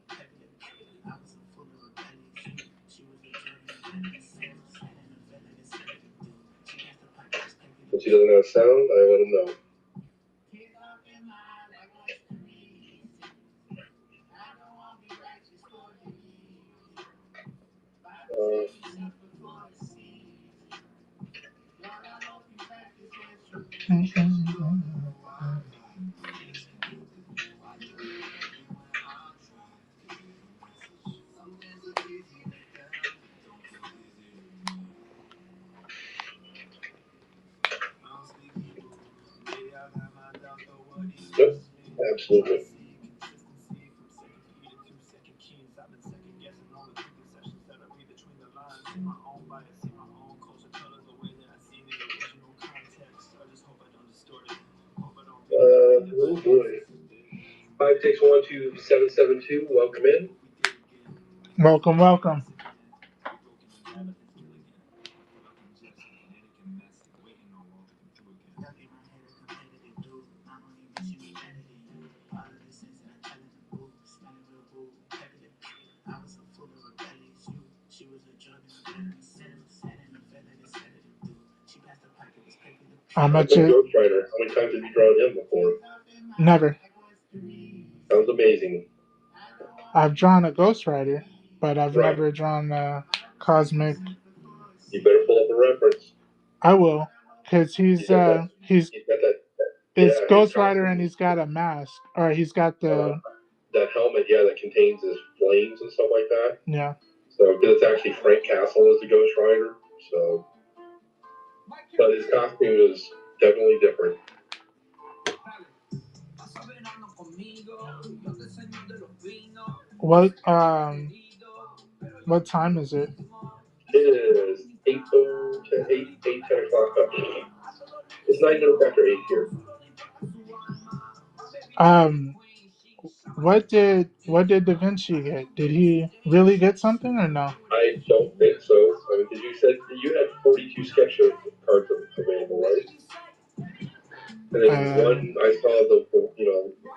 Since he doesn't have sound, I let him know. Yep, absolutely. Oh boy. 5612772. Welcome in. Welcome, welcome. How much Cosmic it? Ghost Rider. How many times have you drawn him before? Never. Sounds amazing. I've drawn a Ghost Rider, but I've Right. never drawn a Cosmic. You better pull up a reference. I will, cause He's got that. he's He's got that. it's Yeah, his Ghost Rider and costume. he's got a mask, or he's got the That helmet. Yeah, that contains his flames and stuff like that. yeah. So, because it's actually Frank Castle as the Ghost Rider. So, but his costume is definitely different. What time is it? It is 10 o'clock. It's 9 minutes after 8 here. Um, what did Da Vinci get? Did he really get something or no? I don't think so. I mean, because you said you had 42 sketchbook cards available, right? And then Um, one, I saw the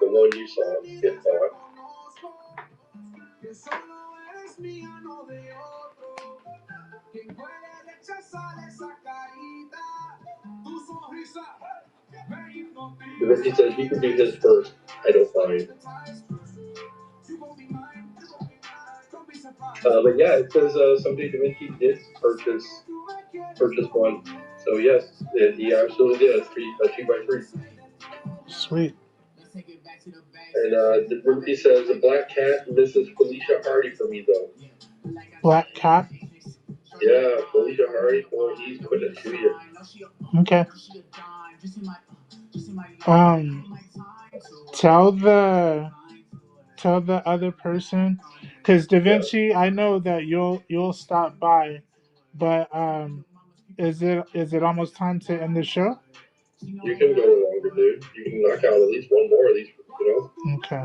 one you saw get bought. The rest he says he can do his first. I don't mind. But yeah, it says someday Da Vinci did purchase one. So yes, he absolutely did a two by three. Sweet. And he says the black cat misses Felicia Hardy for me though. Black cat. Yeah, Felicia Hardy, boy, he's putting it to you. Okay. Um, tell the tell the other person, because Da Yeah, Vinci, I know that you'll stop by, but is it almost time to end the show? you can go longer, dude. You can knock out at least one more of these, you know. Okay.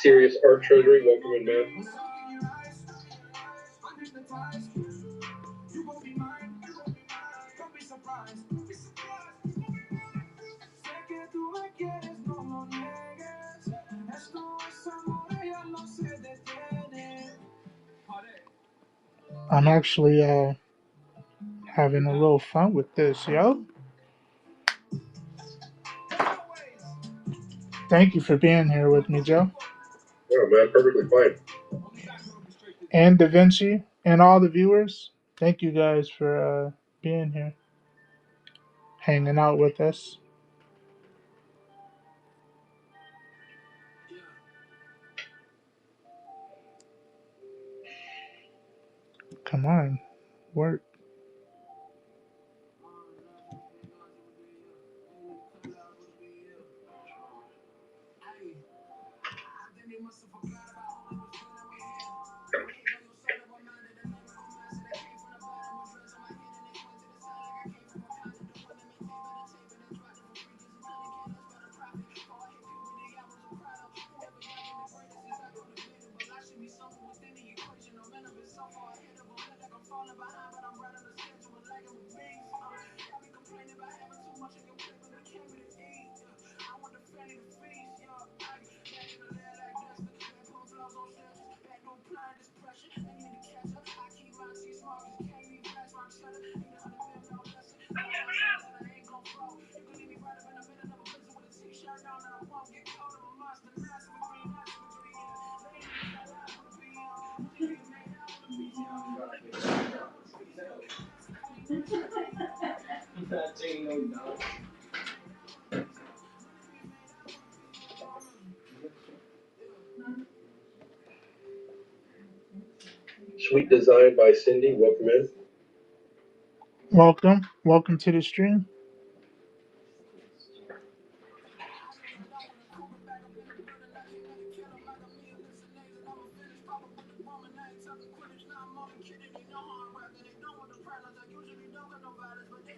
Serious art treasury, welcome in, man. I'm actually having a little fun with this, yo. Thank you for being here with me, Joe. Oh man, perfectly fine. And Da Vinci and all the viewers. Thank you guys for being here, hanging out with us. Come on, work. Sweet design by Cindy, welcome in. Welcome to the stream.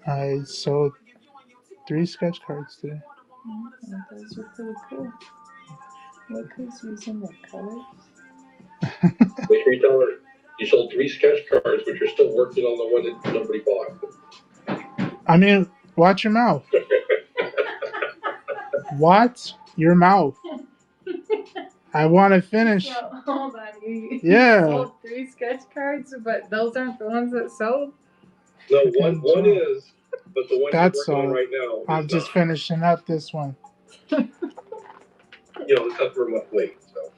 I sold 3 sketch cards today. Those are pretty cool. Look who's using the colors. Wait, retailer, you sold three sketch cards, but you're still working on the one that nobody bought. I mean, watch your mouth. Watch your mouth. I want to finish. So, hold on, you Yeah. sold 3 sketch cards, but those aren't the ones that sold? No, Freaking one Joe. is, but the one That's you're working on all. right now I'm is just not. finishing up this one. You know, the customer must wait. So.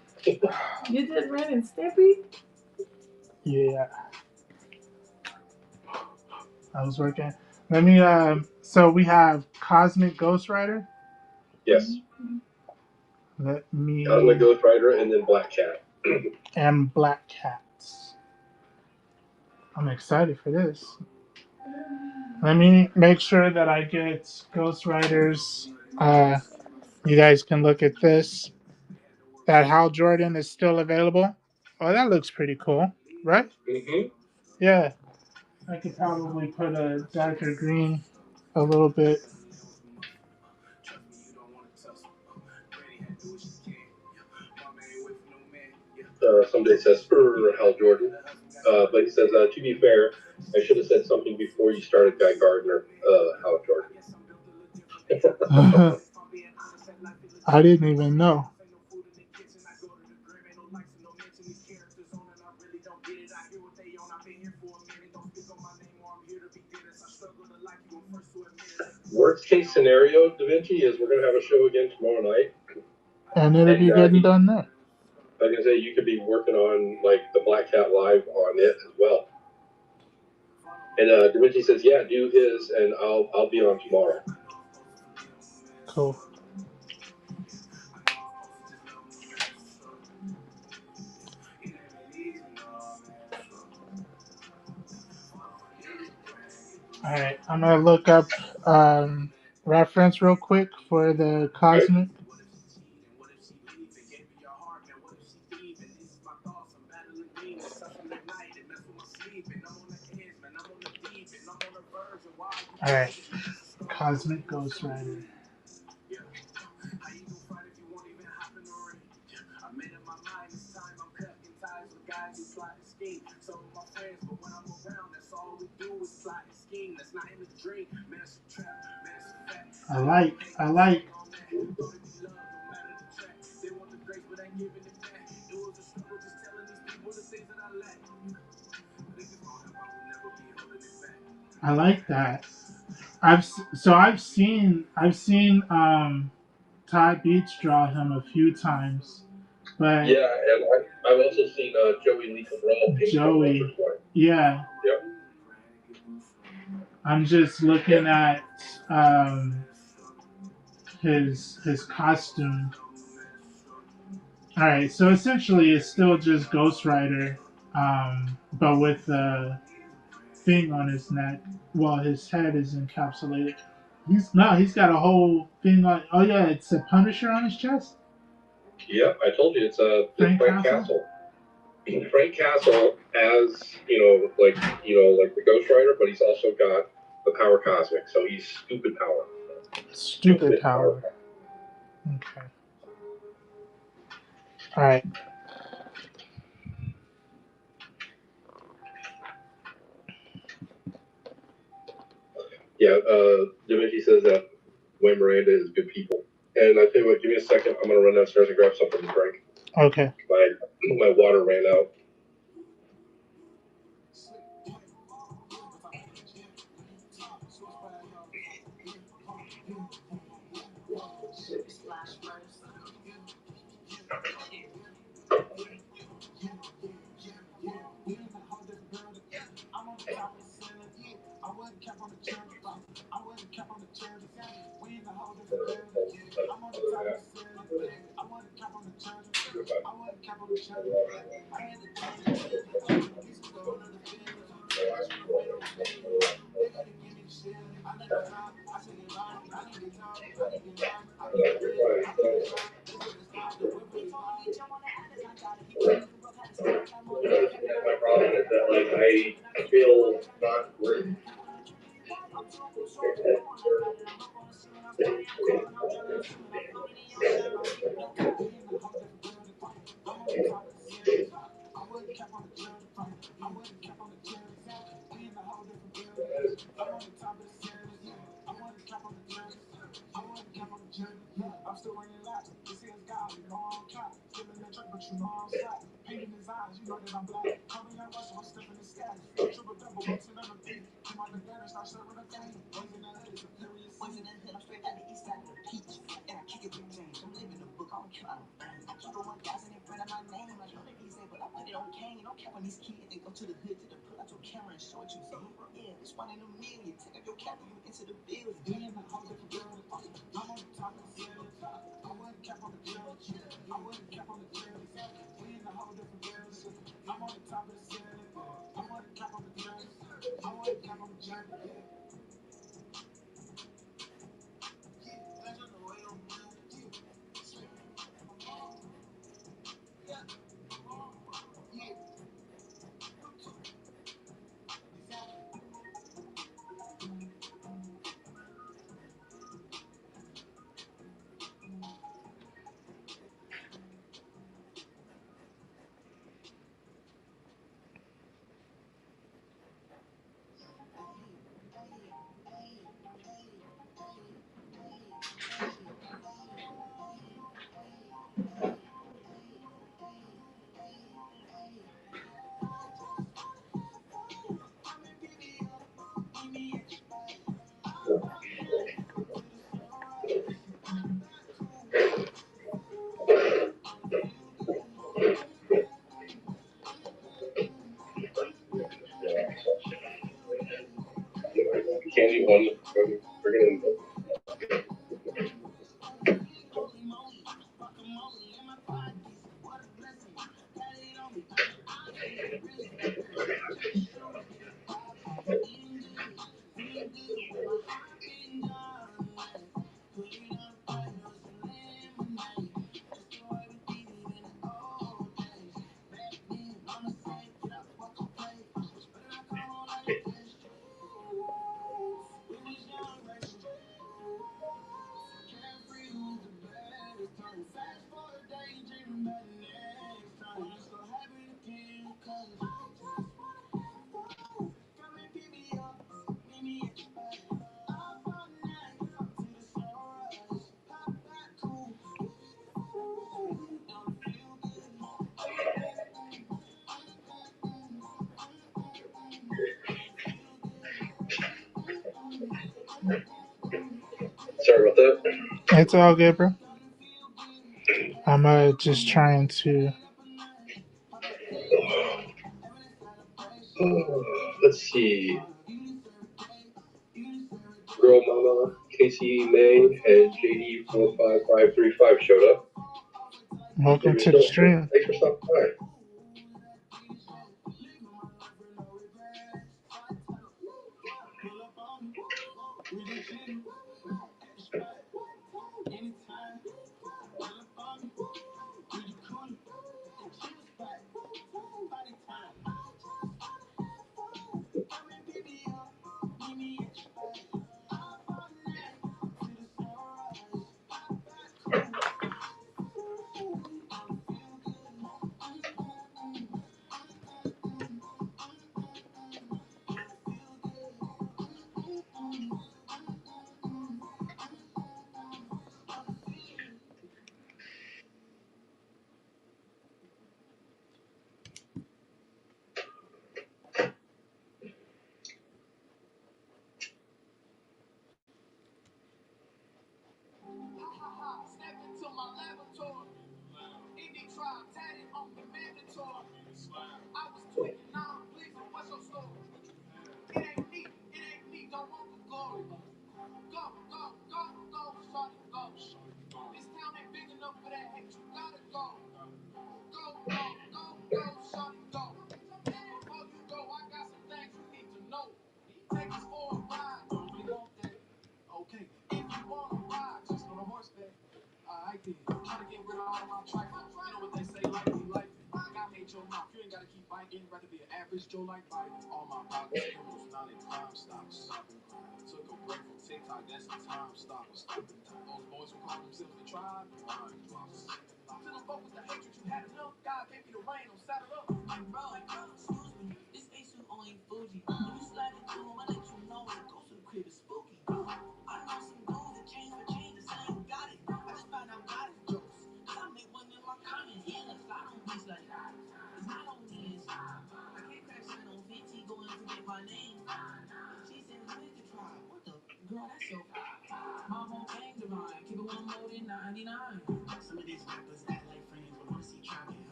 You did Ren and Stimpy? Yeah. I was working. Let me. So we have Cosmic Ghost Rider. Yes, Let me. Cosmic Ghost Rider and then Black Cat. And Black Cats. I'm excited for this. Let me make sure that I get Ghost Riders. You guys can look at this. That Hal Jordan is still available. Oh, that looks pretty cool, right? Mm-hmm. Yeah. I could probably put a darker green a little bit. Somebody says, Hal Jordan. But he says, to be fair, I should have said something before you started Guy Gardner, Hal Jordan. I didn't even know. Worst case scenario, Da Vinci, is we're gonna have a show again tomorrow night, And it'll and be getting he, done there. I was gonna say you could be working on like the Black Cat Live on it as well. And Da Vinci says, "Yeah, do his, and I'll be on tomorrow." Cool. All right, I'm gonna look up reference real quick for the Okay. cosmic. All right, cosmic Ghost Rider. I like. I like that. I've seen Todd Beach draw him a few times, but Yeah, and I've also seen Joey Lee Cabral paint him once or Joey, twice. yeah, Yep. I'm just Yeah. looking at his costume. All right, so essentially it's still just Ghost Rider, but with a thing on his neck. Well, his head is encapsulated. He's got a whole thing on. Oh yeah, it's a Punisher on his chest. Yep. I told you it's Frank Frank Castle. Castle. Frank Castle as like the Ghost Rider, but he's also got the power cosmic, so he's stupid power. Stupid power. Okay. All right. Yeah, Da Vinci says that Wayne Miranda is good people. And I tell you what, give me a second. I'm gonna run downstairs and grab something to drink. Okay. My water ran out. My problem is that like I feel not worth. one. We're gonna. Sorry about that. It's all good, bro. I'm just trying to. Let's see. Girl Mama, Casey May, and JD45535 showed up. Welcome to the stream. Thanks for stopping by.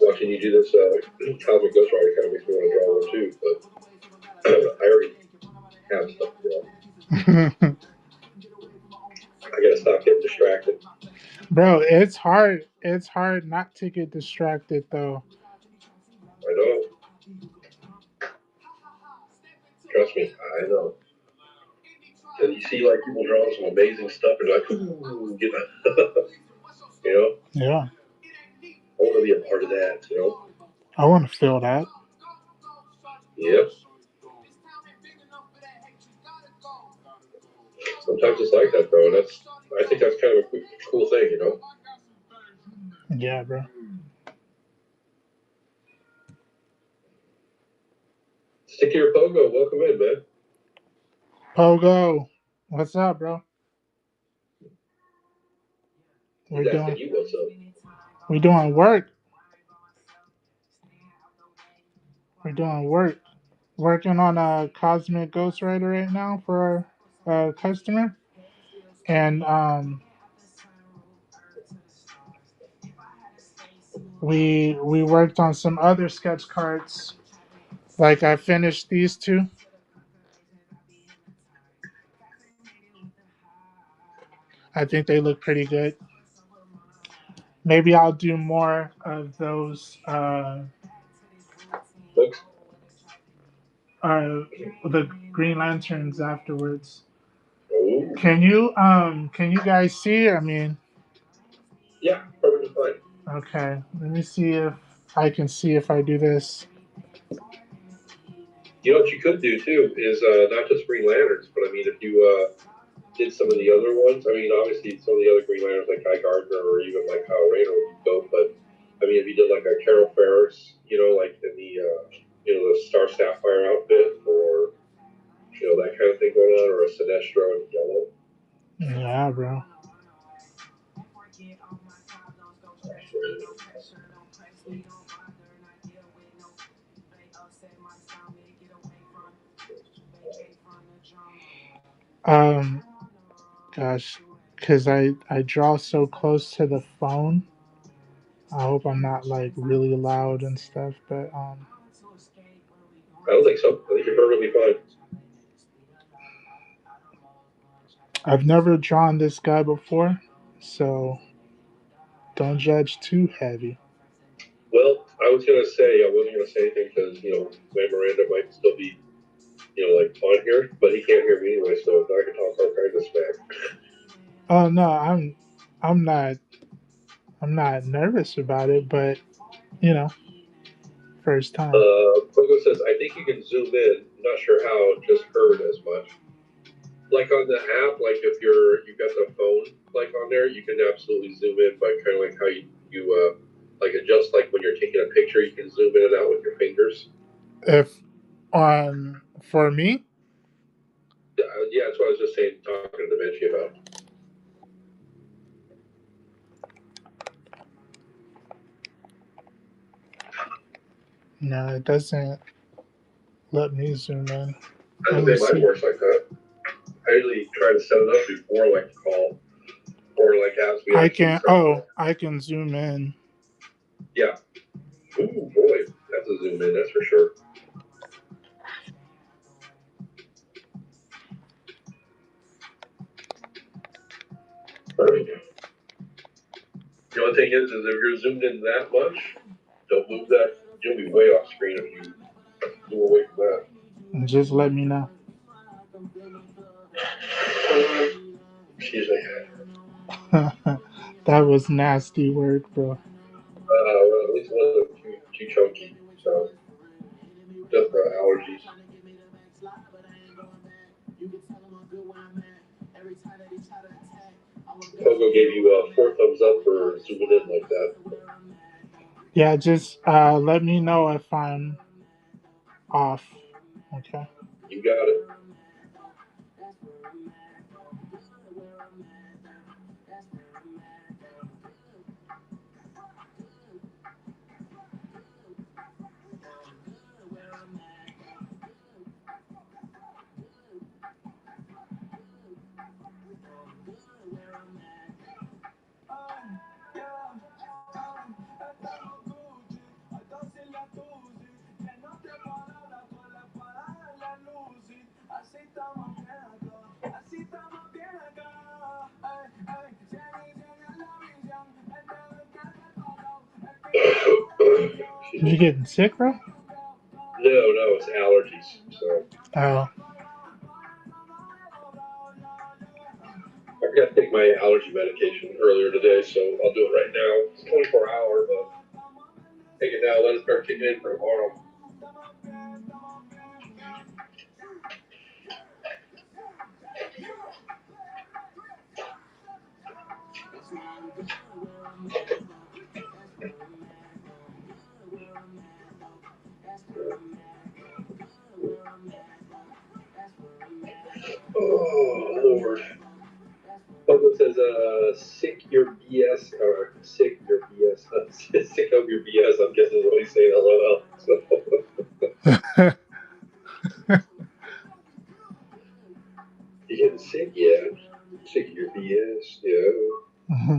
Watching you do this Cosmic Ghost Rider kind of makes me want to draw one too, but I already have stuff to draw. I gotta stop getting distracted. Bro, it's hard. It's hard not to get distracted though. I know. Trust me, I know. Because you see like people drawing some amazing stuff and you're like, ooh, get you know? Yeah, I want to be a part of that, you know? I want to feel that. Yep. Sometimes it's like that though, and I think that's kind of a cool thing, you know? Yeah, bro. Stick your pogo, welcome in, man. Pogo, what's up, bro? We're He's asking doing you what's up. we're doing work. We're doing work. Working on a cosmic ghostwriter right now for a customer, and we worked on some other sketch cards. Like I finished these two. I think they look pretty good. Maybe I'll do more of those Folks? uh the Green Lanterns afterwards. Oh, Can you guys see? I mean, yeah, perfectly fine. okay. Let me see if I can see if I do this. You know what you could do too is not just Green Lanterns, but I mean, if you did some of the other ones, I mean, obviously some of the other Green Lanterns like Guy Gardner or even like Kyle Rayner would be dope, but I mean, if you did like a Carol Ferris, you know, like in the, the Star Sapphire outfit or, that kind of thing going on, or a Sinestro in yellow. Yeah, bro. Um, gosh, because I draw so close to the phone. I hope I'm not like really loud and stuff, but I don't think so. I think you're perfectly fine. I've never drawn this guy before, so don't judge too heavy. Well, I was gonna say I wasn't gonna say anything because Ray Miranda might still be like on here, but he can't hear me anyway, so I can talk all kinds of smack. Oh no, I'm not I'm not nervous about it, but you know, first time. Pogo says I think you can zoom in. Not sure how. Just heard as much. Like on the app, like if you've got the phone like on there, you can absolutely zoom in by kind of like how you like adjust like when you're taking a picture, you can zoom in and out with your fingers. If on for me, Yeah, that's what I was just saying, talking to Da Vinci about. no, it doesn't let me zoom in. I Let don't me think mine see. works like that. I usually try to set it up before like the call or like as we actually start. I can zoom in. Yeah. Ooh boy, that's a zoom in, that's for sure. All right. The only thing is if you're zoomed in that much, don't move that. You'll be way off screen if you move away from that. Just let me know. Excuse me. That was nasty work, bro. Well, at least one of them too chunky, so just allergies. Pogo gave you 4 thumbs up for zooming in like that. Yeah, just let me know if I'm off. Okay. You got it. You getting sick, bro? No, it's allergies. So Oh, I forgot to take my allergy medication earlier today, so I'll do it right now. It's 24-hour, but take it now. Let it start kicking in for tomorrow. Oh Lord. Pablo says, sick your BS, or sick your BS, sick of your BS, I'm guessing is what he's saying, LOL. So, you getting sick? Yeah. Sick of your BS? Yeah.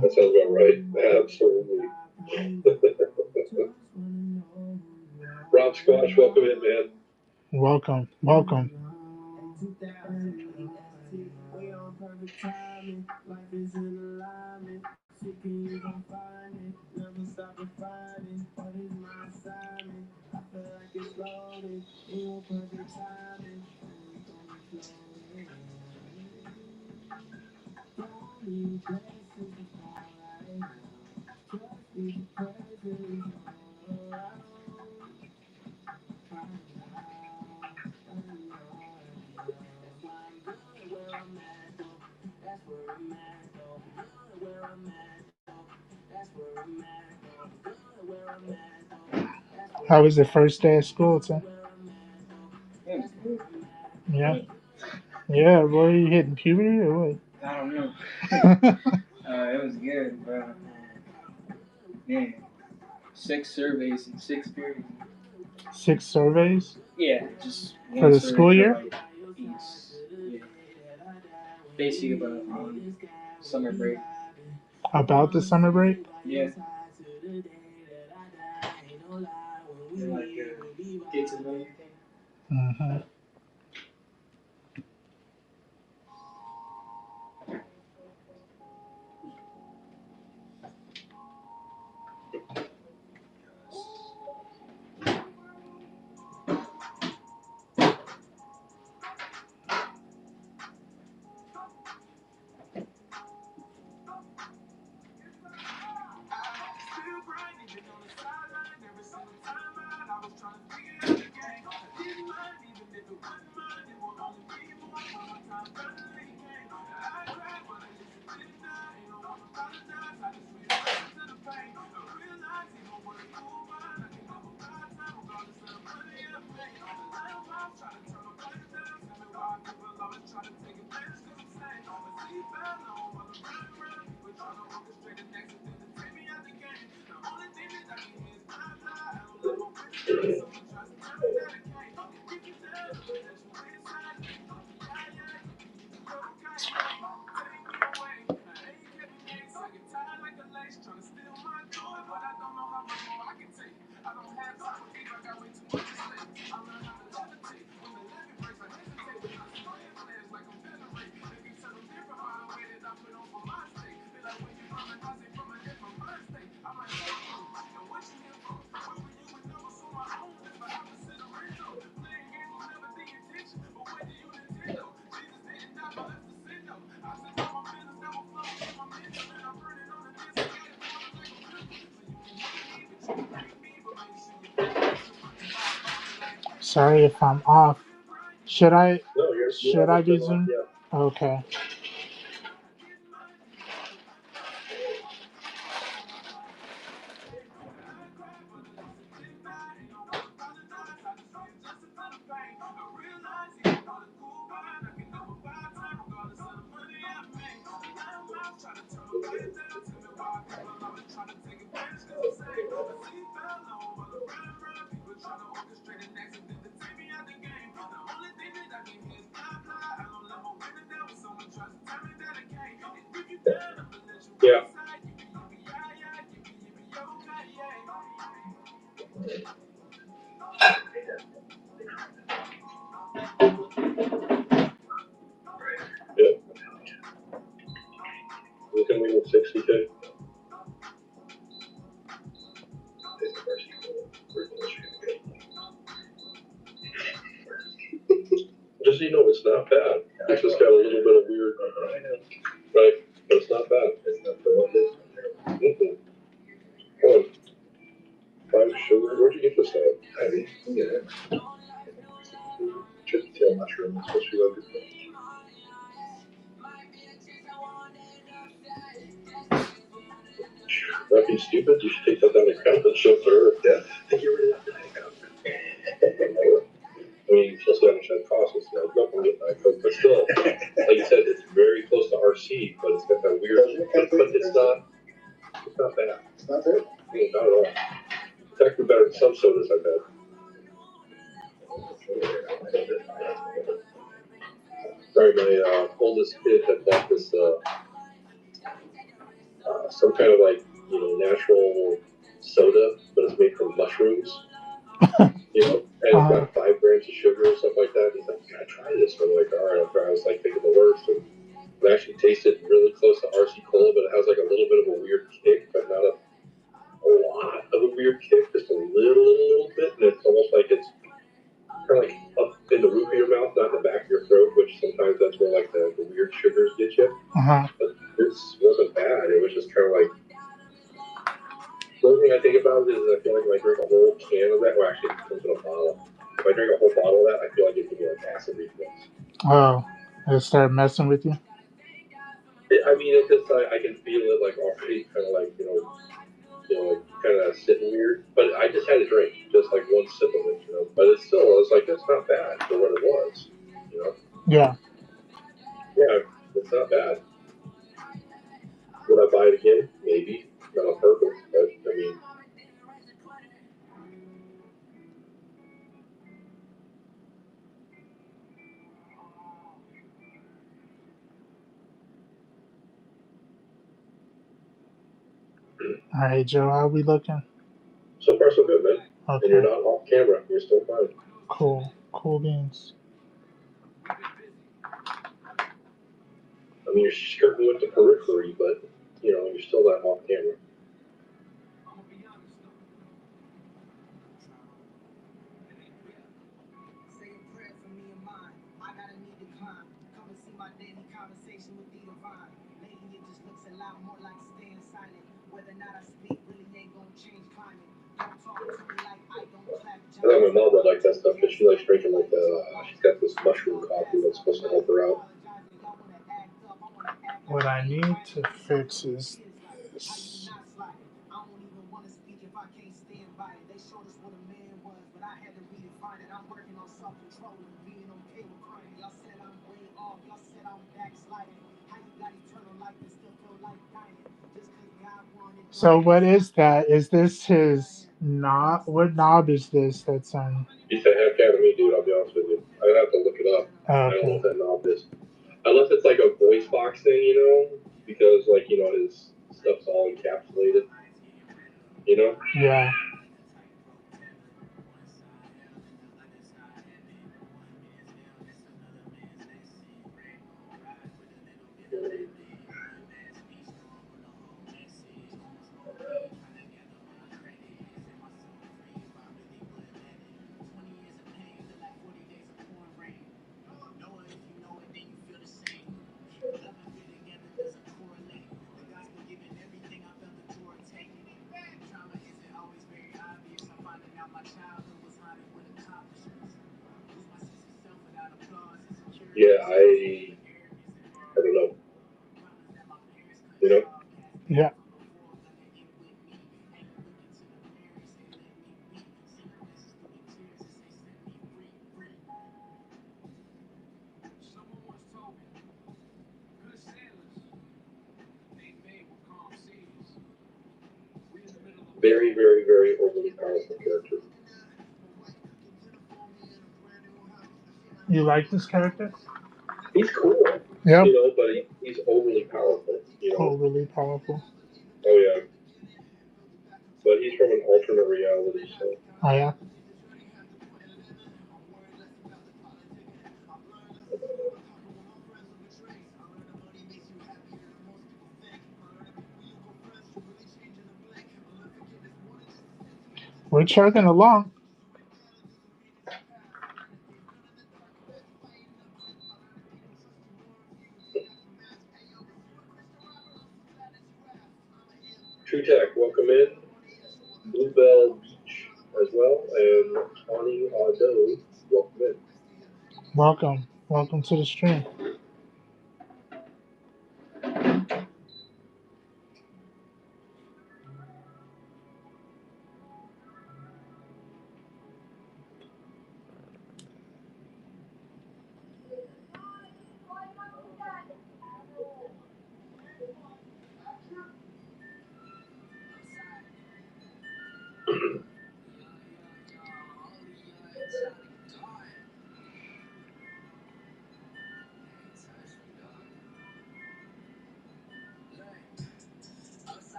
That sounds about right. Absolutely. Rob Squash, welcome in, man. welcome, welcome. How was the first day of school, Tim? It was good. Yeah, yeah. Boy, you hitting puberty or I don't know. what? It was good, bro. Man, 6 surveys in 6 periods. 6 surveys Yeah, just for one the survey school for year. like each. Yeah, basically about summer break. About the summer break. Yeah, and like get to know you thing. Hmm. Sorry if I'm off. Should I? No, you're Should I 100% be off, Zoom? yeah. Okay. just so you know, it's not bad. It's just got a little bit of weird, right? But it's not bad. It's not bad. Come on. Five sugar. Where'd you get this at? I didn't see it. Chicken tail mushroom. That's what she liked. Not being stupid, you should take that down account and show her death. Get rid of that account. I mean, plus how much that costs. It's like nothing get that coke, but still, like you said, it's very close to RC, but it's got that weird. But it's not bad. It's not bad. Not at all. It's actually better than some sodas I've had. Sorry, my oldest kid had bought this some kind of like natural soda, but it's made from mushrooms. And it's got 5 grams of sugar and stuff like that. He's like, "You gotta try this." I'm like, "All right, I'll try." I was like thinking the worst, and it actually tasted really close to RC Cola, but it has like a little bit of a weird kick, but not a lot of a weird kick, just a little bit, and it's almost like it's kind of like up in the roof of your mouth, not in the back of your throat, which sometimes that's where like the weird sugars get you. But this wasn't bad. It was just kind of like. The only thing I think about it is I feel like if I drink a whole can of that, well, actually, it comes in a bottle. If I drink a whole bottle of that, I feel like it could be like acid reflux. Oh, it started messing with you? I mean, it's just I can feel it like already kind of like like kind of sitting weird. But I just had a drink, just like one sip of it, But it's still, I was like, that's not bad for what it was, Yeah. Yeah, it's not bad. Would I buy it again? Maybe. Not on purpose, but I mean. All right, Joe, how are we looking? So far, so good, man. Okay. And you're not off camera. You're still fine. Cool beans. I mean, you're skirting with the periphery, but, you're still not off camera. I know my mom would like that stuff because she likes drinking like she's got this mushroom coffee that's supposed to help her out. What I need to fix is this. So what is that? Is this his knob? What knob is this that's on? You said half cat of me, dude. I'll be honest with you. I'd have to look it up. Okay. I don't know what that knob is. Unless it's like a voice box thing, because his stuff's all encapsulated. Yeah. Yeah, I don't know. Yeah. Very, very, very overly powerful character. You like this character? He's cool. Yep. But he's overly powerful. Overly powerful. Oh yeah. But he's from an alternate reality, so. Oh yeah. We're chugging along. True Tech, welcome in. Bluebell Beach as well, and Tawny Audo, welcome in. Welcome. Welcome to the stream.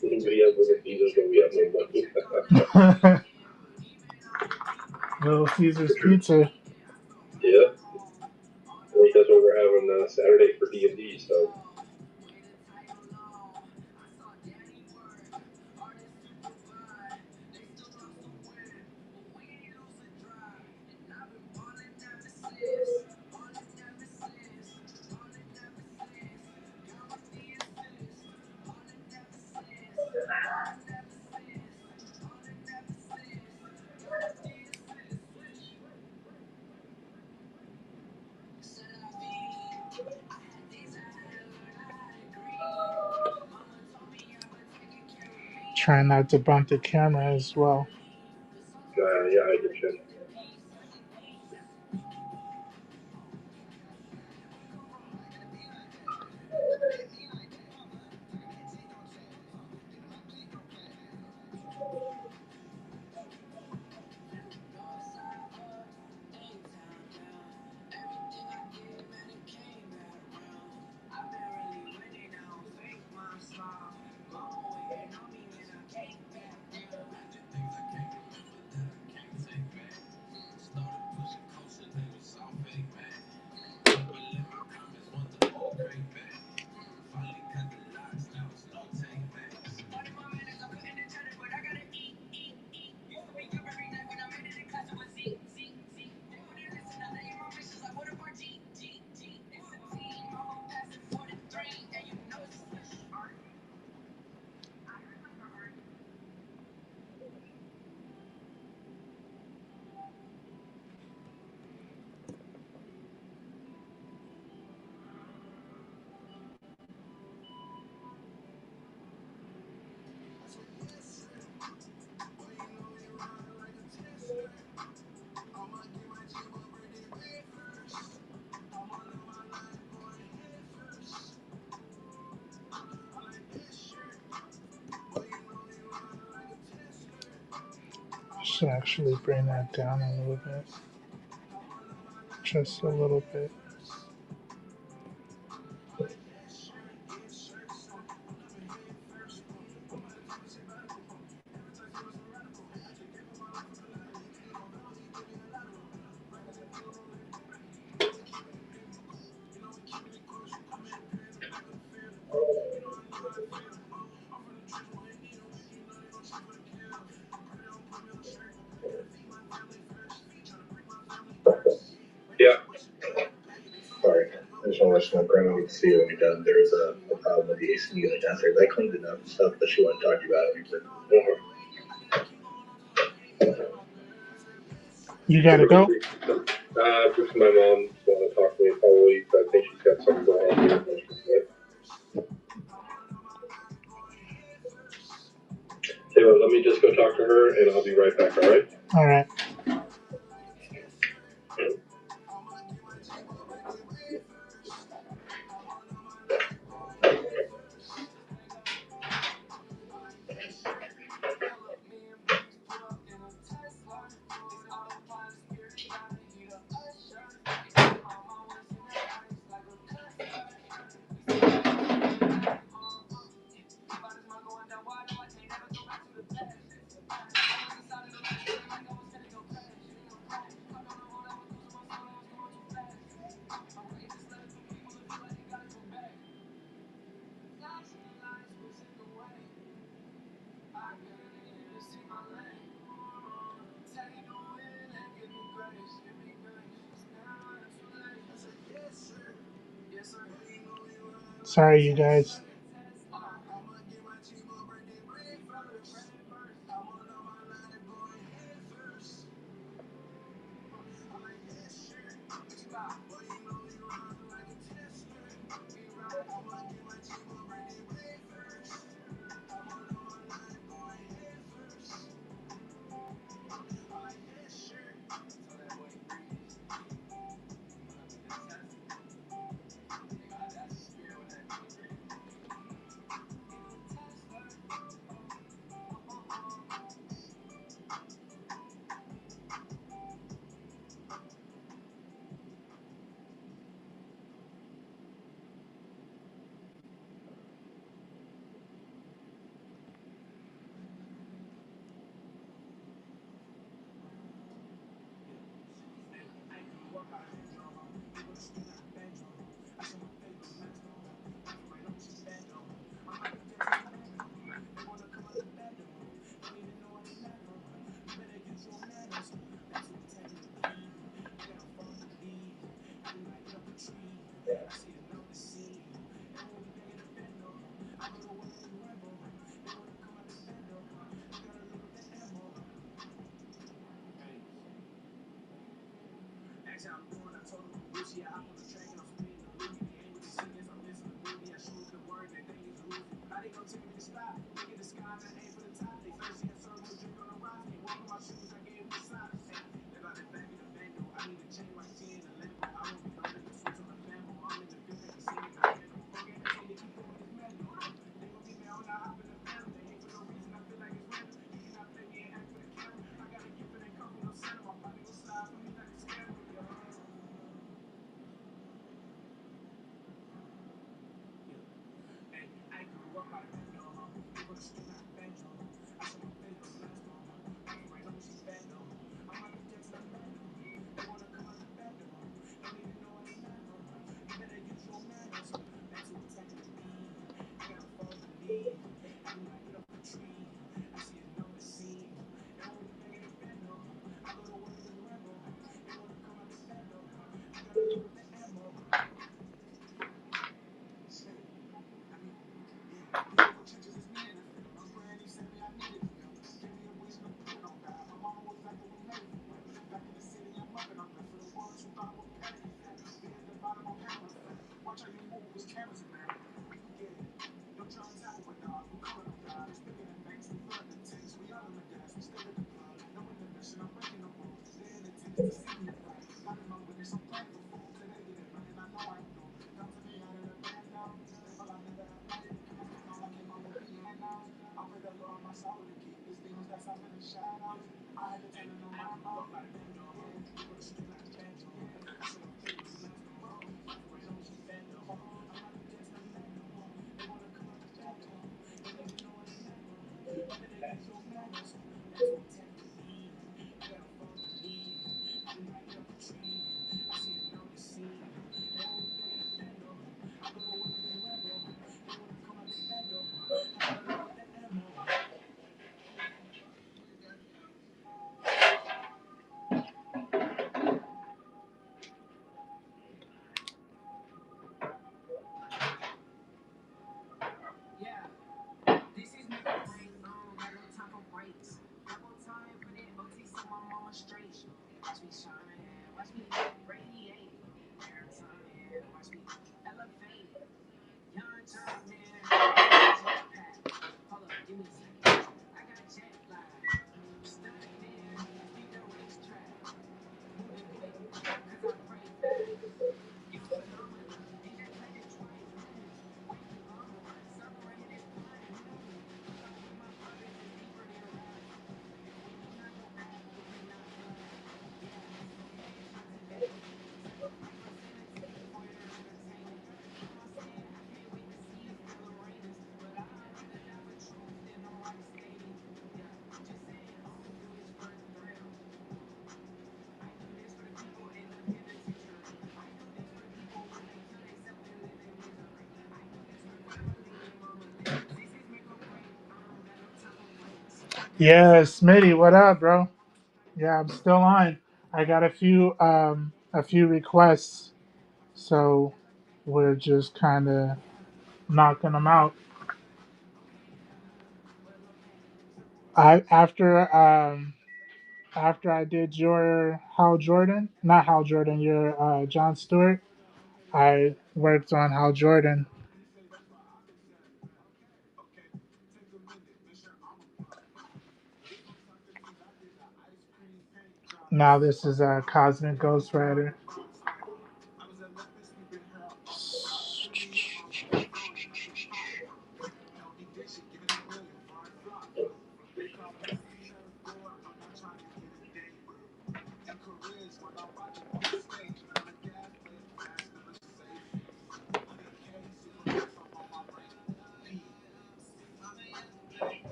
Anybody has Little Caesars, but we have no money. Little Caesar's Pizza. Yeah. I think that's what we're having Saturday for D&D, so. Trying not to bump the camera as well. Yeah, I get you. Should actually bring that down a little bit. Just a little bit. Yeah. Sorry. I just want to let you know, Grandma needs to see you when you're done. There was a problem with the AC unit downstairs. I cleaned it up, stuff that she wanted to talk to you about. You gotta go? Just my mom want to talk to me probably. I think she's got something going on here. Hey, well, let me just go talk to her and I'll be right back, alright? Alright. Sorry, you guys. Yeah, Smitty, what up, bro? Yeah, I'm still on. I got a few requests, so we're just kind of knocking them out. I after I did your Hal Jordan, not Hal Jordan, your John Stewart, I worked on Hal Jordan. Now this is a Cosmic Ghost Rider.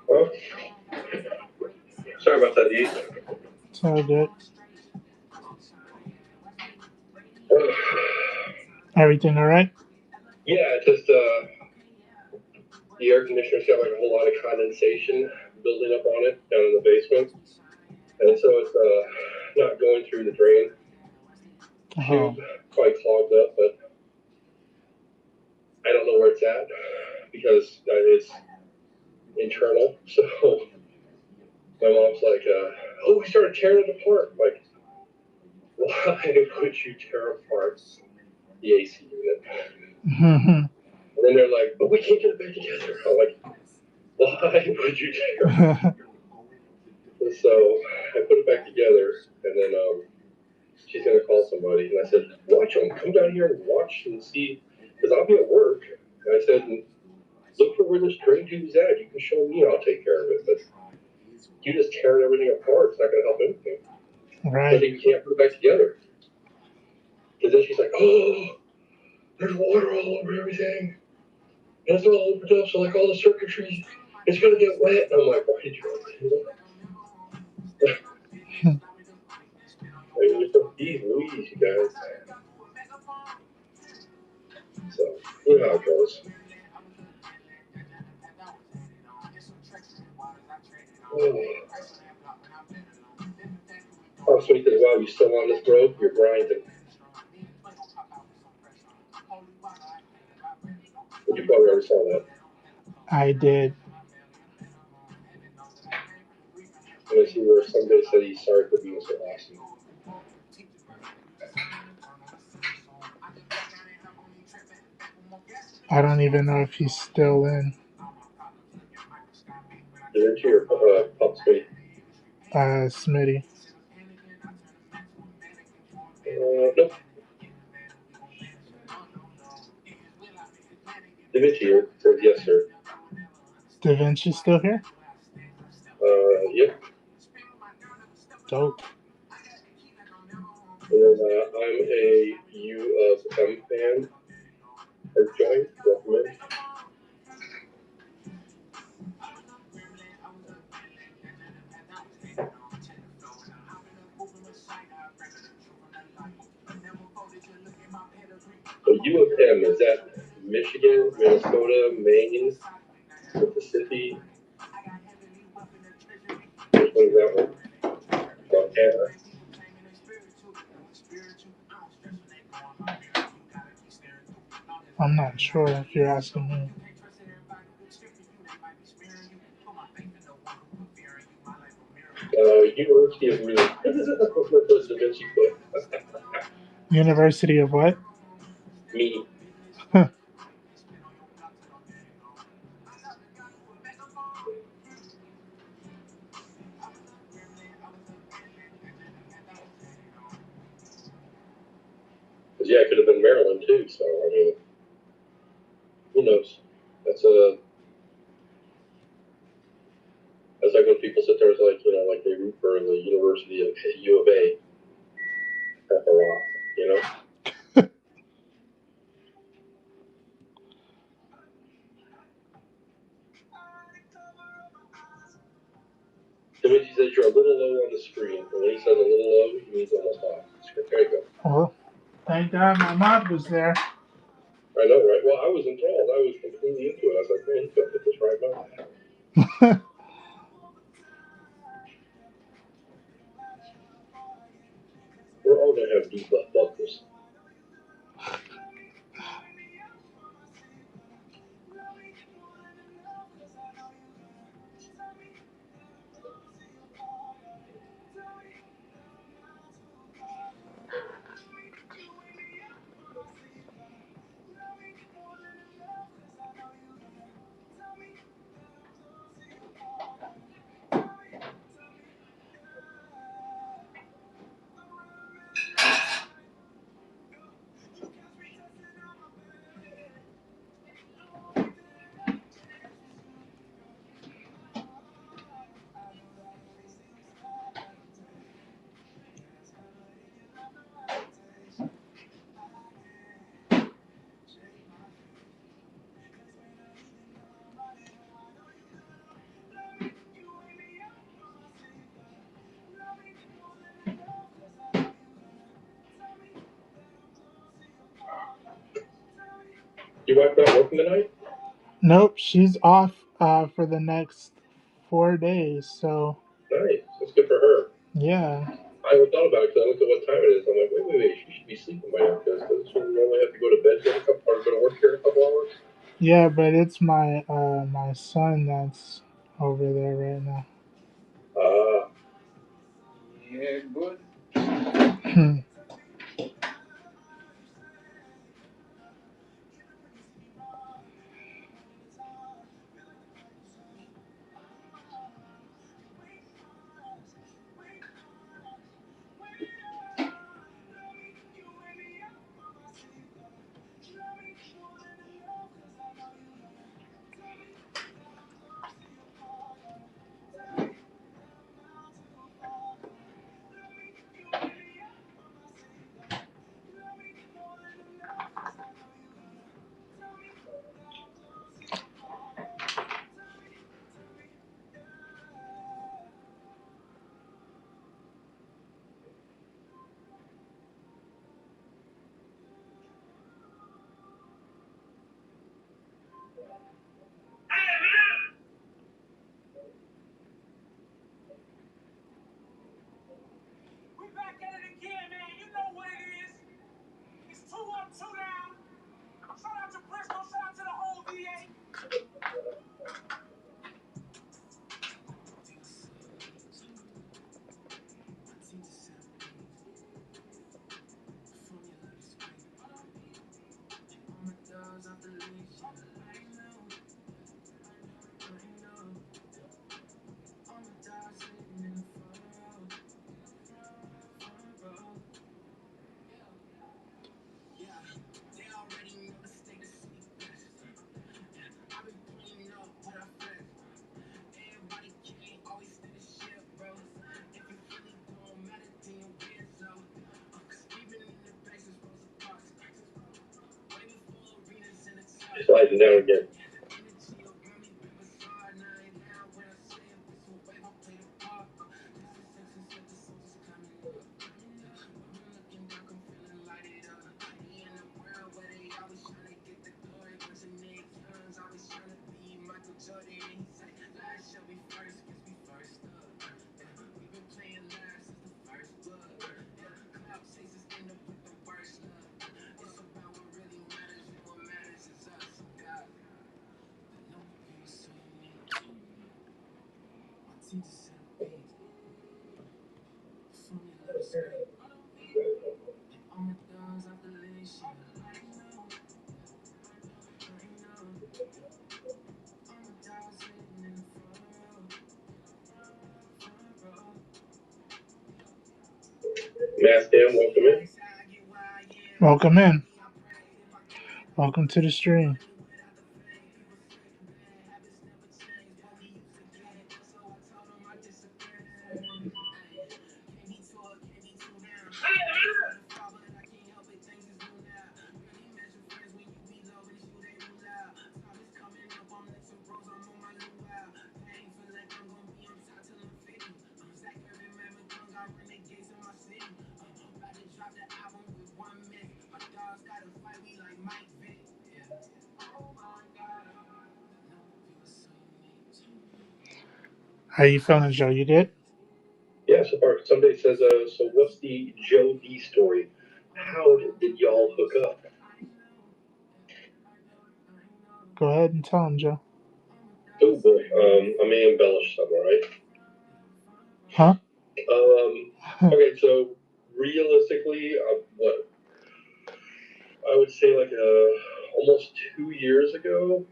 Well, sorry about that, Heath. It's all good. Everything all right? Yeah, just the air conditioner's got like a whole lot of condensation building up on it down in the basement, and so it's not going through the drain Oh, tube, quite clogged up, but I don't know where it's at because it's internal. So my mom's like, "Oh, we started tearing it apart." I'm like, why would you tear apart the AC unit? And then they're like, "But we can't get it back together." I'm like, why would you tear it apart? And so I put it back together, and then she's gonna call somebody, and I said, "Watch them, come down here and watch and see, because I'll be at work." And I said, "Look for where this drain tube's at. You can show me, and I'll take care of it. But you just tearing everything apart, it's not gonna help anything." I right. think you can't put it back together. Because then she's like, "Oh, there's water all over everything, and it's all opened up, so like all the circuitry, it's gonna get wet." And I'm like, "Why did you?" Like, geez Louise, you guys. So, you know how it goes. Oh, sweet as well. You still on this road? You're grinding. You probably already saw that. I did. And I see where somebody said he's sorry for being so awesome. I don't even know if he's still in. Get into your pop speed. Smitty. Nope. Da Vinci here says yes, sir. Da Vinci still here? Yep. Dope. And then I'm a U of M fan. Or join. Recommend. So U of M, is that Michigan, Minnesota, Maine, Mississippi? Which one is that one? Montana. I'm not sure if you're asking me. University of New York. What does Da Vinci put? University of what? Me. Because, yeah, it could have been Maryland, too. So, I mean, who knows? That's like when people sit there, it's like, like they root for the University of U of A. That's a lot, I That means he says you're a little low on the screen. And when he says a little low, he means almost off. There you go. Well, thank God my mom was there. I know, right? Well, I was enthralled. I was completely into it. I was like, man, he's gonna put this right back. We're all gonna have deep left buckles. Your wife not working tonight? Nope, she's off for the next 4 days. So Nice. That's good for her. yeah, I haven't thought about it because I looked at what time it is. I'm like, wait. She should be sleeping by now because doesn't she normally have to go to bed here in a couple or go to work here in a couple hours? yeah, but it's my son that's over there right now. Ah, Yeah, good. We back at it again, man. You know what it is. It's 2 up, 2 down. Shout out to Bristol. Shout out to the whole VA. she's sliding down again. Mask down, welcome in. Welcome in. Welcome to the stream. How you feeling, Joe? You good? Yeah, so far. Somebody says, so what's the Joe D story? How did y'all hook up? Go ahead and tell him, Joe. Oh boy, I may embellish some, all right? Huh? Okay, so realistically, what I would say like almost 2 years ago,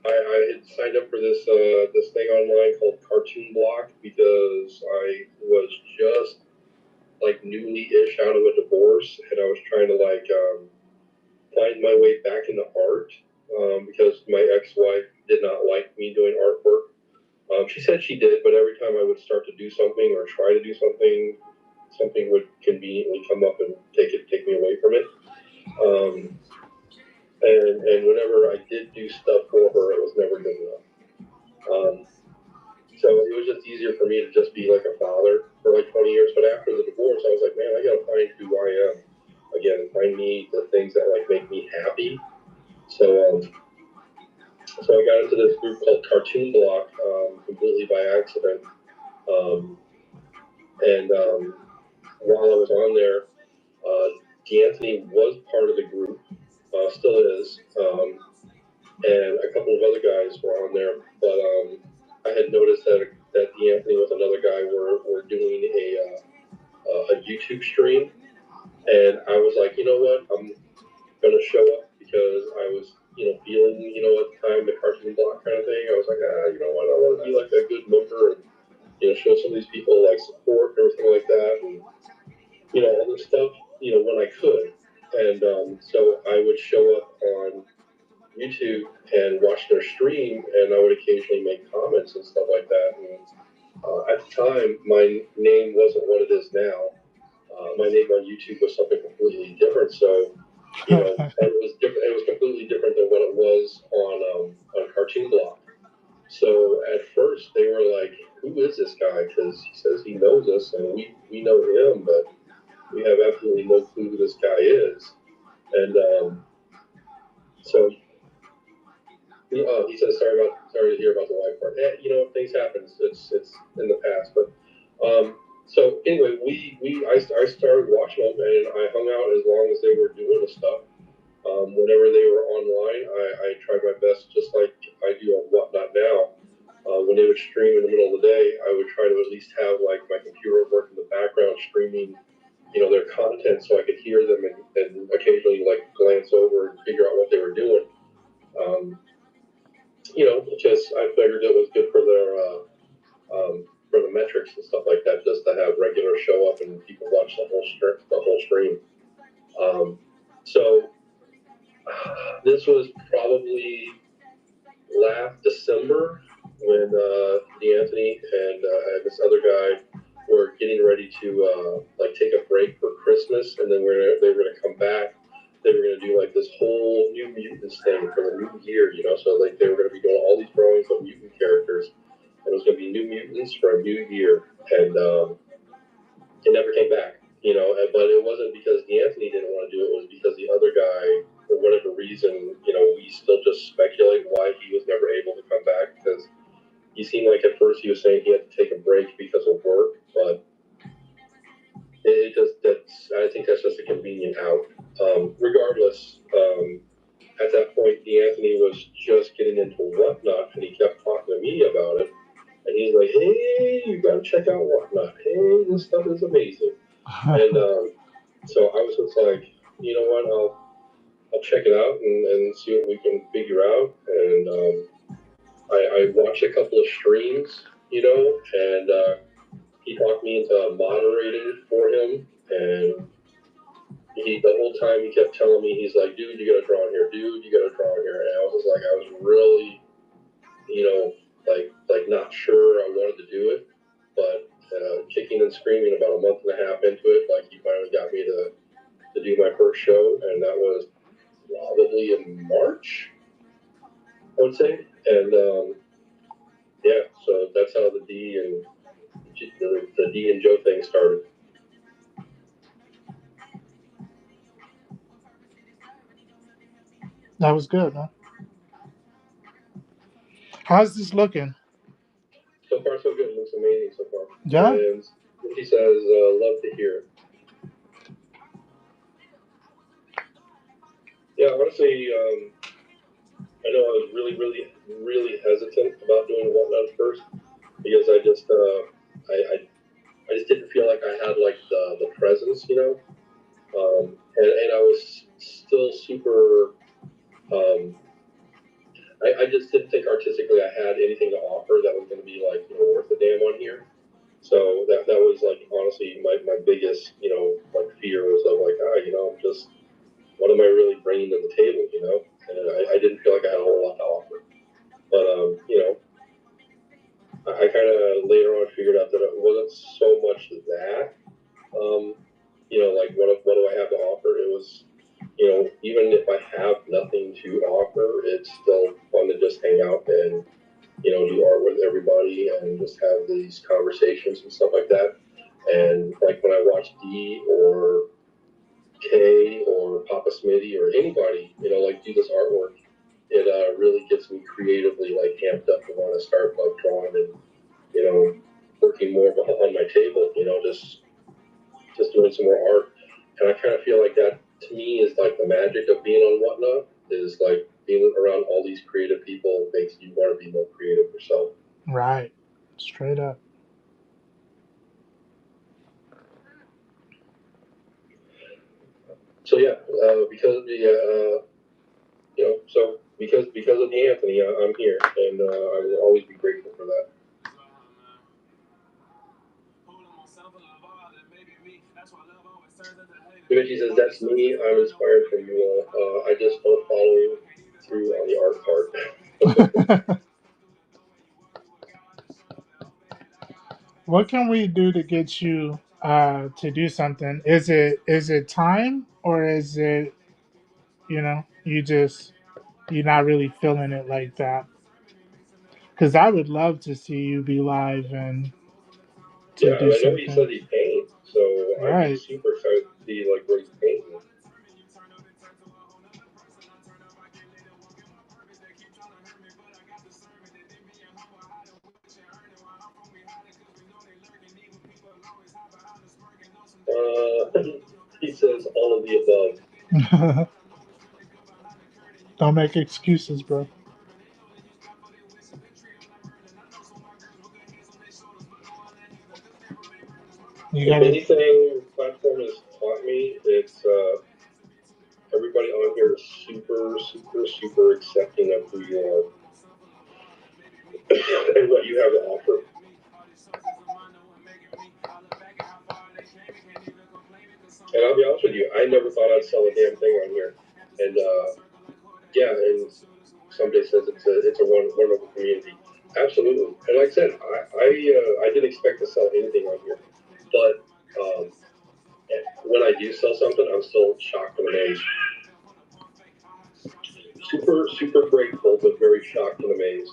I had signed up for this thing online called Cartoon Block because I was just like newly-ish out of a divorce, and I was trying to like find my way back into art because my ex-wife did not like me doing artwork. She said she did, but every time I would start to do something or try to do something, something would conveniently come up and take me away from it. Um, and whenever I did do stuff for her, it was never good enough. Um, so it was just easier for me to just be like a father for like 20 years. But after the divorce, I was like, man, I gotta find who I am again, find me the things that like make me happy. So I got into this group called Cartoon Block completely by accident. Um, and while I was on there, D'Anthony was part of the group, still is, and a couple of other guys were on there. But I had noticed that D'Anthony with another guy were doing a YouTube stream, and I was like, you know what, I'm gonna show up because I was, feeling, at the time the Cartoon Block kind of thing. I was like, you know what, I want to be like a good member and show some of these people like support and everything like that, and all this stuff, when I could. And so I would show up on YouTube and watch their stream, and I would occasionally make comments and stuff like that. And at the time, my name wasn't what it is now. My name on YouTube was something completely different. So, it was different. It was completely different than what it was on Cartoon Block. So at first they were like, "Who is this guy?" Because he says he knows us, and we know him, but we have absolutely no clue who this guy is. And so he says, sorry to hear about the wife part. Things happen. It's in the past, but so anyway, I started watching them, and I hung out as long as they were doing the stuff. Whenever they were online, I tried my best, just like I do on Whatnot now. When they would stream in the middle of the day, I would try to at least have like my computer work in the background streaming, their content, so I could hear them and occasionally like glance over and figure out what they were doing. Um, just I figured it was good for the metrics and stuff like that, just to have regular show up and people watch the whole stream. So this was probably last December when D'Anthony and this other guy were getting ready to like take a break for Christmas, and then they were gonna come back. They were gonna do like this whole New Mutants thing for the new year, So like they were gonna be doing all these drawings of mutant characters, and it was gonna be New Mutants for a new year, and it never came back, But it wasn't because D'Anthony didn't want to do it; it was because the other guy, for whatever reason, we still just speculate why he was never able to come back, because he seemed like at first he was saying he had to take a break because of work, but I think that's just a convenient out. Regardless, at that point, D'Anthony was just getting into Whatnot, and he kept talking to me about it. And he's like, "Hey, you gotta check out Whatnot. Hey, this stuff is amazing." And so I was just like, you know what? I'll check it out and see what we can figure out. And I watched a couple of streams, and he talked me into moderating for him. And the whole time he kept telling me, he's like, "Dude, you gotta draw in here. Dude, you gotta draw in here." And I was just like, I was really, like not sure I wanted to do it, but kicking and screaming about a month and a half into it, like he finally got me to do my first show, and that was probably in March, I would say. And yeah, so that's how the D and Joe thing started. That was good, huh? How's this looking? Yeah. And he says, "Love to hear it." Yeah, honestly, I know I was really, really, really hesitant about doing Whatnot at first because I just didn't feel like I had like the presence, you know. And I was still super. Um, I just didn't think artistically I had anything to offer that was going to be like worth a damn on here. So that was like honestly my biggest like fear was of like I'm just what am I really bringing to the table, and I didn't feel like I had a whole lot to offer. But I kind of later on figured out that it wasn't so much that um, like what do I have to offer? It was even if I have nothing to offer, it's still fun to just hang out and do art with everybody and just have these conversations and stuff like that. And like when I watch D or K or Papa Smitty or anybody, like do this artwork, it really gets me creatively like amped up to want to start like drawing and working more on my table. Just doing some more art. And I kind of feel like that to me is like the magic of being on Whatnot is like being around all these creative people makes you want to be more creative yourself. Right. Straight up. So yeah, because the so because of the Anthony, I'm here, and I will always be grateful for that. Dimitri says that's me. I'm inspired from you all. I just don't follow through on the art part. What can we do to get you to do something? Is it time, or is it you're not really feeling it like that? Because I would love to see you be live and to Yeah, do I know he something. says he's painting, so I'd be Right. super excited to see like what he's painting. He says all of the above. Don't make excuses, bro. You If gotta. anything, platform has taught me it's everybody on here is super, super, super accepting of who you are and what you have to offer. And I'll be honest with you, I never thought I'd sell a damn thing on here. And yeah, and somebody says it's a wonderful community. Absolutely. And like I said, I didn't expect to sell anything on here, but when I do sell something, I'm still shocked and amazed. Super, super grateful, but very shocked and amazed.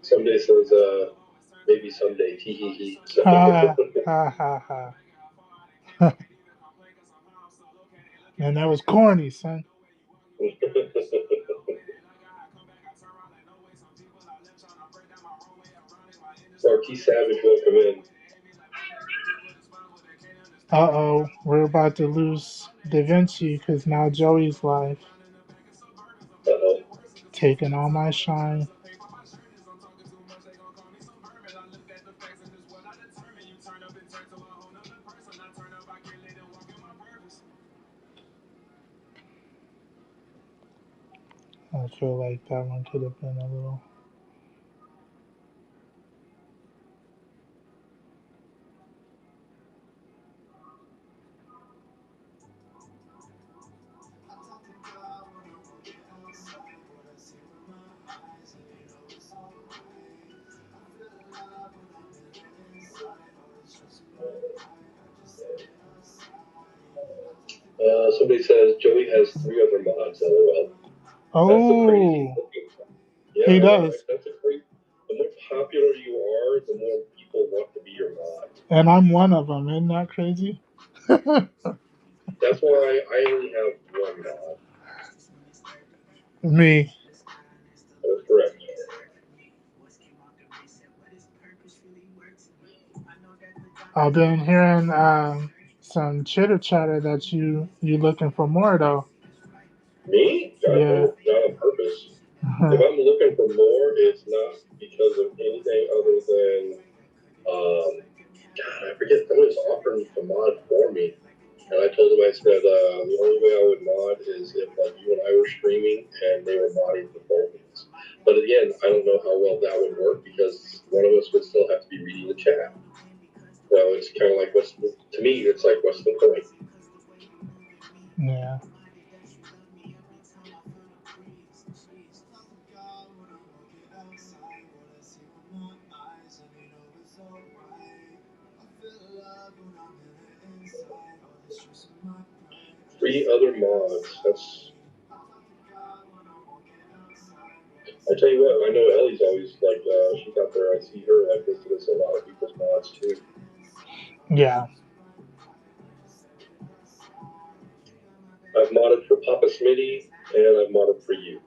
Someday says, maybe someday, hee hee hee. So. Ha ha ha ha. And that was corny, son. Marquis Savage, welcome in. Uh-oh, we're about to lose Da Vinci because now Joey's live, Uh-oh. taking all my shine. I feel like that one could have been a little. Somebody says Joey has 3 other mods, LOL. That's the crazy Oh, thing. Yeah, he yeah, does. that's a great. The more popular you are, the more people want to be your mod. And I'm one of them. Isn't that crazy? That's why I only have one mod. Me. That is correct. I've been hearing some chitter chatter that you looking for more though. Me? God, Yeah. no, not on purpose. If I'm looking for more, it's not because of anything other than, God, I forget. Someone's offering to mod for me. And I told him, I said, the only way I would mod is if like you and I were streaming and they were modding for both of us. But again, I don't know how well that would work because one of us would still have to be reading the chat. So it's kind of like, to me, it's like, what's the point? Yeah. Three other mods. That's. I tell you what, I know Ellie's always like, she's out there. I see her like listed as a lot of people's mods too. Yeah. I've modded for Papa Smitty and I've modded for you.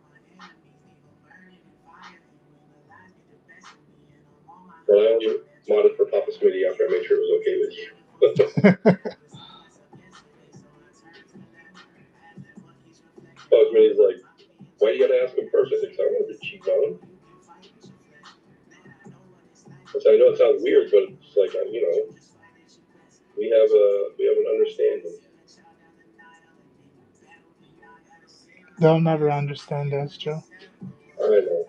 But I only modded for Papa Smitty after I made sure it was okay with you. Papa Smitty's like, why do you gotta ask him first? I said, because I don't want to cheat on him. I know it sounds weird, but it's like, you know, we have an understanding. They'll never understand us, Joe. I know.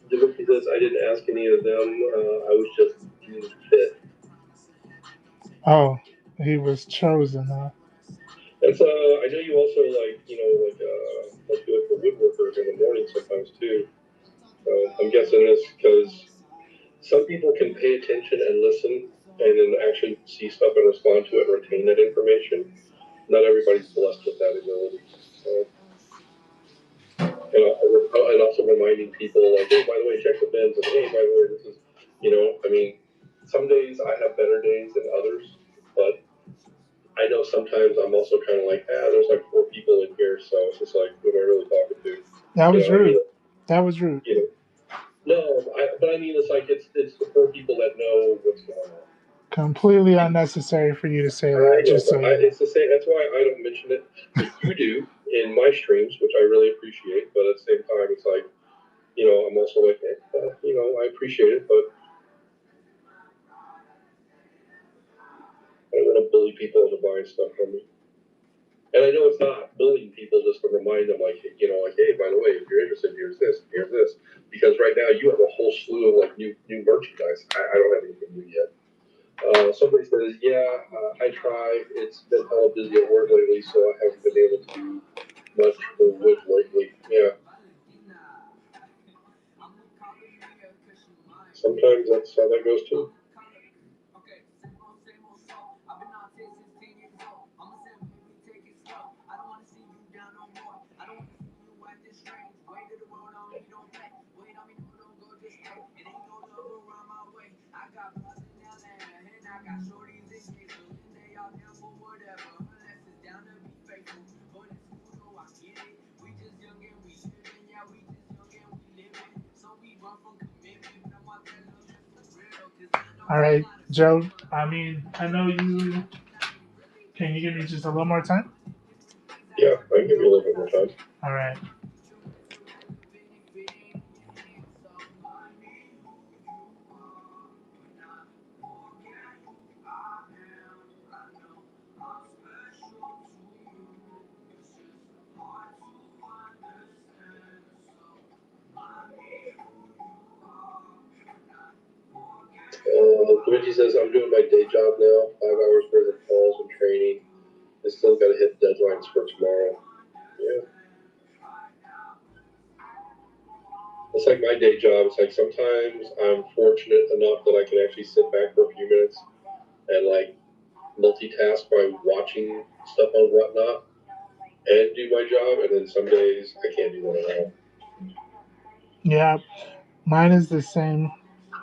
Dimitri says, I didn't ask any of them. I was just deemed fit. Oh, he was chosen, huh? That's I know you also like do it for woodworkers in the morning sometimes too. So I'm guessing this because some people can pay attention and listen and then actually see stuff and respond to it and retain that information. Not everybody's blessed with that ability. So, and also reminding people like, hey, by the way, check the bins, and hey, by the way, this is, I mean, some days I have better days than others, but I know sometimes I'm also kind of like, there's like 4 people in here, so it's just like, who am I really talking to? That was rude. I mean, that was rude. No, but I mean, it's like it's the 4 people that know what's going on. Completely unnecessary for you to say that. I know, just so it's the same. That's why I don't mention it. But you do in my streams, which I really appreciate. But at the same time, it's like, I'm also like, I appreciate it, but I don't want to bully people into buying stuff from me. And I know it's not bullying people, just to remind them, like, hey, by the way, if you're interested, here's this. Because right now you have a whole slew of like new merchandise. I don't have anything new yet. Somebody says, I try. It's been hella busy at work lately, so I haven't been able to do much for wood lately. Yeah. Sometimes that's how that goes too. All right, Joe. I mean, I know you. Can you give me just a little more time? Yeah, I can give you a little bit more time. All right. Luigi says, I'm doing my day job now, 5 hours worth of calls and training. I still got to hit deadlines for tomorrow. Yeah. It's like my day job. It's like sometimes I'm fortunate enough that I can actually sit back for a few minutes and like multitask by watching stuff on Whatnot and do my job. And then some days I can't do that at all. Yeah, mine is the same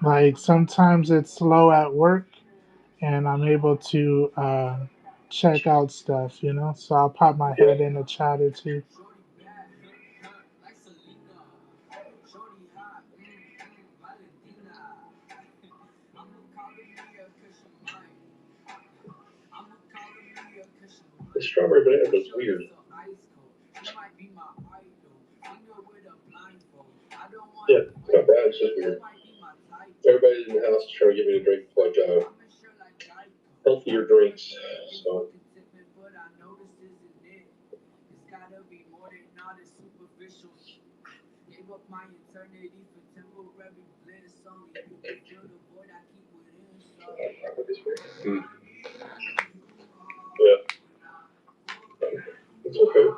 Like sometimes it's slow at work, and I'm able to check out stuff, you know. So I'll pop my Yeah. head in a chat or two. The strawberry banana was weird. Yeah, it's not bad. It's just weird. Everybody in the house is trying to get me to drink like healthier drinks. So mm, yeah, it's okay.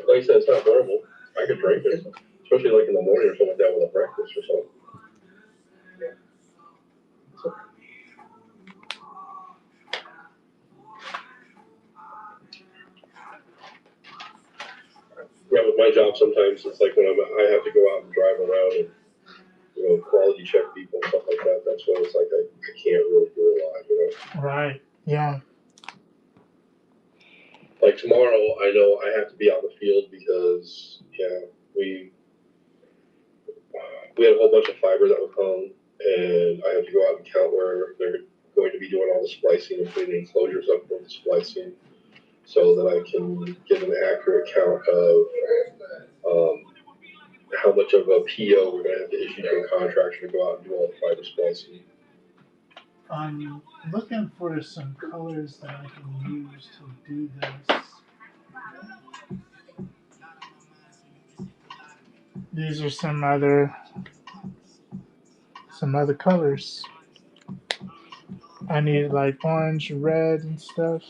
Like I said, it's not horrible. I could drink it, especially like in the morning or something like that with a breakfast or something. So, yeah, with my job, sometimes it's like when I have to go out and drive around and quality check people and stuff like that. That's when it's like I can't really do a lot, Right. Yeah. Like tomorrow, I know I have to be out in the field because we we had a whole bunch of fiber that was hung, and I have to go out and count where they're going to be doing all the splicing and putting the enclosures up for the splicing, so that I can get an accurate count of um, how much of a PO we're going to have to issue to a contractor to go out and do all the fiber splicing. I'm looking for some colors that I can use to do this. These are some other colors. I need like orange, red, and stuff.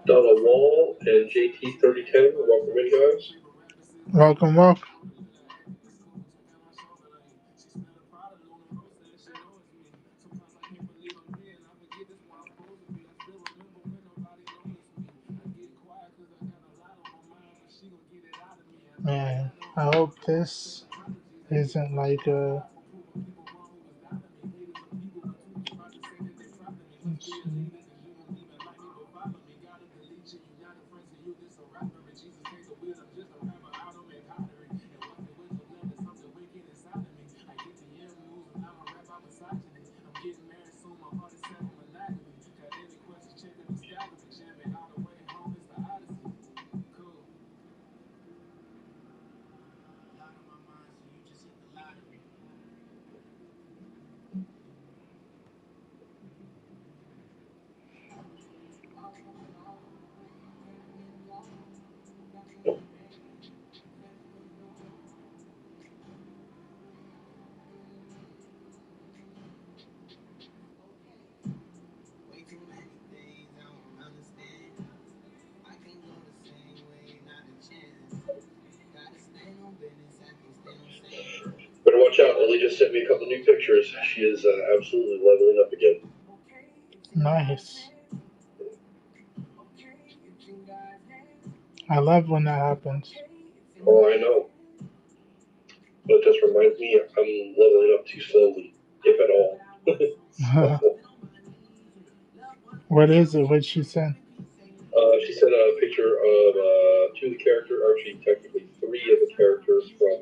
Donald Wall and JT3010, welcome in, guys. Welcome, welcome. Man, I hope this isn't like a. Let's see. just sent me a couple new pictures. She is absolutely leveling up again. Nice. I love when that happens. Oh, I know. But it just reminds me I'm leveling up too slowly, if at all. What is it? What'd she send? She sent a picture of two of the characters, or actually technically three of the characters from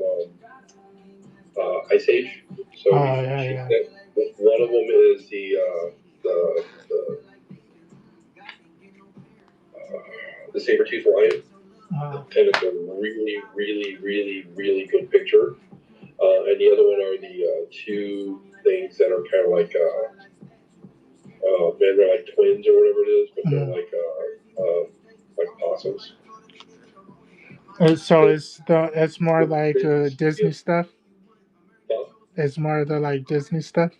Ice Age. So Oh, yeah, she yeah. sent, one of them is the saber-toothed lion, and it's a really, really, really, really good picture. And the other one are the two things that are kind of like man, they're like twins or whatever it is, but they're like possums. So it's more like Disney stuff. Huh? It's more of the like Disney stuff.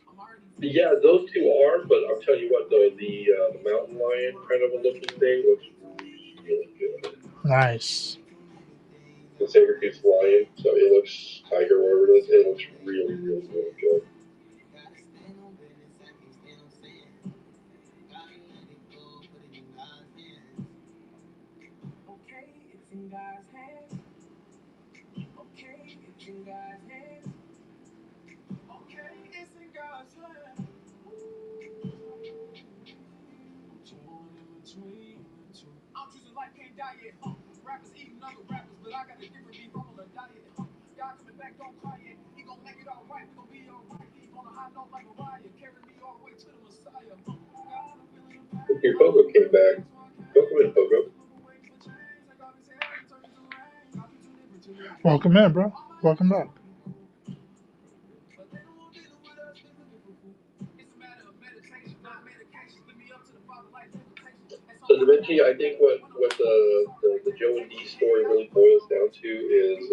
Yeah, those two are, but I'm telling you what, though, the mountain lion kind of a looking thing looks really good. Nice. The saber-toothed lion, so it looks tiger, whatever it is, it looks really, really, really good. I'm choosing life, can't die yet. Rappers eating other rappers, but I got a different beef. I'm on a diet. God coming back, don't cry yet. He gon' make it all right. We gon' be all right. He on a high note like Mariah. Carry me all the way to the Messiah. Your Pogo came back. Welcome in, Pogo. Welcome in, bro. Welcome back. So Da Vinci, I think what the Joe and Dee story really boils down to is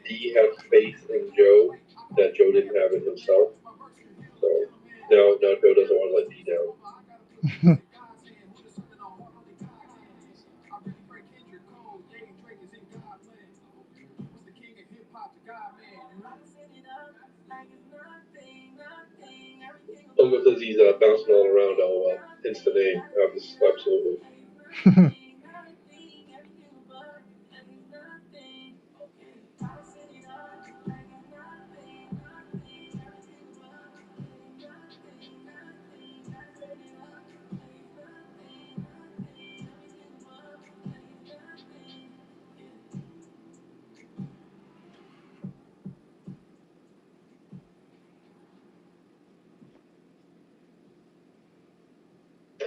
Dee had faith in Joe that Joe didn't have in himself. So now Joe doesn't want to let Dee down. Pogo says he's bouncing all around. Oh, hence the name. Absolutely.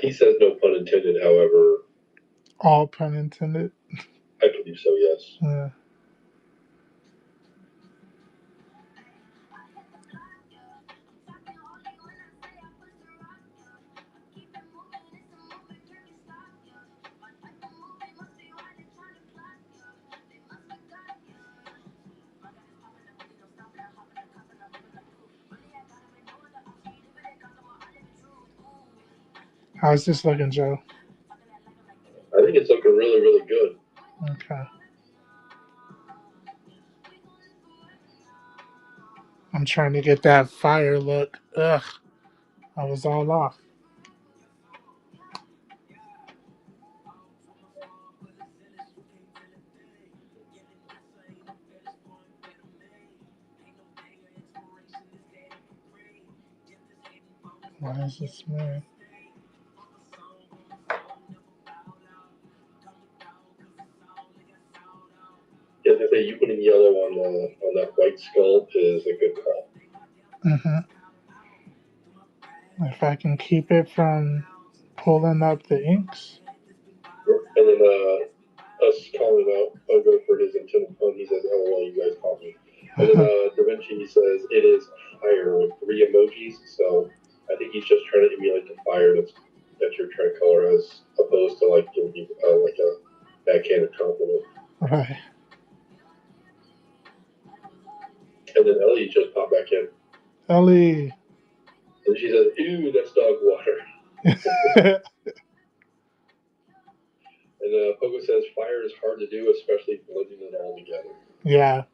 He says no pun intended, however. All pun intended. I believe so, yes. Yeah. How's this looking, Joe? I think it's looking really, really good. Okay. I'm trying to get that fire look. Ugh. I was all off. Why is this man? Yeah, they say you putting yellow on that white skull is a good call. Mm-hmm. If I can keep it from pulling up the inks. And then us calling out Pogo for his intended pun, he says, "LOL, you guys caught me." And then Da Vinci says it is fire with 3 emojis. So I think he's just trying to emulate the fire that you're trying to color, as opposed to like giving you like a backhanded compliment. Right. And then Ellie just popped back in. Ellie. And she says, "Ew, that's dog water." And Pogo says, "Fire is hard to do, especially blending it all together." Yeah.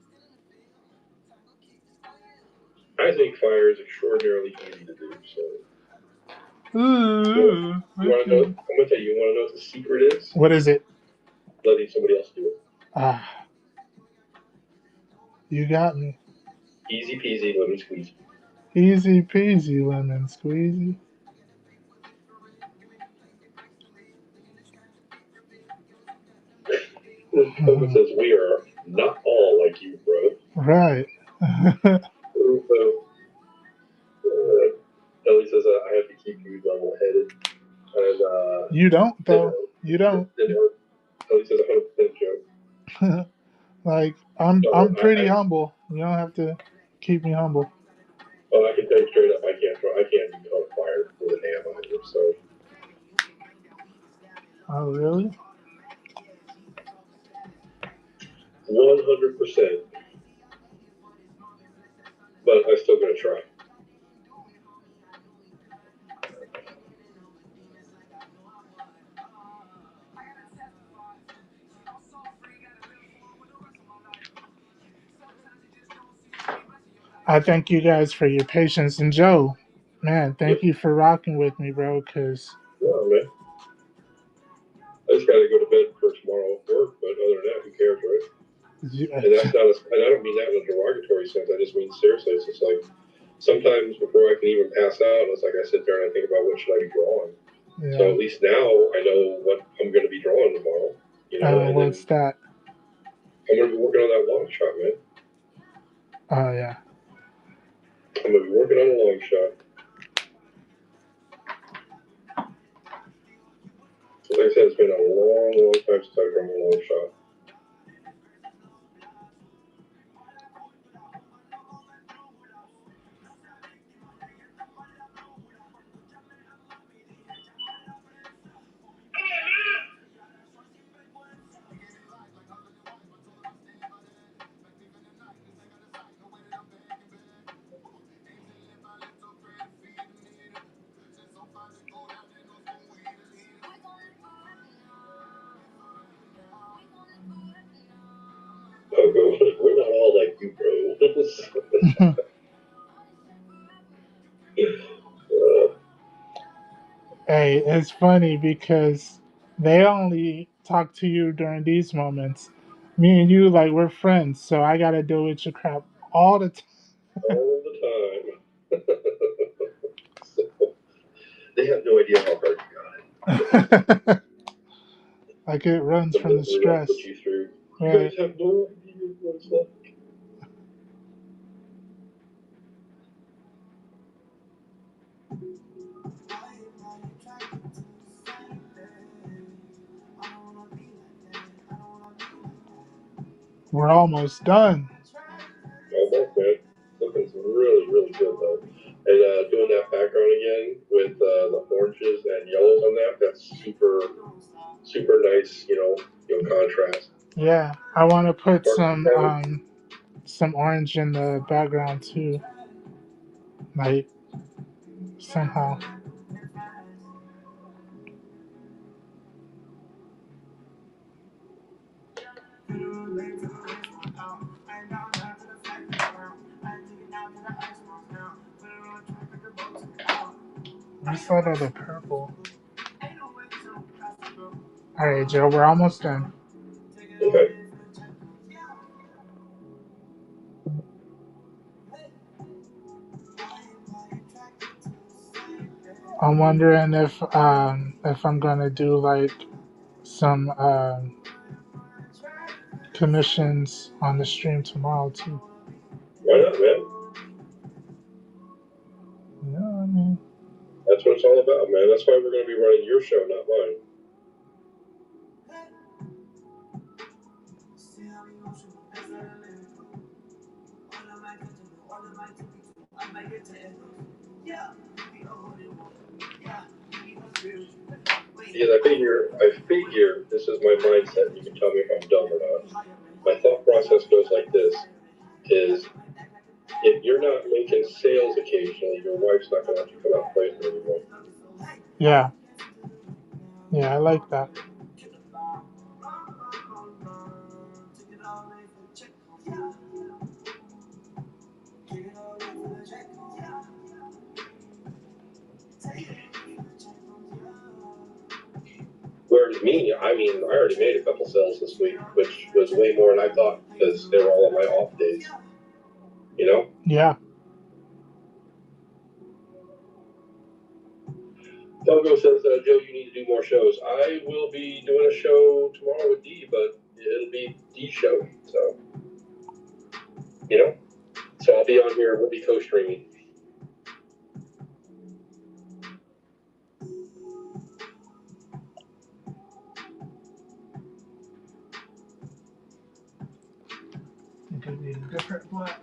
rising fire is extraordinarily easy to do. So Ooh, you want to know? I'm gonna tell you. You want to know what the secret is? what is it? Letting somebody else do it. Ah, you got me. Easy peasy, lemon squeezy. Easy peasy, lemon squeezy. Someone says we are not all like you, bro. Right. Ellie says I have to keep you level-headed, and You don't though. You don't. then Ellie says 100% joke. Like So I'm pretty I humble. You don't have to keep me humble. well, I can tell you straight up, I can't do color fire with a damn either. So Oh really? 100%, but I'm still gonna try. I thank you guys for your patience, and Joe, man, Yep. thank you for rocking with me, bro. Cause Yeah, man. I just gotta go to bed for tomorrow work, but other than that, who cares, right? And that's not, and I don't mean that in a derogatory sense. I just mean seriously. It's just like sometimes before I can even pass out, it's like I sit there and I think about what should I be drawing. So yeah. at least now I know what I'm going to be drawing tomorrow. You know, and then What's that? I'm going to be working on that long shot, man. Oh yeah. I'm going to be working on a long shot. Like I said, it's been a long time since I've drawn a long shot. We're not all like you, bro. Hey, it's funny because they only talk to you during these moments. Me and you, like we're friends, so I gotta deal with your crap all the all the time. So, they have no idea how hard you got it. time. Like it runs The from the misery I put stress. you through. You Right. guys have no idea what it's like. We're almost done. Almost, man. Looking really good though. And doing that background again with the oranges and yellows on that's super nice. Contrast. Yeah, I want to put Dark color. some orange in the background too, like somehow. Where's that other purple? All right, Joe, we're almost done. Okay. I'm wondering if I'm gonna do like some commissions on the stream tomorrow too. Why not, man? You know what I mean? That's what it's all about, man. That's why we're going to be running your show, not mine. Because I figure this is my mindset. You can tell me if I'm dumb or not. My thought process goes like this: is if you're not making sales occasionally, your wife's not going to let you come out and play with her anymore. Yeah, yeah, I like that. to me, I mean, I already made a couple sales this week, which was way more than I thought because they were all on my off days. You know? Yeah. Togo says, Joe, you need to do more shows. I will be doing a show tomorrow with D, but it'll be D show. So, you know? So I'll be on here. We'll be co-streaming. It could be a different black.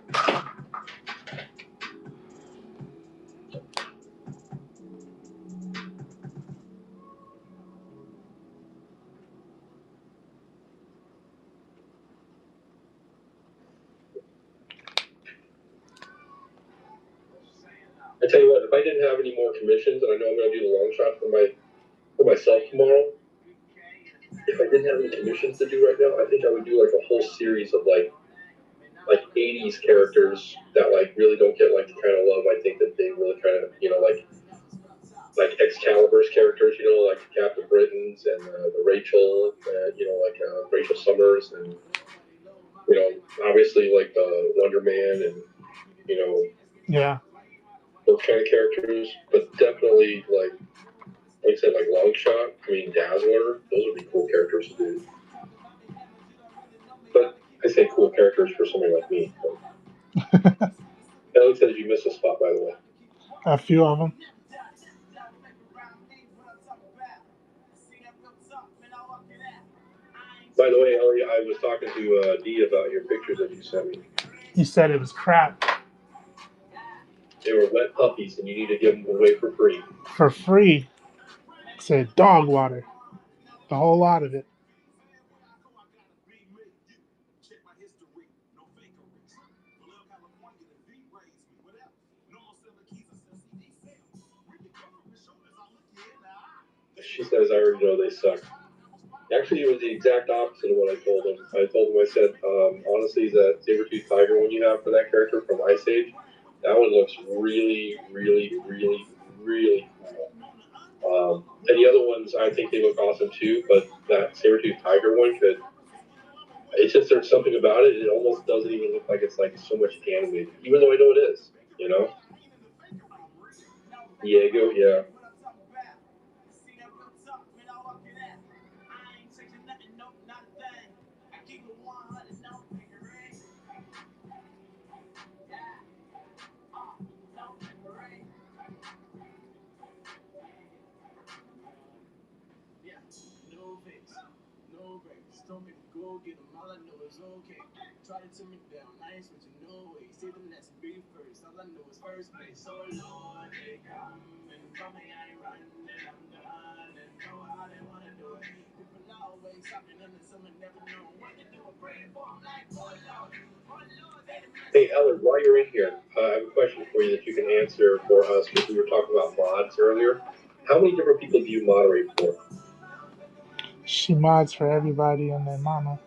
I tell you what, if I didn't have any more commissions, and I know I'm going to do the long shot for myself tomorrow, if I didn't have any commissions to do right now, I think I would do like a whole series of like 80s characters that like really don't get like the kind of love I think that they really kind of, you know, like Excalibur's characters, you know, like Captain Britons and the Rachel, you know, like Rachel Summers, and you know, obviously like the Wonder Man, and you know, Yeah. those kind of characters. But definitely like I said, like Longshot, I mean Dazzler, those would be cool characters to do. But I say cool characters for somebody like me. Alex says you missed a spot, by the way. A few of them. By the way, Ellie, I was talking to Dee about your pictures that you sent me. He said it was crap. They were wet puppies, and you need to give them away for free. For free. He said dog water. The whole lot of it. She says, I already know they suck. Actually, it was the exact opposite of what I told him. I told him, I said, honestly, that saber-tooth tiger one you have for that character from Ice Age, that one looks really, really, really, really cool. And the other ones, I think they look awesome too, but that saber-tooth tiger one could, it's just there's something about it, it almost doesn't even look like it's like so much animated, even though I know it is, you know? Diego, yeah. Told me to go get them, all I know is okay. Try to turn me down, I ain't switching no way. Say them let's be first, all I know is first base. So Lord, they come and tell me I ain't running, I'm done, and know how they wanna do it. People always talking under someone never know what to do. Praying for them like, oh Lord, Hey, Ellen, while you're in here, I have a question for you that you can answer for us, because we were talking about mods earlier. How many different people do you moderate for? She mods for everybody and their mama.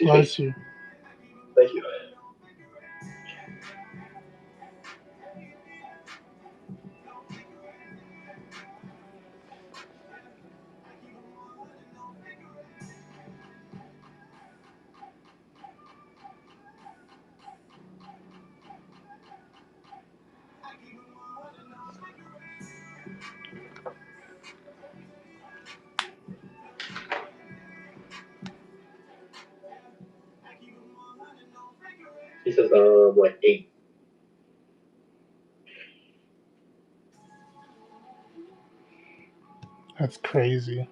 Bless you. Thank you. He says, like 8. That's crazy.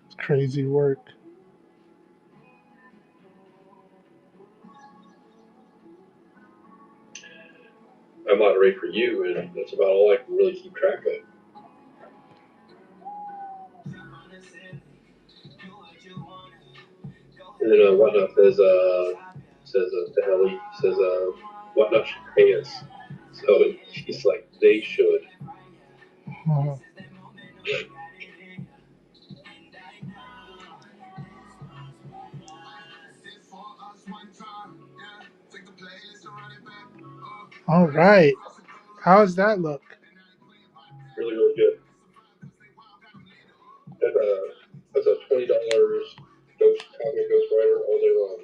It's crazy work. I moderate for you, and that's about all I can really keep track of. And then Whatnot says to Ellie, says, Whatnot should pay us. So she's like, they should. Mhm. All right. How's that look? Really, really good. That's a $20 comic Ghost Rider all day long.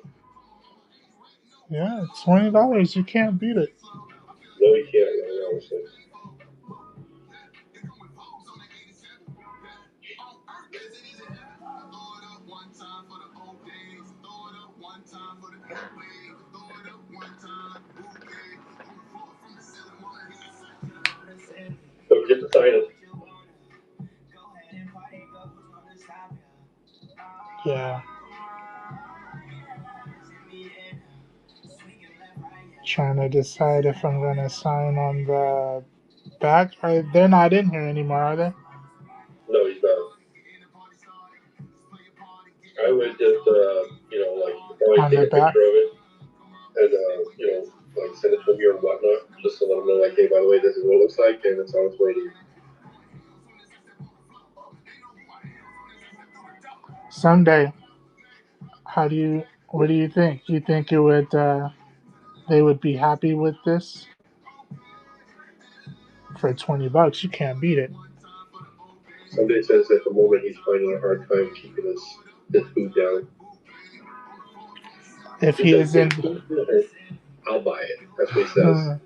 Yeah, $20. You can't beat it. No, you can't, man, honestly. Don't forget to sign it. Yeah. Trying to decide if I'm gonna sign on the back. They're not in here anymore, are they? No, he's not. I would just, like, probably On take the a back? picture of it and, like send it to me or whatnot, just to let them know, like, hey, by the way, this is what it looks like, and it's on its way to you. Someday. What do you think? Do you think they would be happy with this? For $20, you can't beat it. Somebody says at the moment he's finding a hard time keeping his food down. If He he says, isn't, I'll buy it. That's what he says.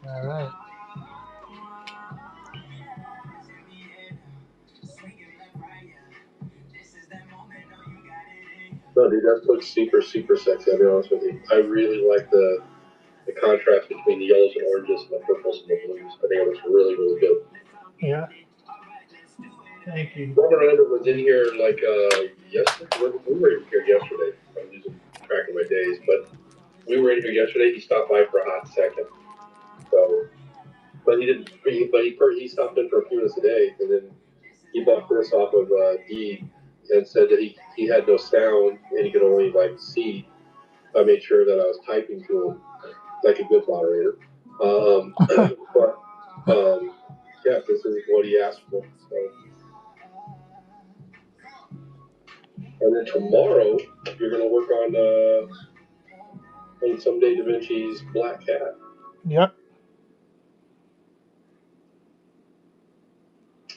All right. No, dude, that looks super, super sexy. I'll be honest with you. I really like the contrast between the yellows and oranges and the purples and the blues. I think it looks really, really good. Yeah. Thank you. Robert Under was in here like yesterday. We were in here yesterday. I'm losing track of my days, but we were in here yesterday. He stopped by for a hot second. So, but he didn't. He stopped in for a few minutes a day, and then he bought this off of D and said that he had no sound and he could only like see. I made sure that I was typing to him like a good moderator. Yeah, this is what he asked for. So. And then tomorrow you're gonna work on someday Da Vinci's Black Cat. Yep.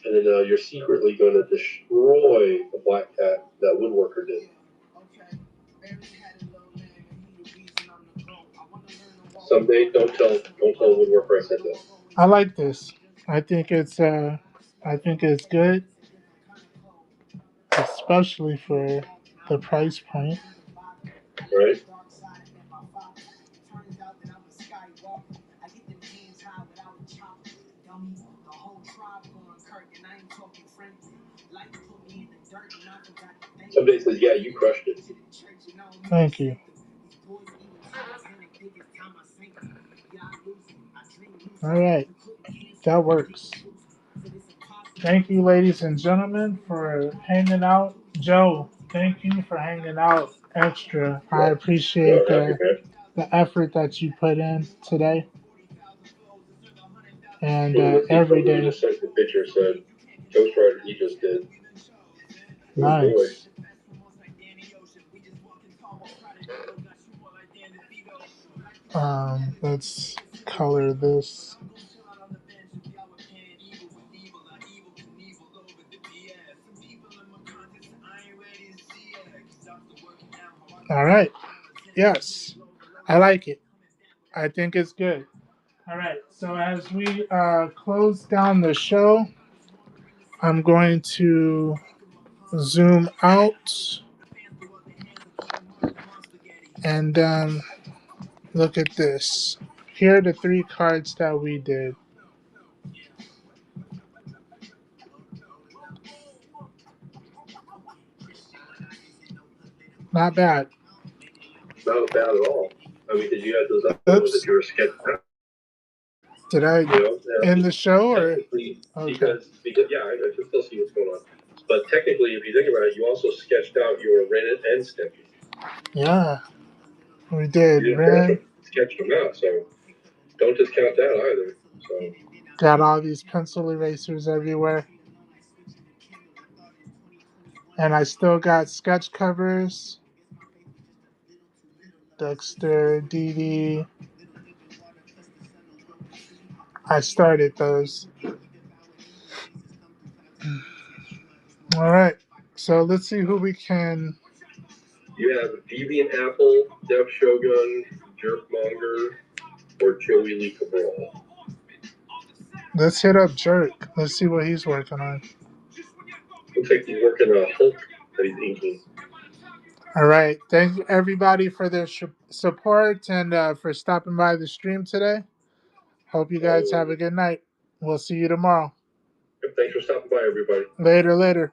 And then you're secretly going to destroy the Black Cat that Woodworker did. Someday, don't tell Woodworker I said that. I like this. I think it's good, especially for the price point. Right? Somebody says, yeah, you crushed it. Thank you. All right. That works. Thank you, ladies and gentlemen, for hanging out. Joe, thank you for hanging out extra. I appreciate the effort that you put in today and every day. Just sent the picture, said Ghost Rider he just did. Nice. Let's color this. All right. Yes, I like it. I think it's good. All right. So as we close down the show, I'm going to zoom out and look at this. Here are the 3 cards that we did. Not bad. Not bad at all. I mean, because you had those other ones that you were sketching out. Did I end the show or? Okay. Because yeah, I can still see what's going on. But technically, if you think about it, you also sketched out your Ren and Stimpy. Yeah, we did. You didn't sketch them out, so don't discount that either. So got all these pencil erasers everywhere. And I still got sketch covers. Dexter, Dee. I started those. All right. So let's see who we can. You have Deviant Apple, Def Shogun, Jerkmonger, or Joey Lee Cabral. Let's hit up Jerk. Let's see what he's working on. Looks like he's working on Hulk that he's inking. All right. Thank you everybody for their support and for stopping by the stream today. Hope you guys have a good night. We'll see you tomorrow. Thanks for stopping by, everybody. Later.